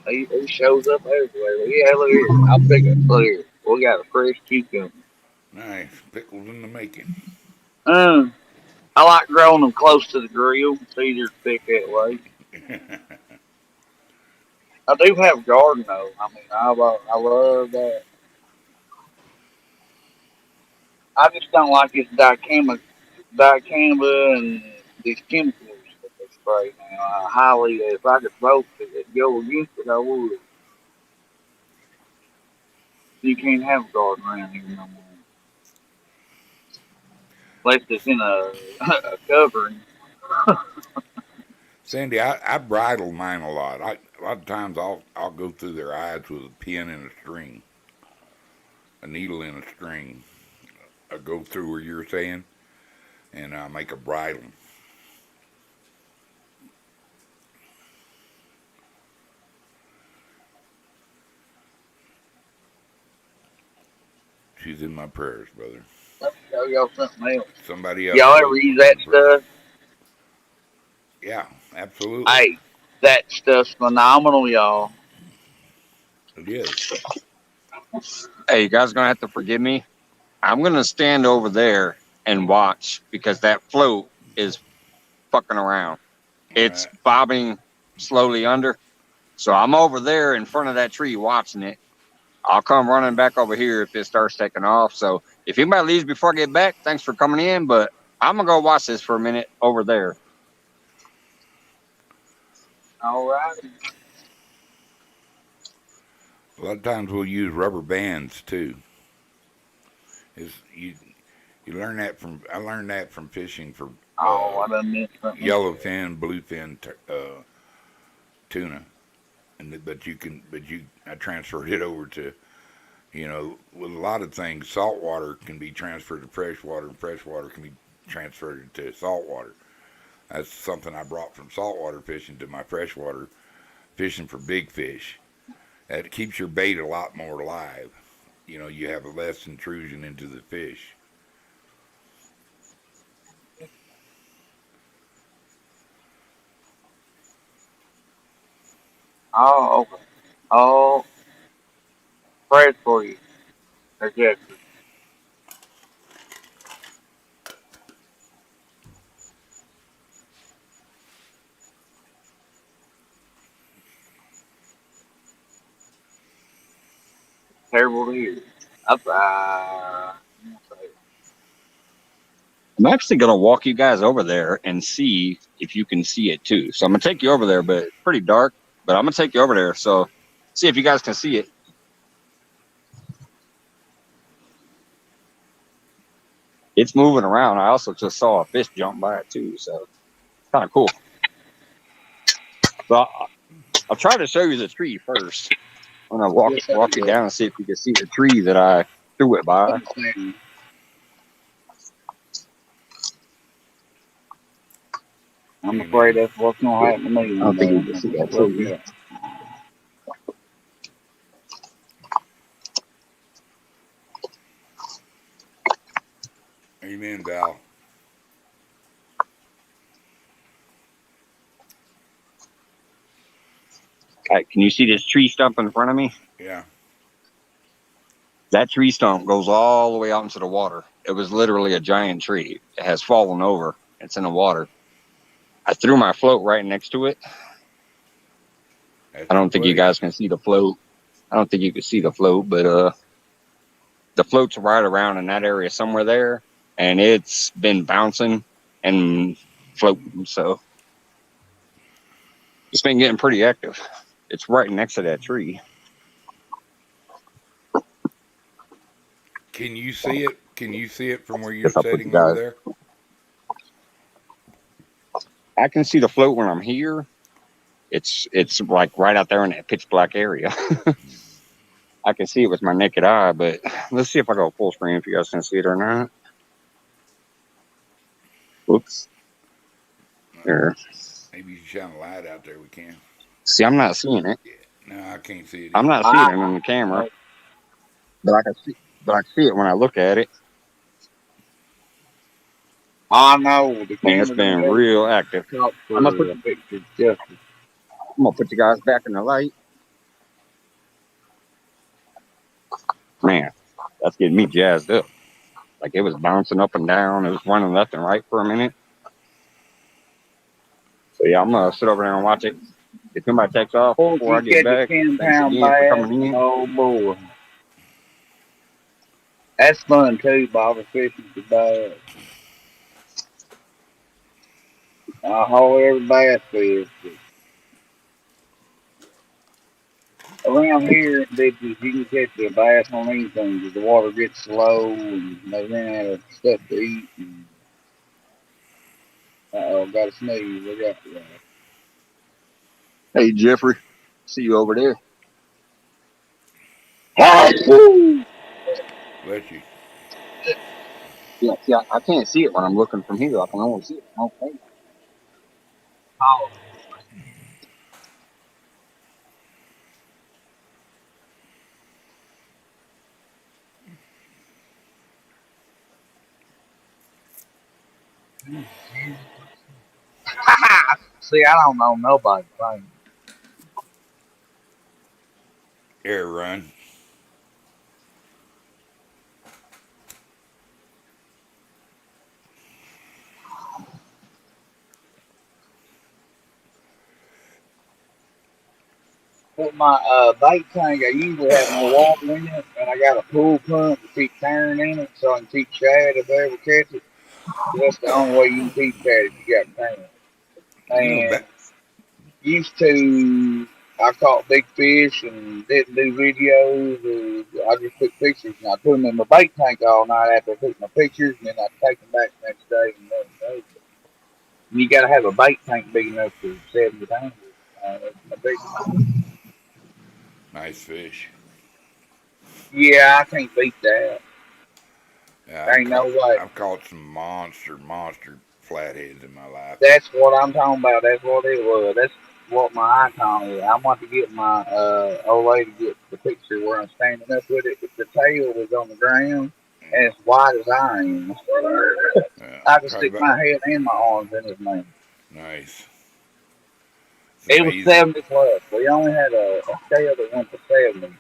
He shows up everywhere. Yeah, look here. I'll pick it. Look here. We got a fresh cucumber. Nice pickles in the making. Um, I like growing them close to the grill. It's easier to pick that way. I do have a garden though. I mean, I love that. I just don't like this dicamba and these chemicals that they spray now. I highly, if I could vote to go against it, I would. You can't have a garden around here no more. Unless it's in a covering. Sandy, I bridle mine a lot. A lot of times I'll go through their eyes with a pin and a string, a needle and a string. I go through where you're saying, and I make a bridle. She's in my prayers, brother. Let me show y'all something else. Somebody else Y'all ever wrote use in that the prayers. stuff? Yeah, absolutely. Hey, that stuff's phenomenal, y'all. It is. Hey, you guys are gonna have to forgive me. I'm gonna stand over there and watch because that float is fucking around. All It's right. bobbing slowly under. So I'm over there in front of that tree watching it. I'll come running back over here if it starts taking off. So if anybody leaves before I get back, thanks for coming in. But I'm gonna go watch this for a minute over there. All right. A lot of times we'll use rubber bands too. Is you learn that from I learned that from fishing for Oh, I done missed something. yellowfin, bluefin tuna, but I transferred it over to with a lot of things. Salt water can be transferred to fresh water, and fresh water can be transferred to salt water. That's something I brought from saltwater fishing to my freshwater fishing for big fish. That keeps your bait a lot more alive. You have less intrusion into the fish. Oh, okay. Oh, prayers for you. There's Jeffrey. Terrible to hear. That's, I'm actually gonna walk you guys over there and see if you can see it too. So I'm gonna take you over there, but it's pretty dark. But I'm gonna take you over there. So see if you guys can see it. It's moving around. I also just saw a fish jump by it too, so it's kind of cool. But I'll try to show you the tree first. I'm gonna walk it down and see if you can see the tree that I threw it by. I'm afraid that's what's gonna happen to me. I don't think you can see that tree. Amen, Val. All right, can you see this tree stump in front of me? Yeah. That tree stump goes all the way out into the water. It was literally a giant tree. It has fallen over. It's in the water. I threw my float right next to it. I don't think you guys can see the float. I don't think you can see the float, but the float's right around in that area somewhere there, and it's been bouncing and floating. So it's been getting pretty active. It's right next to that tree. Can you see it? Can you see it from where you're Guess I'll put you sitting over guys. there? I can see the float when I'm here. It's like right out there in that pitch black area. I can see it with my naked eye, but let's see if I go full screen if you guys can see it or not. Whoops. There. Maybe you should shine a light out there. We can. See, I'm not seeing it. Yeah. No, I can't see it. I'm not seeing it on the camera, but I can see. But I see it when I look at it. I know the Man, it's been real active. I'm gonna put the picture. Just I'm gonna put you guys back in the light. Man, that's getting me jazzed up. Like it was bouncing up and down. It was running left and right for a minute. So yeah, I'm gonna sit over there and watch it. If somebody takes off before I get back, thanks again for coming in. Oh boy, that's fun too. Bobber fishing the bass. I haul every bass fish. Around here in ditches, you can catch a bass on anything because the water gets low and they run out of stuff to eat. And, got a sneeze. I got that. Hey Jeffrey, see you over there. Bless you. Yeah, I can't see it when I'm looking from here. I can only see it. Okay. Oh. See, I don't know nobody's thing. Air run. With my bait tank, I usually have more water in it, and I got a pool pump to keep turning in it so I can keep shad if I ever catch it. That's the only way you can keep shad if you got turning. And used to, I caught big fish and didn't do videos. I just took pictures and I put them in my bait tank all night after I took my pictures, and then I take them back the next day and let them go. And you got to have a bait tank big enough for 70 pounds. Nice fish. Yeah, I can't beat that. Yeah, Ain't no way. I've caught some monster flatheads in my life. That's what I'm talking about. That's what it was. That's what my icon is. I want to get my old lady to get the picture where I'm standing up with it. The tail was on the ground and as wide as I am. I can stick my head and my arms in his mouth. Nice. It was 70 plus. We only had a scale that went to 70.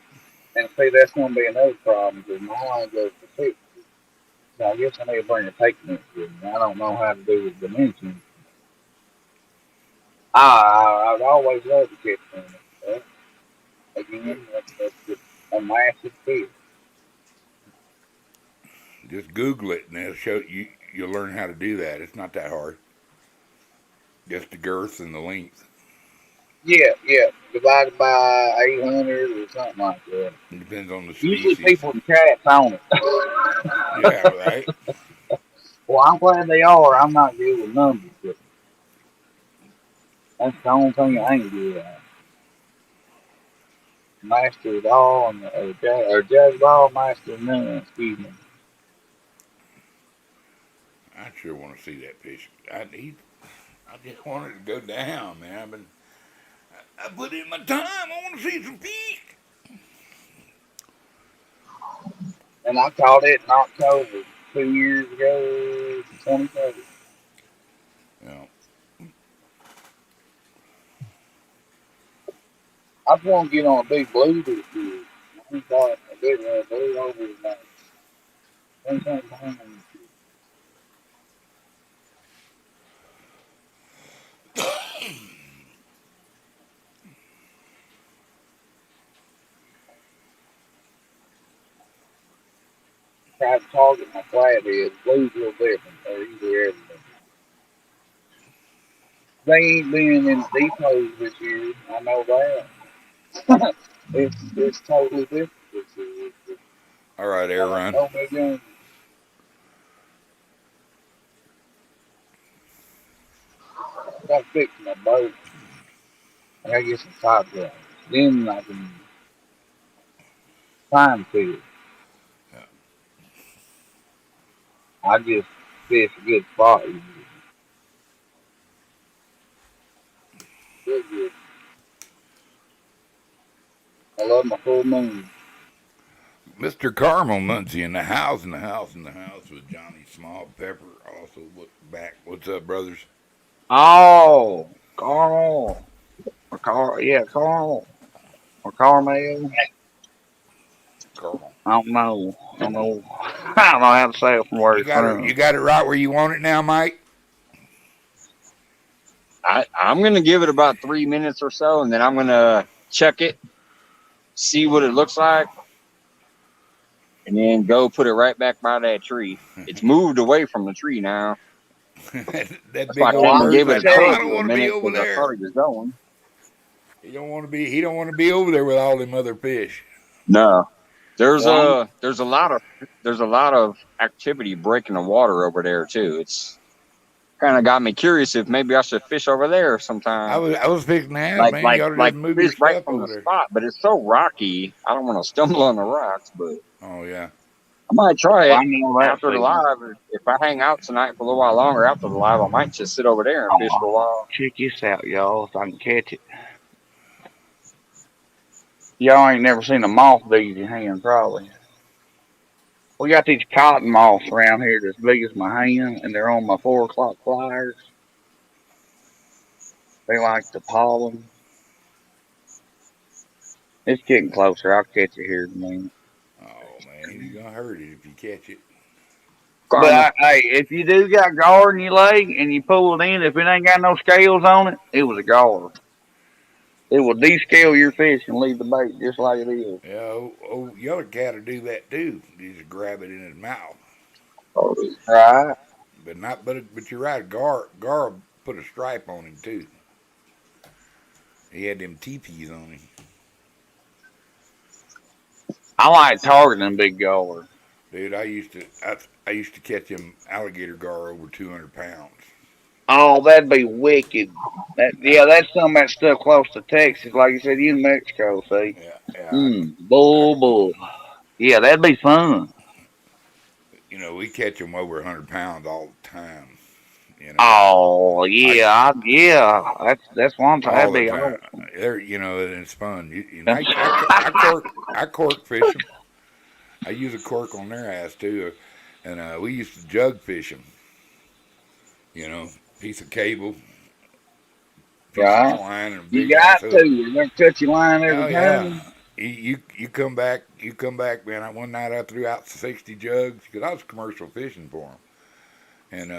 And see, that's going to be another problem because my line goes to 60. So I guess I need to bring a tape measure with me. I don't know how to do the dimensions. I've always loved to catch them. But again, that's just a massive fish. Just Google it and it'll show you. You'll learn how to do that. It's not that hard. Just the girth and the length. Yeah. Divided by 800 or something like that. It depends on the species. Usually people in cats on it. Yeah, right. Well, I'm glad they are. I'm not good with numbers, but that's the only thing I ain't good at. Master it all, and or judge it all, master none. Excuse me. I sure want to see that fish. I just wanted to go down, man. I put in my time. I want to see some fish. And I caught it in October 2 years ago, 2030. You know, I just want to get on a big blue this year. I ain't caught a big one, blue over his name. Anything behind me. Try to target my flathead. Blue's real different. They're easy everything. They ain't been in depots this year. I know that. It's totally different this year. all right, air run. Oh my god. I gotta fix my boat. I gotta get some top drivers. Then I can time fish. I just fish a good spot. Good, good. I love my full moon. Mr. Carmel Muncie in the house, in the house, in the house with Johnny Small Pepper. Also, back. What's up, brothers? Oh, Carl. Yeah, Carl. Or Carmel. Carmel. I don't know. I don't know. I don't know how to say it from where You it's got it. You from. got it right where you want it now, Mike. I'm gonna give it about 3 minutes or so, and then I'm gonna check it, see what it looks like, and then go put it right back by that tree. It's moved away from the tree now. That That's why big I Well, old came and I'm gave bird's it gonna a like, tell no, tug I you. don't for a want to be minute over because I thought there. he was going. He don't want to be over there with all them other fish. No, there's Well, I'm, a there's a lot of activity breaking the water over there too. It's kind of got me curious if maybe I should fish over there sometime. I was fixing to ask, man. You ought to just Like move fish your right stuff from over the there. spot, but it's so rocky. I don't want to stumble on the rocks, but Oh yeah. I might try well, it I know that after the feeling. live. If I hang out tonight for a little while longer after the live, I might just sit over there and fish for a Oh, while. check this out, y'all, if I can catch it. Y'all ain't never seen a moth these in hand, probably. We got these cotton moths around here that's big as my hand, and they're on my 4 o'clock flyers. They like the pollen. It's getting closer. I'll catch it here in a minute. Oh man, you're gonna hurt it if you catch it. But Carmel. hey, if you do got gar in your leg and you pull it in, if it ain't got no scales on it, it was a gar. It will descale your fish and leave the bait just like it is. Yeah, yellow cat will do that too. You just grab it in his mouth. Oh, Right. But you're right. Gar put a stripe on him too. He had them teepees on him. I like targeting them big gars. Dude, I used to catch him alligator gar over 200 pounds. Oh, that'd be wicked. Yeah, that's some of that stuff close to Texas, like you said, you in Mexico, see. Yeah, yeah. I, Bull. Yeah, that'd be fun. we catch them over 100 pounds all the time. You know, Oh, I yeah, yeah. That's one time. all That'd the be time. awesome. It's fun. I cork fish them. I use a cork on their ass too, and we used to jug fish them. Piece of cable, piece of Right. twine, and a You big ass got hook. to. You're gonna cut your line every Oh yeah. time. You come back. You come back, man. One night I threw out 60 jugs because I was commercial fishing for them, and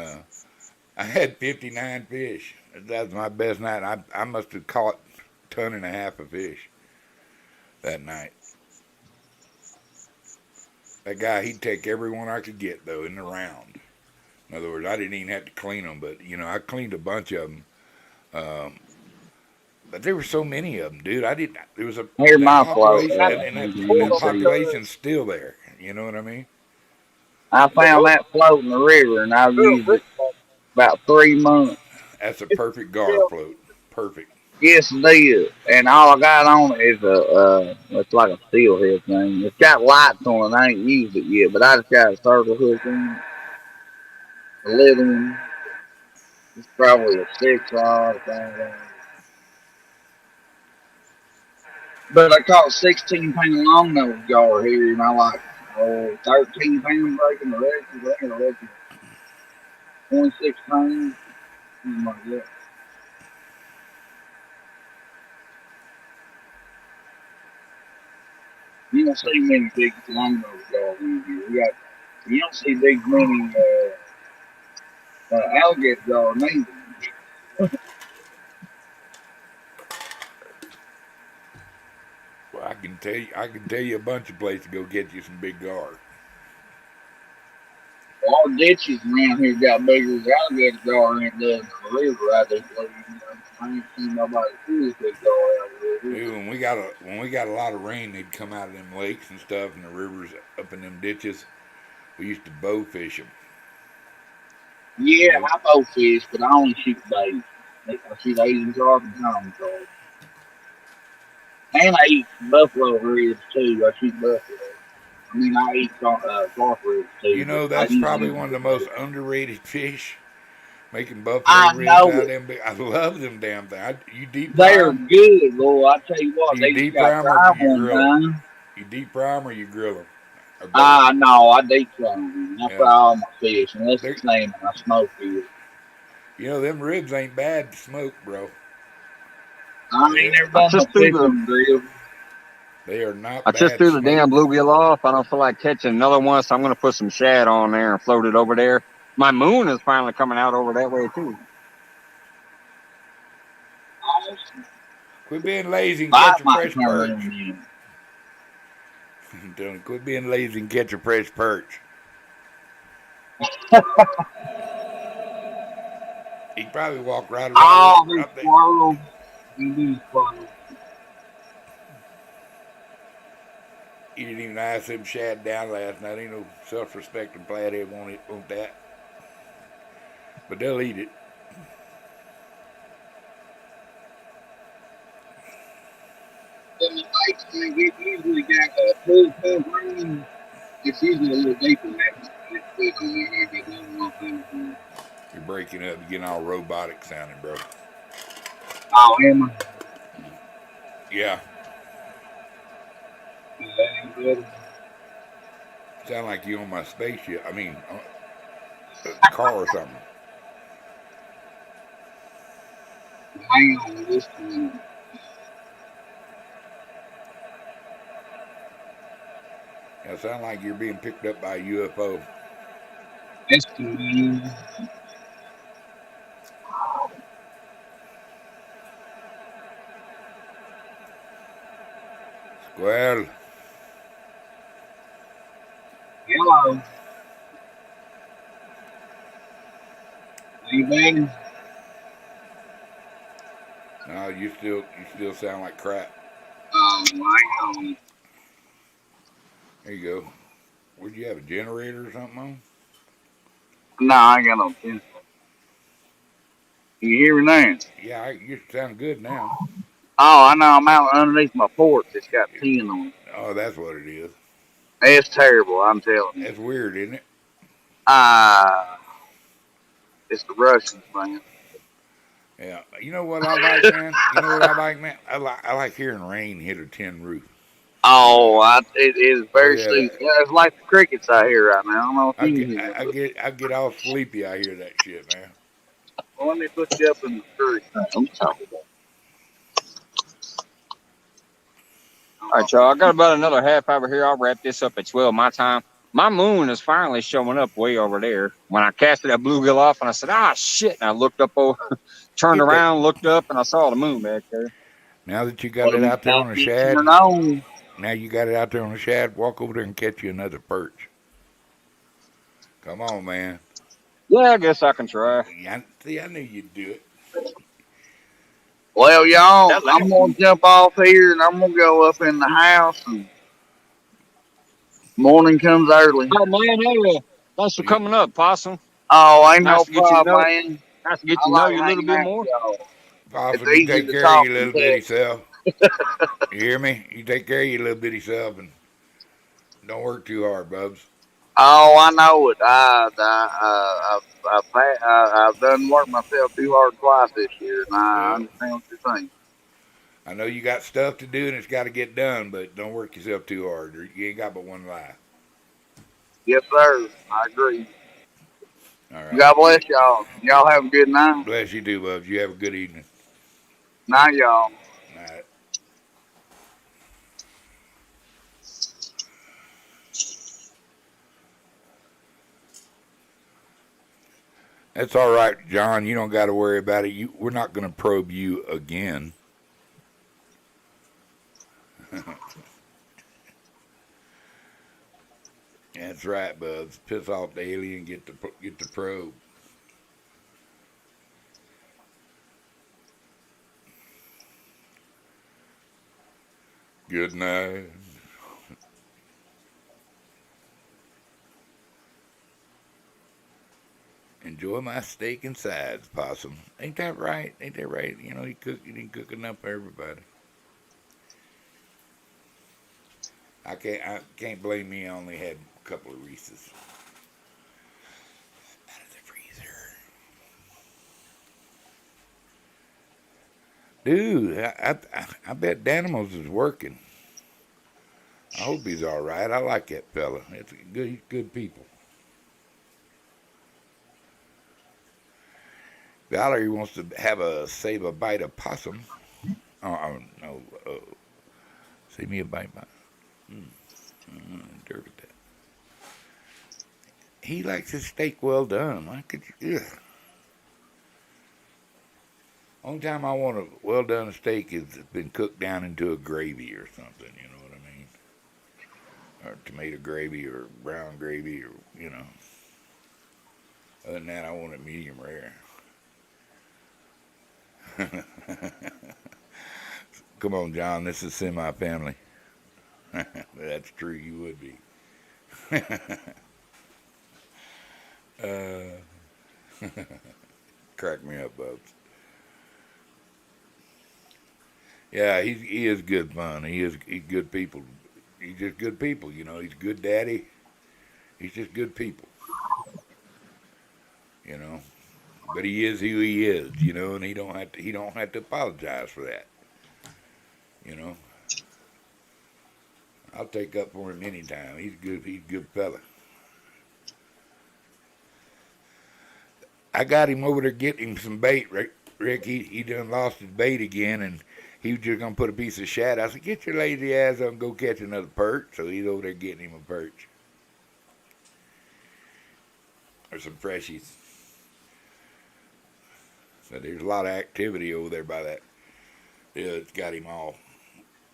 I had 59 fish. That was my best night. I must have caught a ton and a half of fish that night. That guy, he'd take every one I could get though in the round. In other words, I didn't even have to clean them, but I cleaned a bunch of them. Um, but there were so many of them, dude. I didn't. There was a Here's that my float. population, and I that just and pulled that on the See. tug. population's still there. You know what I mean? I found that floating in the river, and I've used it about 3 months. That's a perfect gar float. Perfect. Yes, it is. And all I got on it is it's like a steelhead thing. It's got lights on it. I ain't used it yet, but I just got a circle hook on it. A little one. It's probably a 6 rod thing. But I caught 16-pound longnose gar here, and I like 13-pound breaking the record. I reckon 26 pounds, something like that. You don't see many big longnose gars in here. You don't see big many alligator gar neither. Well, I can tell you a bunch of places to go get you some big gar. Our ditches around here got bigger as alligator gar than it does in the river right there. I ain't seen nobody fish big gar out there. Dude, when we got a lot of rain, they'd come out of them lakes and stuff, and the rivers up in them ditches. We used to bow fish them. Yeah, I bow fish, but I only shoot bait. I shoot Asian carp and common carp. And I eat buffalo ribs too. I shoot buffalo. I mean, I eat carp ribs You too, but know, I that's usually probably eat one of the most buffalo. underrated fish. Making buffalo I ribs know out of it. them. I love them damn things. You deep fry They're them? good, boy. I tell you Do what, you they just deep got fry them or do fried you one grill them? time. You deep fry them or you grill them? Or both? No, I deep fry them. I Yeah. fry all my fish, unless They're, it's salmon. I smoke it. you know, them ribs ain't bad to smoke, bro. I ain't They, never I done no just threw fish the on the grill. they are not I just bad to threw the smoke. damn bluegill off. I don't feel like catching another one, so I'm gonna put some shad on there and float it over there. My moon is finally coming out over that way too. Quit being lazy and Bite catch a might fresh turn perch. around in. Don't quit being lazy and catch a fresh perch. He'd probably walk right around Oh, these right there. squirrels. These squirrels. He didn't even ice them shad down last night. Ain't no self-respecting flathead want that. But they'll eat it. Then the lakes, man, it usually got a full pump rain. It's usually a little deeper than that. It's good on there. Maybe a little more than. You're breaking up. You're getting all robotic sounding, bro. Oh, Emma. Yeah. That ain't good. Sound like you on my spaceship. I mean, a car or something. Hang on this one. Yeah, sound like you're being picked up by a UFO. That's good. Well, Hello. Are you there? no, you still sound like crap. Hang on. There you go. Would you have a generator or something on? No, I ain't got no pencil. Can you hear me now? Yeah, you sound good now. Oh, I know. I'm out underneath my porch. It's got tin on it. Oh, that's what it is. It's terrible. I'm telling you. That's weird, isn't it? Ah, it's the Russians, man. Yeah. You know what I like, man? You know what I like, man? I like hearing rain hit a tin roof. Oh, it is Oh very yeah, sleepy. Yeah, it's like the crickets out here right now. I don't know if you can hear them, but I get all sleepy. I hear that shit, man. well, let me put you up in the tree. I'm talking about. All right, y'all. I got about another half hour here. I'll wrap this up at 12 my time. My moon is finally showing up way over there. When I casted that bluegill off, and I said, "Ah, shit!" And I looked up over, turned Get that. around, looked up, and I saw the moon back there. Now that you got What it am I out there on a shad, turn on? now you got it out there on a shad. Walk over there and catch you another perch. Come on, man. Yeah, I guess I can try. Yeah, see, I knew you'd do it. Well, y'all, That I'm last gonna one. jump off here and I'm gonna go up in the house. And morning comes early. Oh man, hey, Thanks for coming up, Possum. Oh, ain't Nice no to get you to problem, know. man. Nice to get I to know like you a little hanging bit out more. with y'all. It's Possum, you easy take to care of talk your and little text. bitty self. You hear me? You take care of your little bitty self and don't work too hard, Bubs. Oh, I know it. I've done work myself too hard twice this year, and I Well, understand what you're saying. I know you got stuff to do and it's got to get done, but don't work yourself too hard. You ain't got but one life. Yes, sir. I agree. All right. God bless y'all. Y'all have a good night. Bless you too, Bubs. You have a good evening. Night, y'all. Night. That's all right, John. You don't got to worry about it. We're not going to probe you again. That's right, Bubs. Piss off the alien, get the probe. Good night. Enjoy my steak and sides, Possum. Ain't that right? Ain't that right? You know, you didn't cook enough for everybody. I can't blame me. I only had a couple of Reese's out of the freezer. Dude, I bet Danimals is working. I hope he's all right. I like that fella. It's good people. Valerie wants to save a bite of possum. Oh no, save me a bite. Dirty that. He likes his steak well done. Why could you? Ugh. Only time I want a well done steak is it's been cooked down into a gravy or something. You know what I mean? Or tomato gravy or brown gravy or you know. Other than that, I want it medium rare. Come on, John. This is semi-family. That's true. You would be. uh, crack me up, Bubs. Yeah, he is good fun. He's good people. He's just good people. You know, he's a good daddy. He's just good people. You know, but he is who he is. You know, and he don't have to apologize for that. You know, I'll take up for him anytime. He's good. He's a good fella. I got him over there getting him some bait, Rick. He done lost his bait again, and he was just gonna put a piece of shad. I said, "Get your lazy ass up and go catch another perch." So he's over there getting him a perch or some freshies. So there's a lot of activity over there by that. Yeah, it's got him all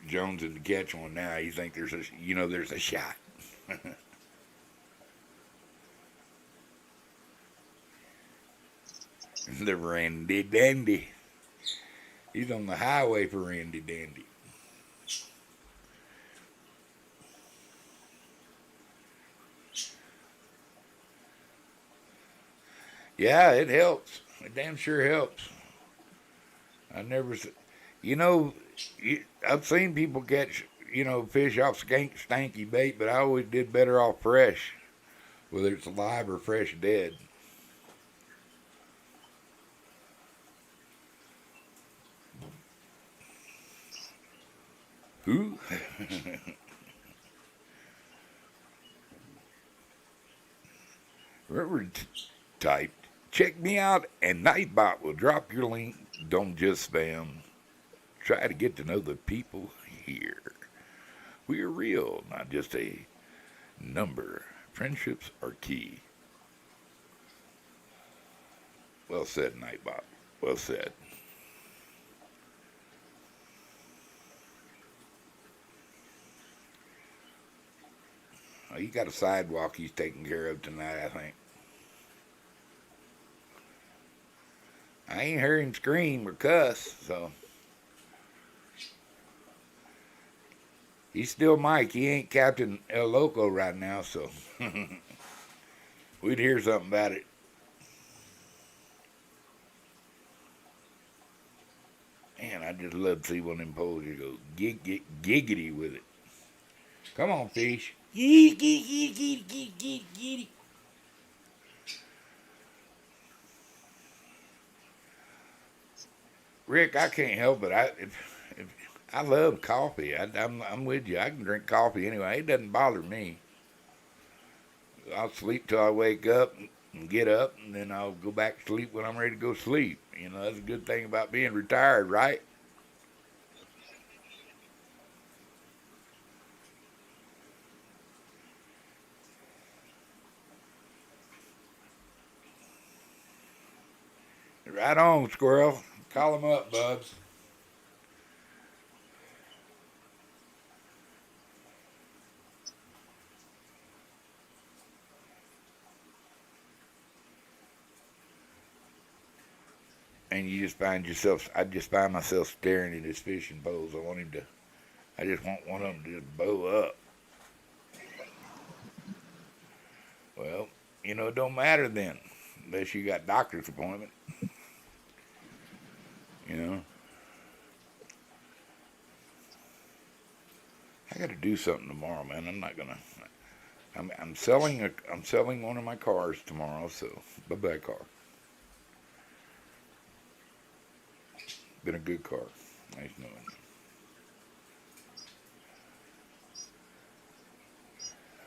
jonesing to catch one now. You think there's a shot. The Randy Dandy. He's on the highway for Randy Dandy. Yeah, it helps. It damn sure helps. I never, you know, I've seen people catch, fish off stanky bait, but I always did better off fresh, whether it's live or fresh dead. Who? Remember, type, check me out, and Nightbot will drop your link. Don't just spam. Try to get to know the people here. We are real, not just a number. Friendships are key. Well said, Nightbot. Well said. Oh, he got a sidewalk he's taking care of tonight, I think. I ain't heard him scream or cuss, so he's still Mike. He ain't Captain El Loco right now, so we'd hear something about it. Man, I just love to see one of them poles you go giggity with it. Come on, fish. Giggity. Rick, I can't help it. If I love coffee. I'm with you. I can drink coffee anyway. It doesn't bother me. I'll sleep till I wake up and get up, and then I'll go back to sleep when I'm ready to go sleep. You know, that's a good thing about being retired, right? Right on, squirrel. Call them up, Bubs. And you just find yourself, I just find myself staring at his fishing poles. I just want one of them to just bow up. Well, you know, it don't matter then, unless you got doctor's appointment. You know, I got to do something tomorrow, man. I'm not gonna. I'm selling one of my cars tomorrow, so bye-bye car. Been a good car. Nice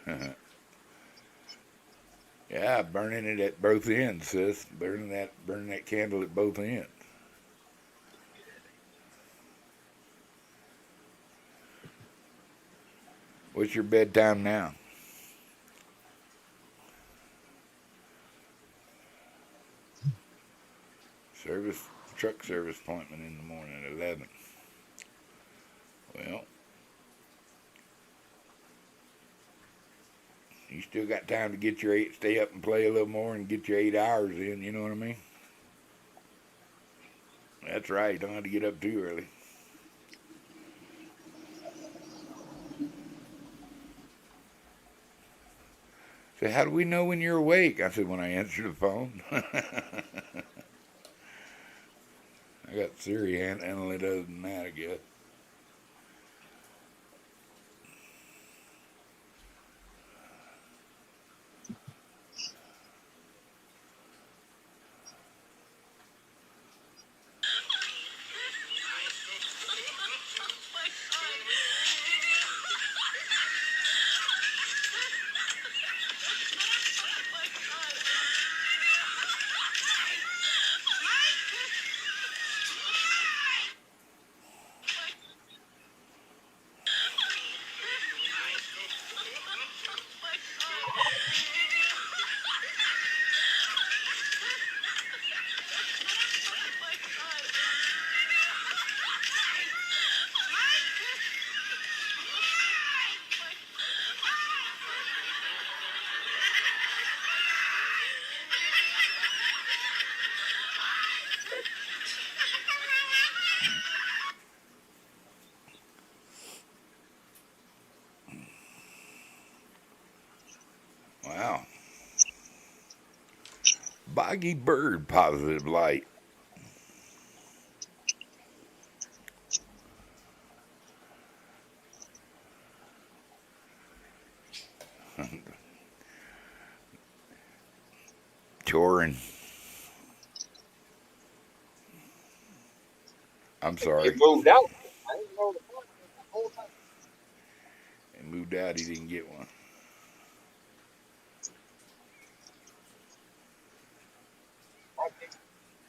knowing. Yeah, burning it at both ends, sis. Burning that candle at both ends. What's your bedtime now? Truck service appointment in the morning at 11. Well, you still got time to get your stay up and play a little more and get your 8 hours in, you know what I mean? That's right, you don't have to get up too early. So how do we know when you're awake? I said, when I answer the phone. I got Siri handling it other than that, I guess. Wow. Boggy Bird positive light. Chorin. I'm sorry. It moved out. I didn't know the whole time. It moved out, he didn't get one.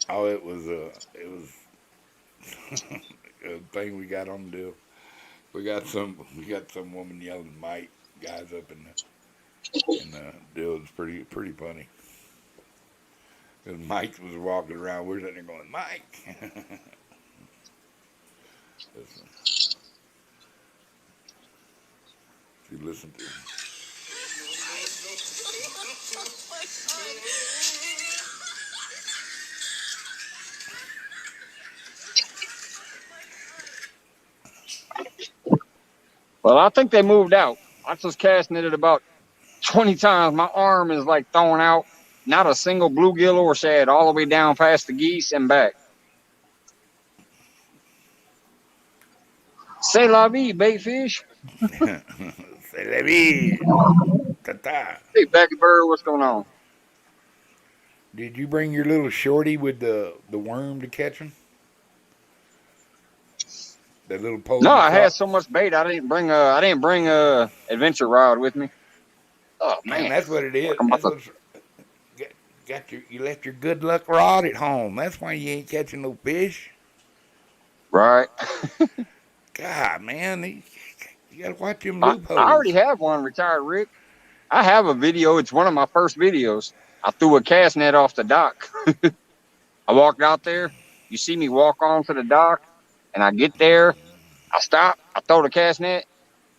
Oh, it was a thing we got on the deal. We got some woman yelling Mike guys up in the deal. It's pretty funny. Because Mike was walking around, we're sitting there going, Mike. Listen. You listen to him. Well, I think they moved out. I was casting it at about 20 times. My arm is like throwing out not a single bluegill or shad all the way down past the geese and back. C'est la vie, baitfish. C'est la vie. Ta-ta. Hey, Becky Bird, what's going on? Did you bring your little shorty with the worm to catch him? That little pole No, you I had caught? so much bait. I didn't bring a adventure rod with me. Oh Man, man, that's what it is. I'm about That's to, what's you left your good luck rod at home. That's why you ain't catching no fish. right. God, man, you gotta watch them I loopholes. already have one, retired Rick. I have a video. It's one of my first videos. I threw a cast net off the dock. I walked out there. You see me walk onto the dock, and I get there. I stop. I throw the cast net,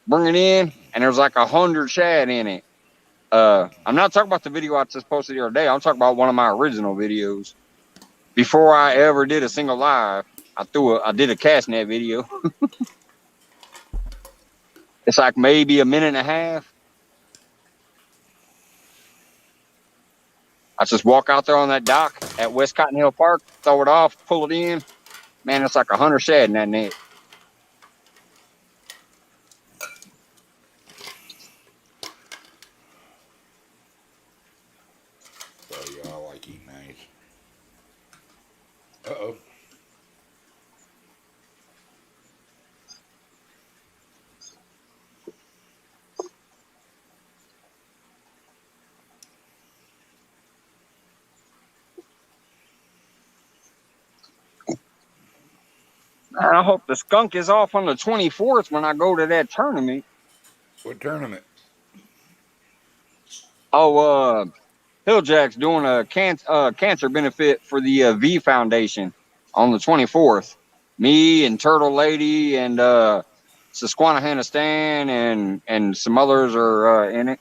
bring it in, and there's like 100 shad in it. I'm not talking about the video I just posted the other day. I'm talking about one of my original videos. Before I ever did a single live, I did a cast net video. It's like maybe a minute and a half. I just walk out there on that dock at West Cotton Hill Park, throw it off, pull it in. Man, it's like 100 shad in that net. Oh, y'all like eating nice. Uh-oh. Man, I hope the skunk is off on the 24th when I go to that tournament. What tournament? Oh, Hilljack's doing a cancer benefit for the V Foundation on the 24th. Me and Turtle Lady and Susquehanna Stan and some others are in it.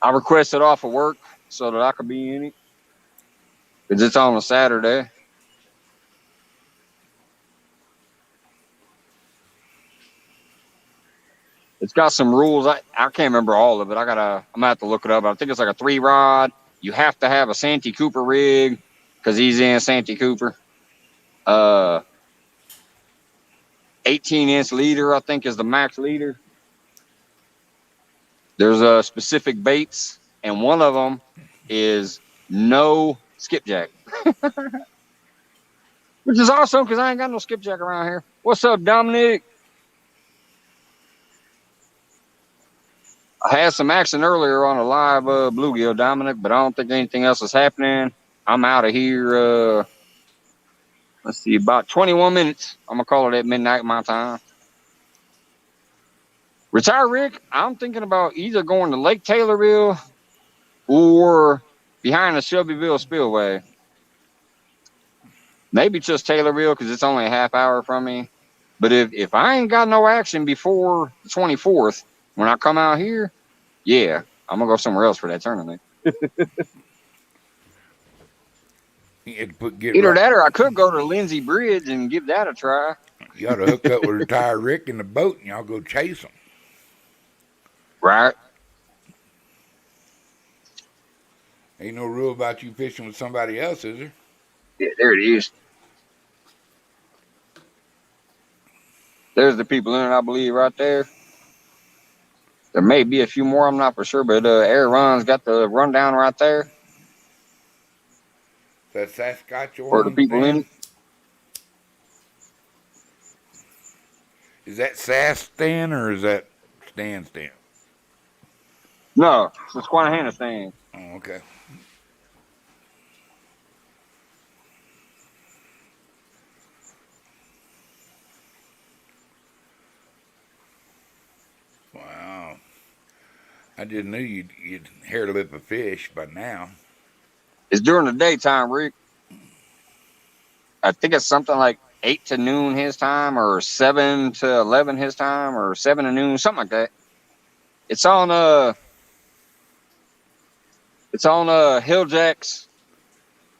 I requested off of work so that I could be in it because it's on a Saturday. It's got some rules. I can't remember all of it. I'm gonna have to look it up. I think it's like a 3-rod. You have to have a Santee Cooper rig because he's in Santee Cooper. 18-inch leader, I think, is the max leader. There's a specific baits, and one of them is no skipjack, which is awesome because I ain't got no skipjack around here. What's up, Dominic? I had some action earlier on a live bluegill, Dominic, but I don't think anything else is happening. I'm out of here. Let's see, about 21 minutes. I'm gonna call it at midnight my time. Retire Rick, I'm thinking about either going to Lake Taylorville or behind the Shelbyville Spillway. Maybe just Taylorville because it's only a half hour from me. But if I ain't got no action before the 24th, when I come out here, yeah, I'm gonna go somewhere else for that tournament. You had to get Either right. that or I could go to Lindsay Bridge and give that a try. You ought to hook up with retired Rick in the boat, and y'all go chase them. Right. Ain't no rule about you fishing with somebody else, is there? Yeah, there it is. There's the people in it, I believe, right there. There may be a few more, I'm not for sure, but Aaron's got the rundown right there That for the Saskatchewan people in stand? it. Is that Sass stand or is that Stan stand? No, it's the Susquehanna stand. Oh, okay. Wow. I just knew you'd hair lip a fish by now. It's during the daytime, Rick. I think it's something like 8 to noon his time or 7 to 11 his time or 7 to noon, something like that. It's on Hilljack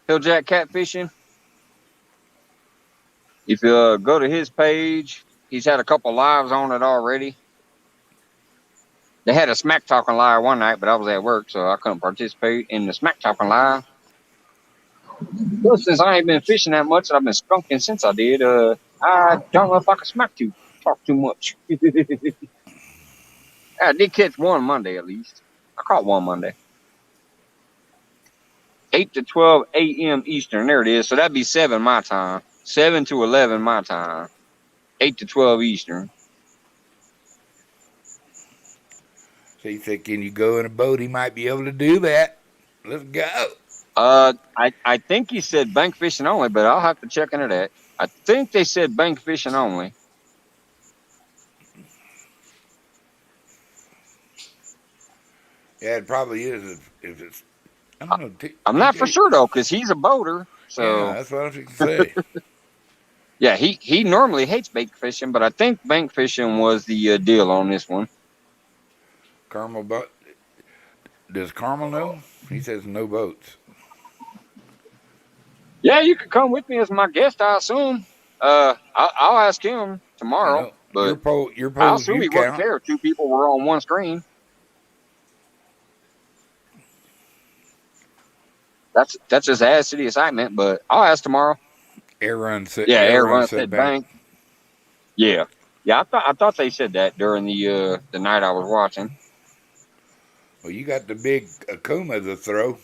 Catfishing. If you go to his page, he's had a couple lives on it already. They had a smack talking live one night, but I was at work, so I couldn't participate in the smack talking live. Plus, since I ain't been fishing that much, I've been skunking since I did. I don't know if I can talk too much. I did catch one Monday at least. I caught one Monday. 8 to 12 a.m. Eastern. There it is. So that'd be 7 my time. 7 to 11 my time. 8 to 12 Eastern. So you think, can you go in a boat? He might be able to do that. Let's go. I think he said bank fishing only, but I'll have to check into that. I think they said bank fishing only. Yeah, it probably is. If it's, I don't know. I'm not for sure though, because he's a boater. So yeah, that's what I was going to say. yeah, he normally hates bank fishing, but I think bank fishing was the deal on this one. Carmel boat. Does Carmel know? He says no boats. Yeah, you could come with me as my guest, I assume. I'll ask him tomorrow, No, but your I poles assume you he wouldn't count. care if 2 people were on one screen. That's just ass city assignment, but I'll ask tomorrow. Aaron said. Yeah, Aaron everyone said said bank. bank. Yeah, I thought they said that during the night I was watching. Well, you got the big Akuma to throw.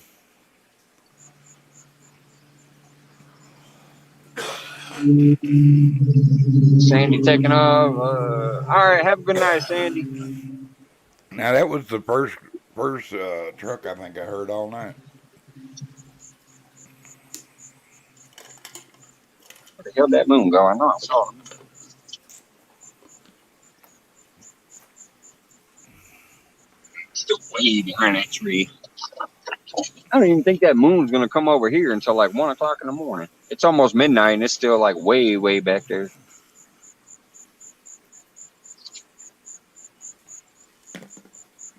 Sandy taking off. All right, have a good night, Sandy. Now that was the first truck I think I heard all night. Where the hell did that moon go? I know I saw it. Still way behind that tree. I don't even think that moon's gonna come over here until like 1 o'clock in the morning. It's almost midnight and it's still like way, way back there.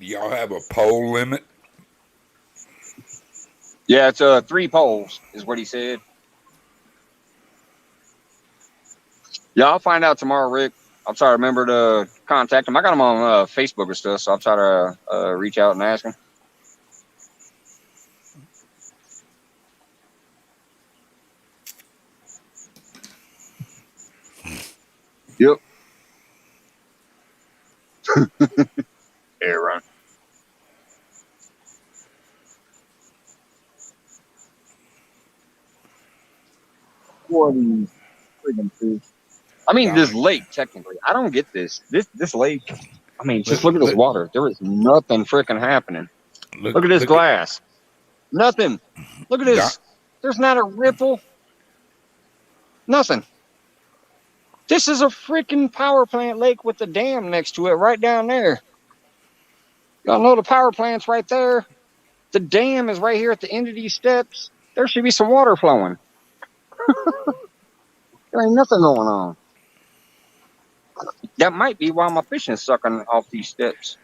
Do y'all have a pole limit? Yeah, it's 3 poles, is what he said. Yeah, I'll find out tomorrow, Rick. I'll try to remember to contact him. I got him on Facebook or stuff, so I'll try to reach out and ask him. Yep. Aaron. What are these friggin' fish? I mean, this lake, technically. I don't get this. This lake, I mean, just look at this water. There is nothing freaking happening. Look at this glass. Nothing. Look at this. There's not a ripple. Nothing. This is a freaking power plant lake with a dam next to it right down there. Y'all know the power plant's right there. The dam is right here at the end of these steps. There should be some water flowing. There ain't nothing going on. That might be why my fishing's sucking off these steps.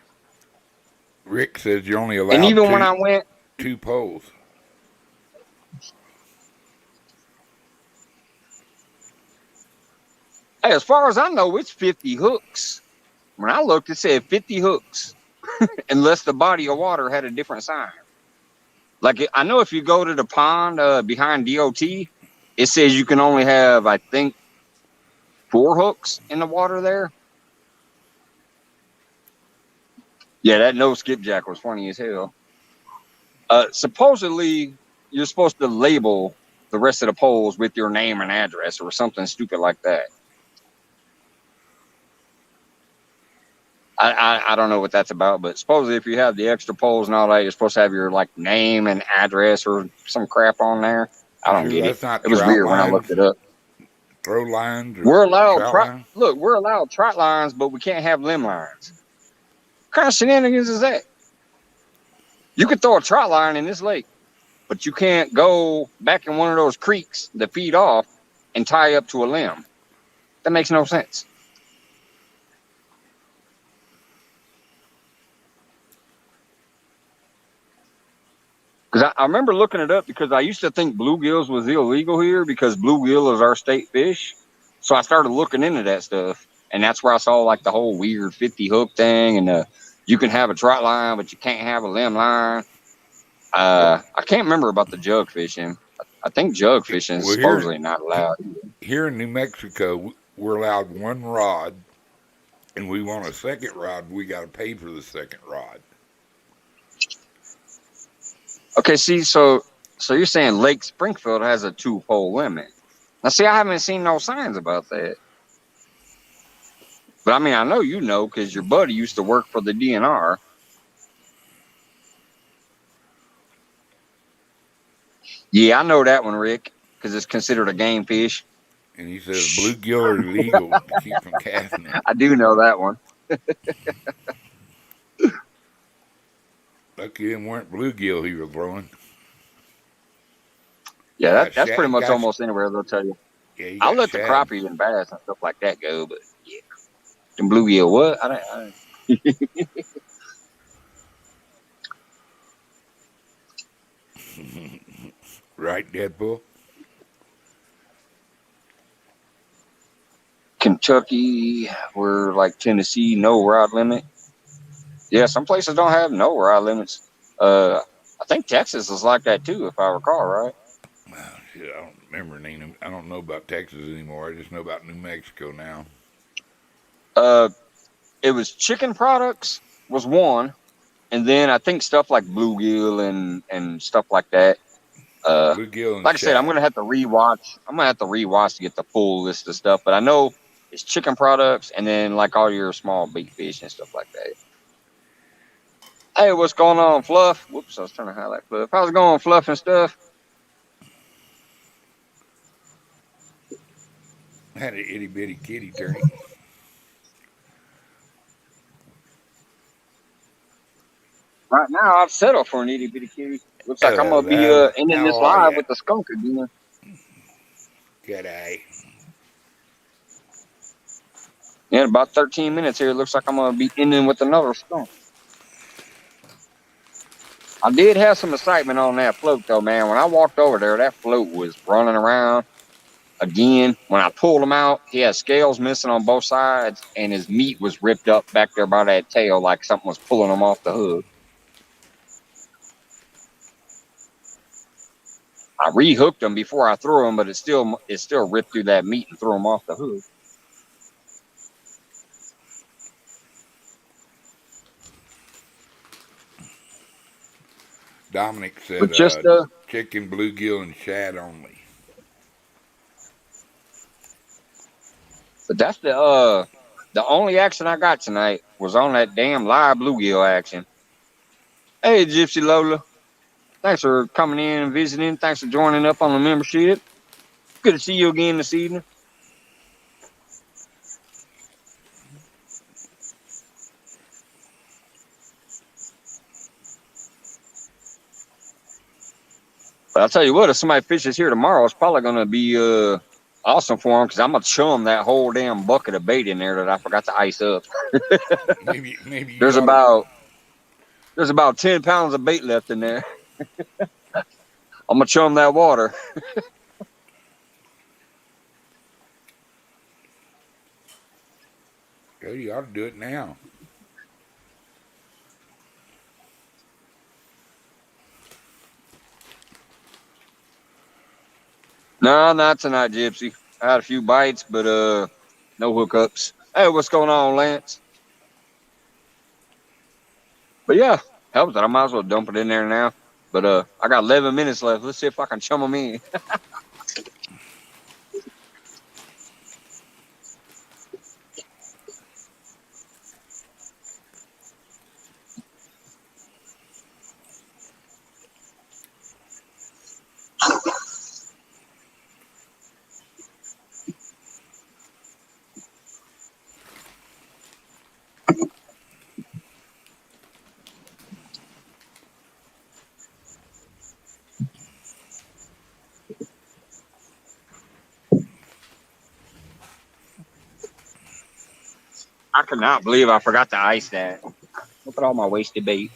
Rick says you're only allowed and even when I went 2 poles. Hey, as far as I know, it's 50 hooks. When I looked, it said 50 hooks, unless the body of water had a different sign. Like, I know if you go to the pond behind DOT, it says you can only have, I think, 4 hooks in the water there. Yeah, that no skipjack was funny as hell. Supposedly, you're supposed to label the rest of the poles with your name and address or something stupid like that. I don't know what that's about, but supposedly if you have the extra poles and all that, you're supposed to have your like name and address or some crap on there. I don't get it. It was weird when I looked it up. Throw lines. We're allowed look, we're allowed trot lines, but we can't have limb lines. What kind of shenanigans is that? You could throw a trot line in this lake, but you can't go back in one of those creeks that feed off and tie up to a limb. That makes no sense. Because I remember looking it up because I used to think bluegills was illegal here because bluegill is our state fish. So I started looking into that stuff. And that's where I saw like the whole weird 50 hook thing and You can have a trot line, but you can't have a limb line. I can't remember about the jug fishing. I think jug fishing is Well, here supposedly not allowed. here in New Mexico, we're allowed one rod, and we want a second rod. We got to pay for the second rod. Okay, see, so you're saying Lake Springfield has a 2-pole limit. Now, see, I haven't seen no signs about that. But I mean, I know you know because your buddy used to work for the DNR. Yeah, I know that one, Rick, because it's considered a game fish. And he says bluegill are illegal to keep from casting it. I do know that one. Lucky them weren't bluegill he was throwing. Yeah, Got that's pretty shad, much got, almost anywhere they'll tell you. yeah, you I'll got let the shad. crappie and bass and stuff like that go, but yeah, them bluegill, what? Right, Deadpool? Kentucky, we're like Tennessee, no rod limit. Yeah, some places don't have no rod limits. I think Texas is like that too, if I recall, right? Well, shit, I don't remember naming. I don't know about Texas anymore. I just know about New Mexico now. It was chicken products was one, and then I think stuff like bluegill and stuff like that. Bluegill and Like I said, I'm shad. gonna have to rewatch. I'm gonna have to rewatch to get the full list of stuff, but I know it's chicken products and then like all your small bait fish and stuff like that. Hey, what's going on, Fluff? Whoops, I was trying to highlight Fluff. How's it going, Fluff and stuff? I had an itty bitty kitty turning. Right now, I've settled for an itty bitty kitty. Looks like I'm gonna be Hello. ending How this are live ya? with the skunk again. G'day. In about 13 minutes here, it looks like I'm gonna be ending with another skunk. I did have some excitement on that float though, man. When I walked over there, that float was running around. Again, when I pulled him out, he had scales missing on both sides, and his meat was ripped up back there by that tail like something was pulling him off the hook. I rehooked him before I threw him, but it still ripped through that meat and threw him off the hook. Dominic But said just chicken, bluegill, and shad only. but that's the only action I got tonight was on that damn live bluegill action. Hey, Gypsy Lola. Thanks for coming in and visiting. Thanks for joining up on the membership. Good to see you again this evening. But I'll tell you what, if somebody fishes here tomorrow, it's probably going to be awesome for them because I'm going to chum that whole damn bucket of bait in there that I forgot to ice up. maybe you There's ought to. about 10 pounds of bait left in there. I'm going to chum that water. You ought to do it now. No, not tonight, Gypsy. I had a few bites, but no hookups. Hey, what's going on, Lance? But yeah, helps that I might as well dump it in there now. But I got 11 minutes left. Let's see if I can chum them in. I cannot believe I forgot to ice that. Look at all my wasted bait.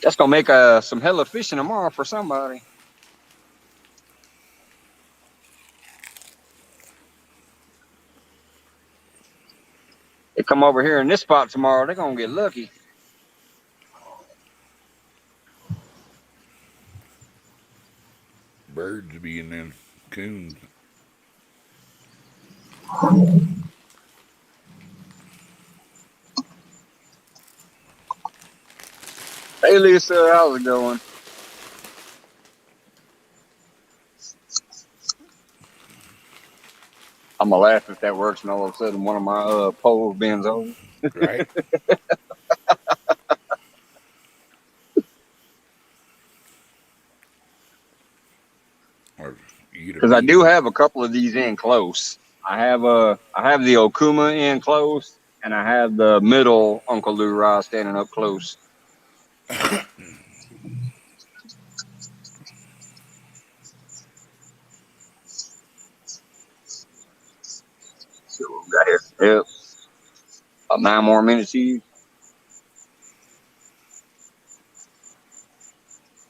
That's gonna make some hella fishing tomorrow for somebody. come over here in this spot tomorrow, they're gonna get lucky. Birds being them coons. Hey Lisa, how's it going? I'm gonna laugh if that works, and all of a sudden one of my poles bends over. Right? Or you get a Because I do beaver. have a couple of these in close. I have the Okuma in close, and I have the middle Uncle Lou Ra standing up close. So we got here. Yep. About 9 more minutes here.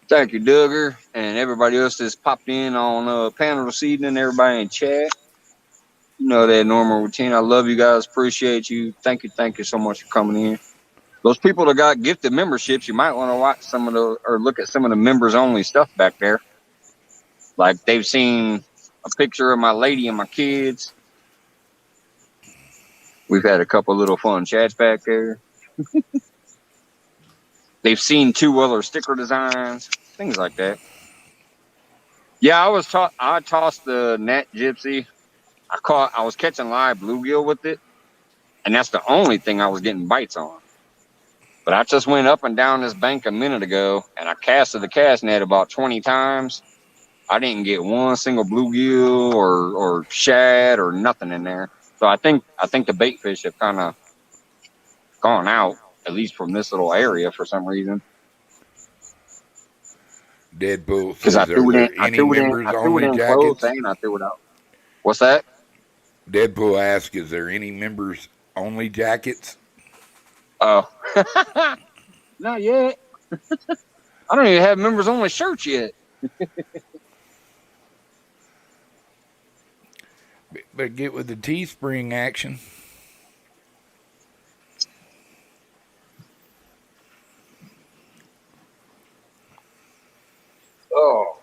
Thank you, Duggar, and everybody else that's popped in on panel this evening, everybody in chat. You know that normal routine. I love you guys. Appreciate you. Thank you so much for coming in. Those people that got gifted memberships, you might want to watch some of the or look at some of the members only stuff back there. Like they've seen a picture of my lady and my kids. We've had a couple little fun chats back there. They've seen 2 other sticker designs, things like that. Yeah, I tossed the net gypsy. I was catching live bluegill with it, and that's the only thing I was getting bites on. But I just went up and down this bank a minute ago, and I casted the cast net about 20 times. I didn't get one single bluegill or shad or nothing in there. So I think the bait fish have kind of gone out, at least from this little area for some reason. Deadpool Because says, "Are there any I members threw it only in close, jackets?" and I threw it out. What's that? Deadpool asks, "Is there any members only jackets?" Oh, not yet. I don't even have members only shirts yet. But get with the Teespring action. Oh.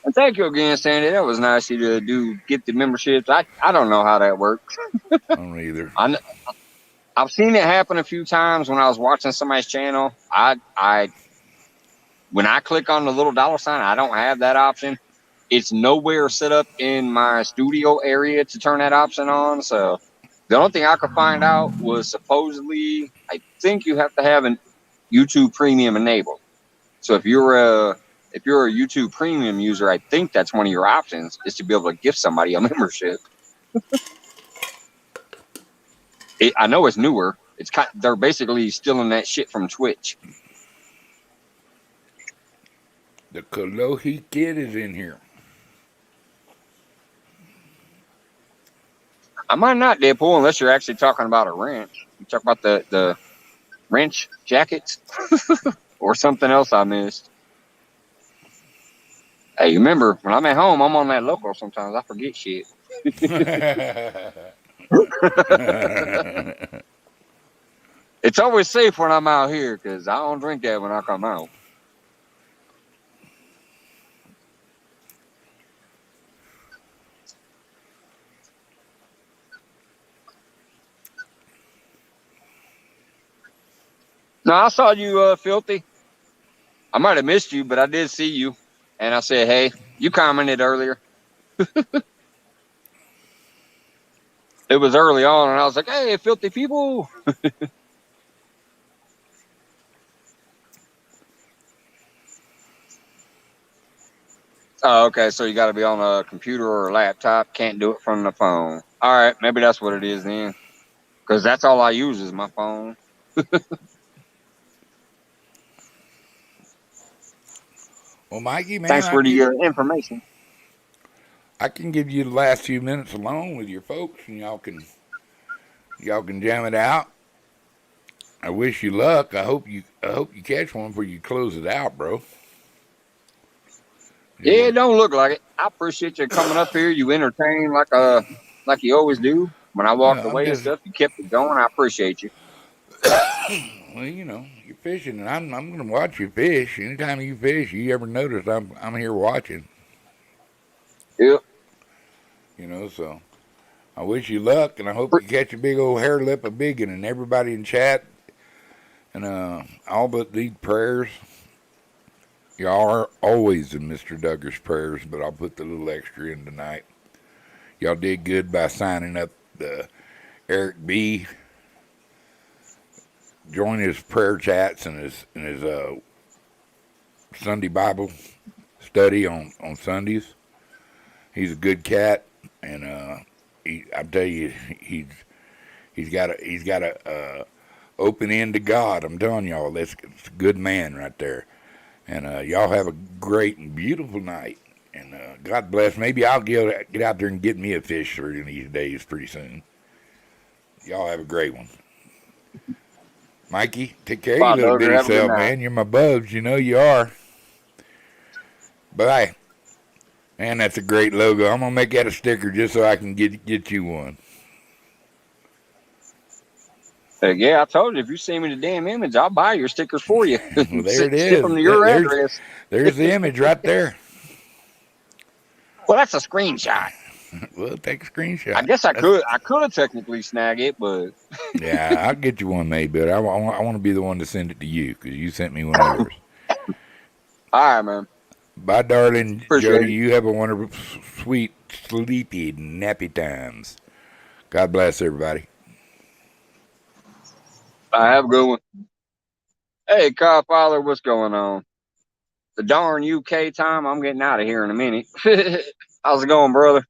And thank you again, Sandy. That was nice of you to get the memberships. I don't know how that works. I don't either. I've seen it happen a few times when I was watching somebody's channel. When I click on the little dollar sign, I don't have that option. It's nowhere set up in my studio area to turn that option on. So the only thing I could find out was supposedly, I think you have to have a YouTube Premium enabled. So if you're a YouTube Premium user, I think that's one of your options is to be able to gift somebody a membership. I know it's newer. They're basically stealing that shit from Twitch. The Kalohi Kid is in here. I might not, Deadpool, unless you're actually talking about a wrench. You talk about the wrench jackets or something else I missed. Hey, remember, when I'm at home, I'm on that local sometimes. I forget shit. It's always safe when I'm out here because I don't drink that when I come out. No, I saw you, Filthy. I might have missed you, but I did see you. And I said, hey, you commented earlier. It was early on, and I was like, hey, Filthy people. Oh, okay, so you got to be on a computer or a laptop. Can't do it from the phone. All right, maybe that's what it is then. Because that's all I use is my phone. Well, Mikey, man, Thanks for the information. I can give you the last few minutes alone with your folks, and y'all can jam it out. I wish you luck. I hope you catch one before you close it out, bro. Yeah, it don't look like it. I appreciate you coming up here. You entertain like like you always do. When I walked Yeah, I'm away and just, stuff, you kept it going. I appreciate you. well, you know, you're fishing, and I'm gonna watch you fish. Anytime you fish, you ever notice I'm here watching. Yep. You know, so I wish you luck, and I hope you catch a big old hair lip of biggin, and everybody in chat, and all but need prayers. Y'all are always in Mr. Duggar's prayers, but I'll put the little extra in tonight. Y'all did good by signing up the Eric B. Join his prayer chats and his Sunday Bible study on Sundays. He's a good cat, and I tell you, he's got a open end to God. I'm telling y'all, that's a good man right there. And y'all have a great and beautiful night. And God bless. Maybe I'll get out there and get me a fish through these days pretty soon. Y'all have a great one. Mikey, take care of your Bye, little Duggar. bitty Have a good self, night. man. You're my bubs. You know you are. Bye. Man, that's a great logo. I'm going to make that a sticker just so I can get you one. Heck yeah, I told you, if you send me the damn image, I'll buy your stickers for you. Well, there it Ship them is. to your address. There's the image right there. Well, that's a screenshot. Well, take a I screenshot. guess I could technically snag it, but Yeah, I'll get you one made, but I want to be the one to send it to you because you sent me one of yours. all right, man. Bye, darling Appreciate Jody. it. You have a wonderful, sweet, sleepy, nappy times. God bless everybody. I have a good one. Hey, Kyle Fowler, what's going on? The darn UK time. I'm getting out of here in a minute. How's it going, brother?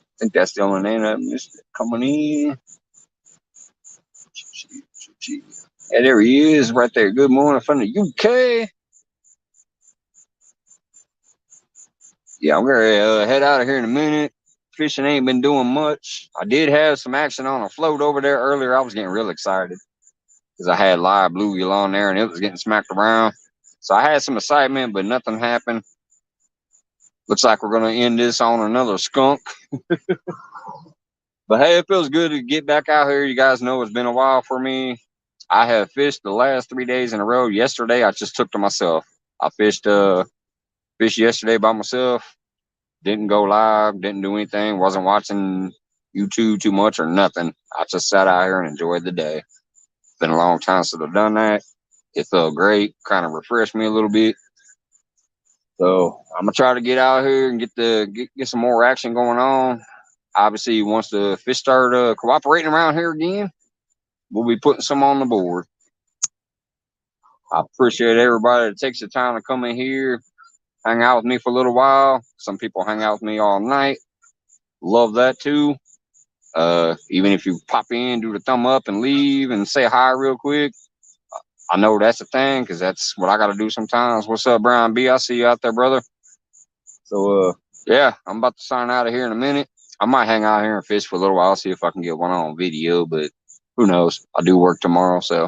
I think that's the only name that missed coming in. Yeah, there he is right there. Good morning from the UK. Yeah, I'm going to head out of here in a minute. Fishing ain't been doing much. I did have some action on a float over there earlier. I was getting real excited because I had live bluegill on there and it was getting smacked around. So I had some excitement, but nothing happened. Looks like we're going to end this on another skunk. But hey, it feels good to get back out here. You guys know it's been a while for me. I have fished the last 3 days in a row. Yesterday, I just took to myself. I fished yesterday by myself. Didn't go live. Didn't do anything. Wasn't watching YouTube too much or nothing. I just sat out here and enjoyed the day. Been a long time since I've done that. It felt great. Kind of refreshed me a little bit. So I'm gonna try to get out here and get some more action going on. Obviously, once the fish start cooperating around here again, we'll be putting some on the board. I appreciate everybody that takes the time to come in here, hang out with me for a little while. Some people hang out with me all night. Love that too. Even if you pop in, do the thumb up and leave and say hi real quick. I know that's a thing because that's what I got to do sometimes. What's up, Brian B? I see you out there, brother. So, yeah, I'm about to sign out of here in a minute. I might hang out here and fish for a little while, see if I can get one on video, but who knows? I do work tomorrow, so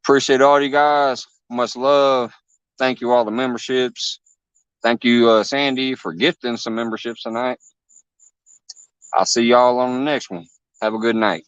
appreciate all you guys. Much love. Thank you all the memberships. Thank you, Sandy, for gifting some memberships tonight. I'll see y'all on the next one. Have a good night.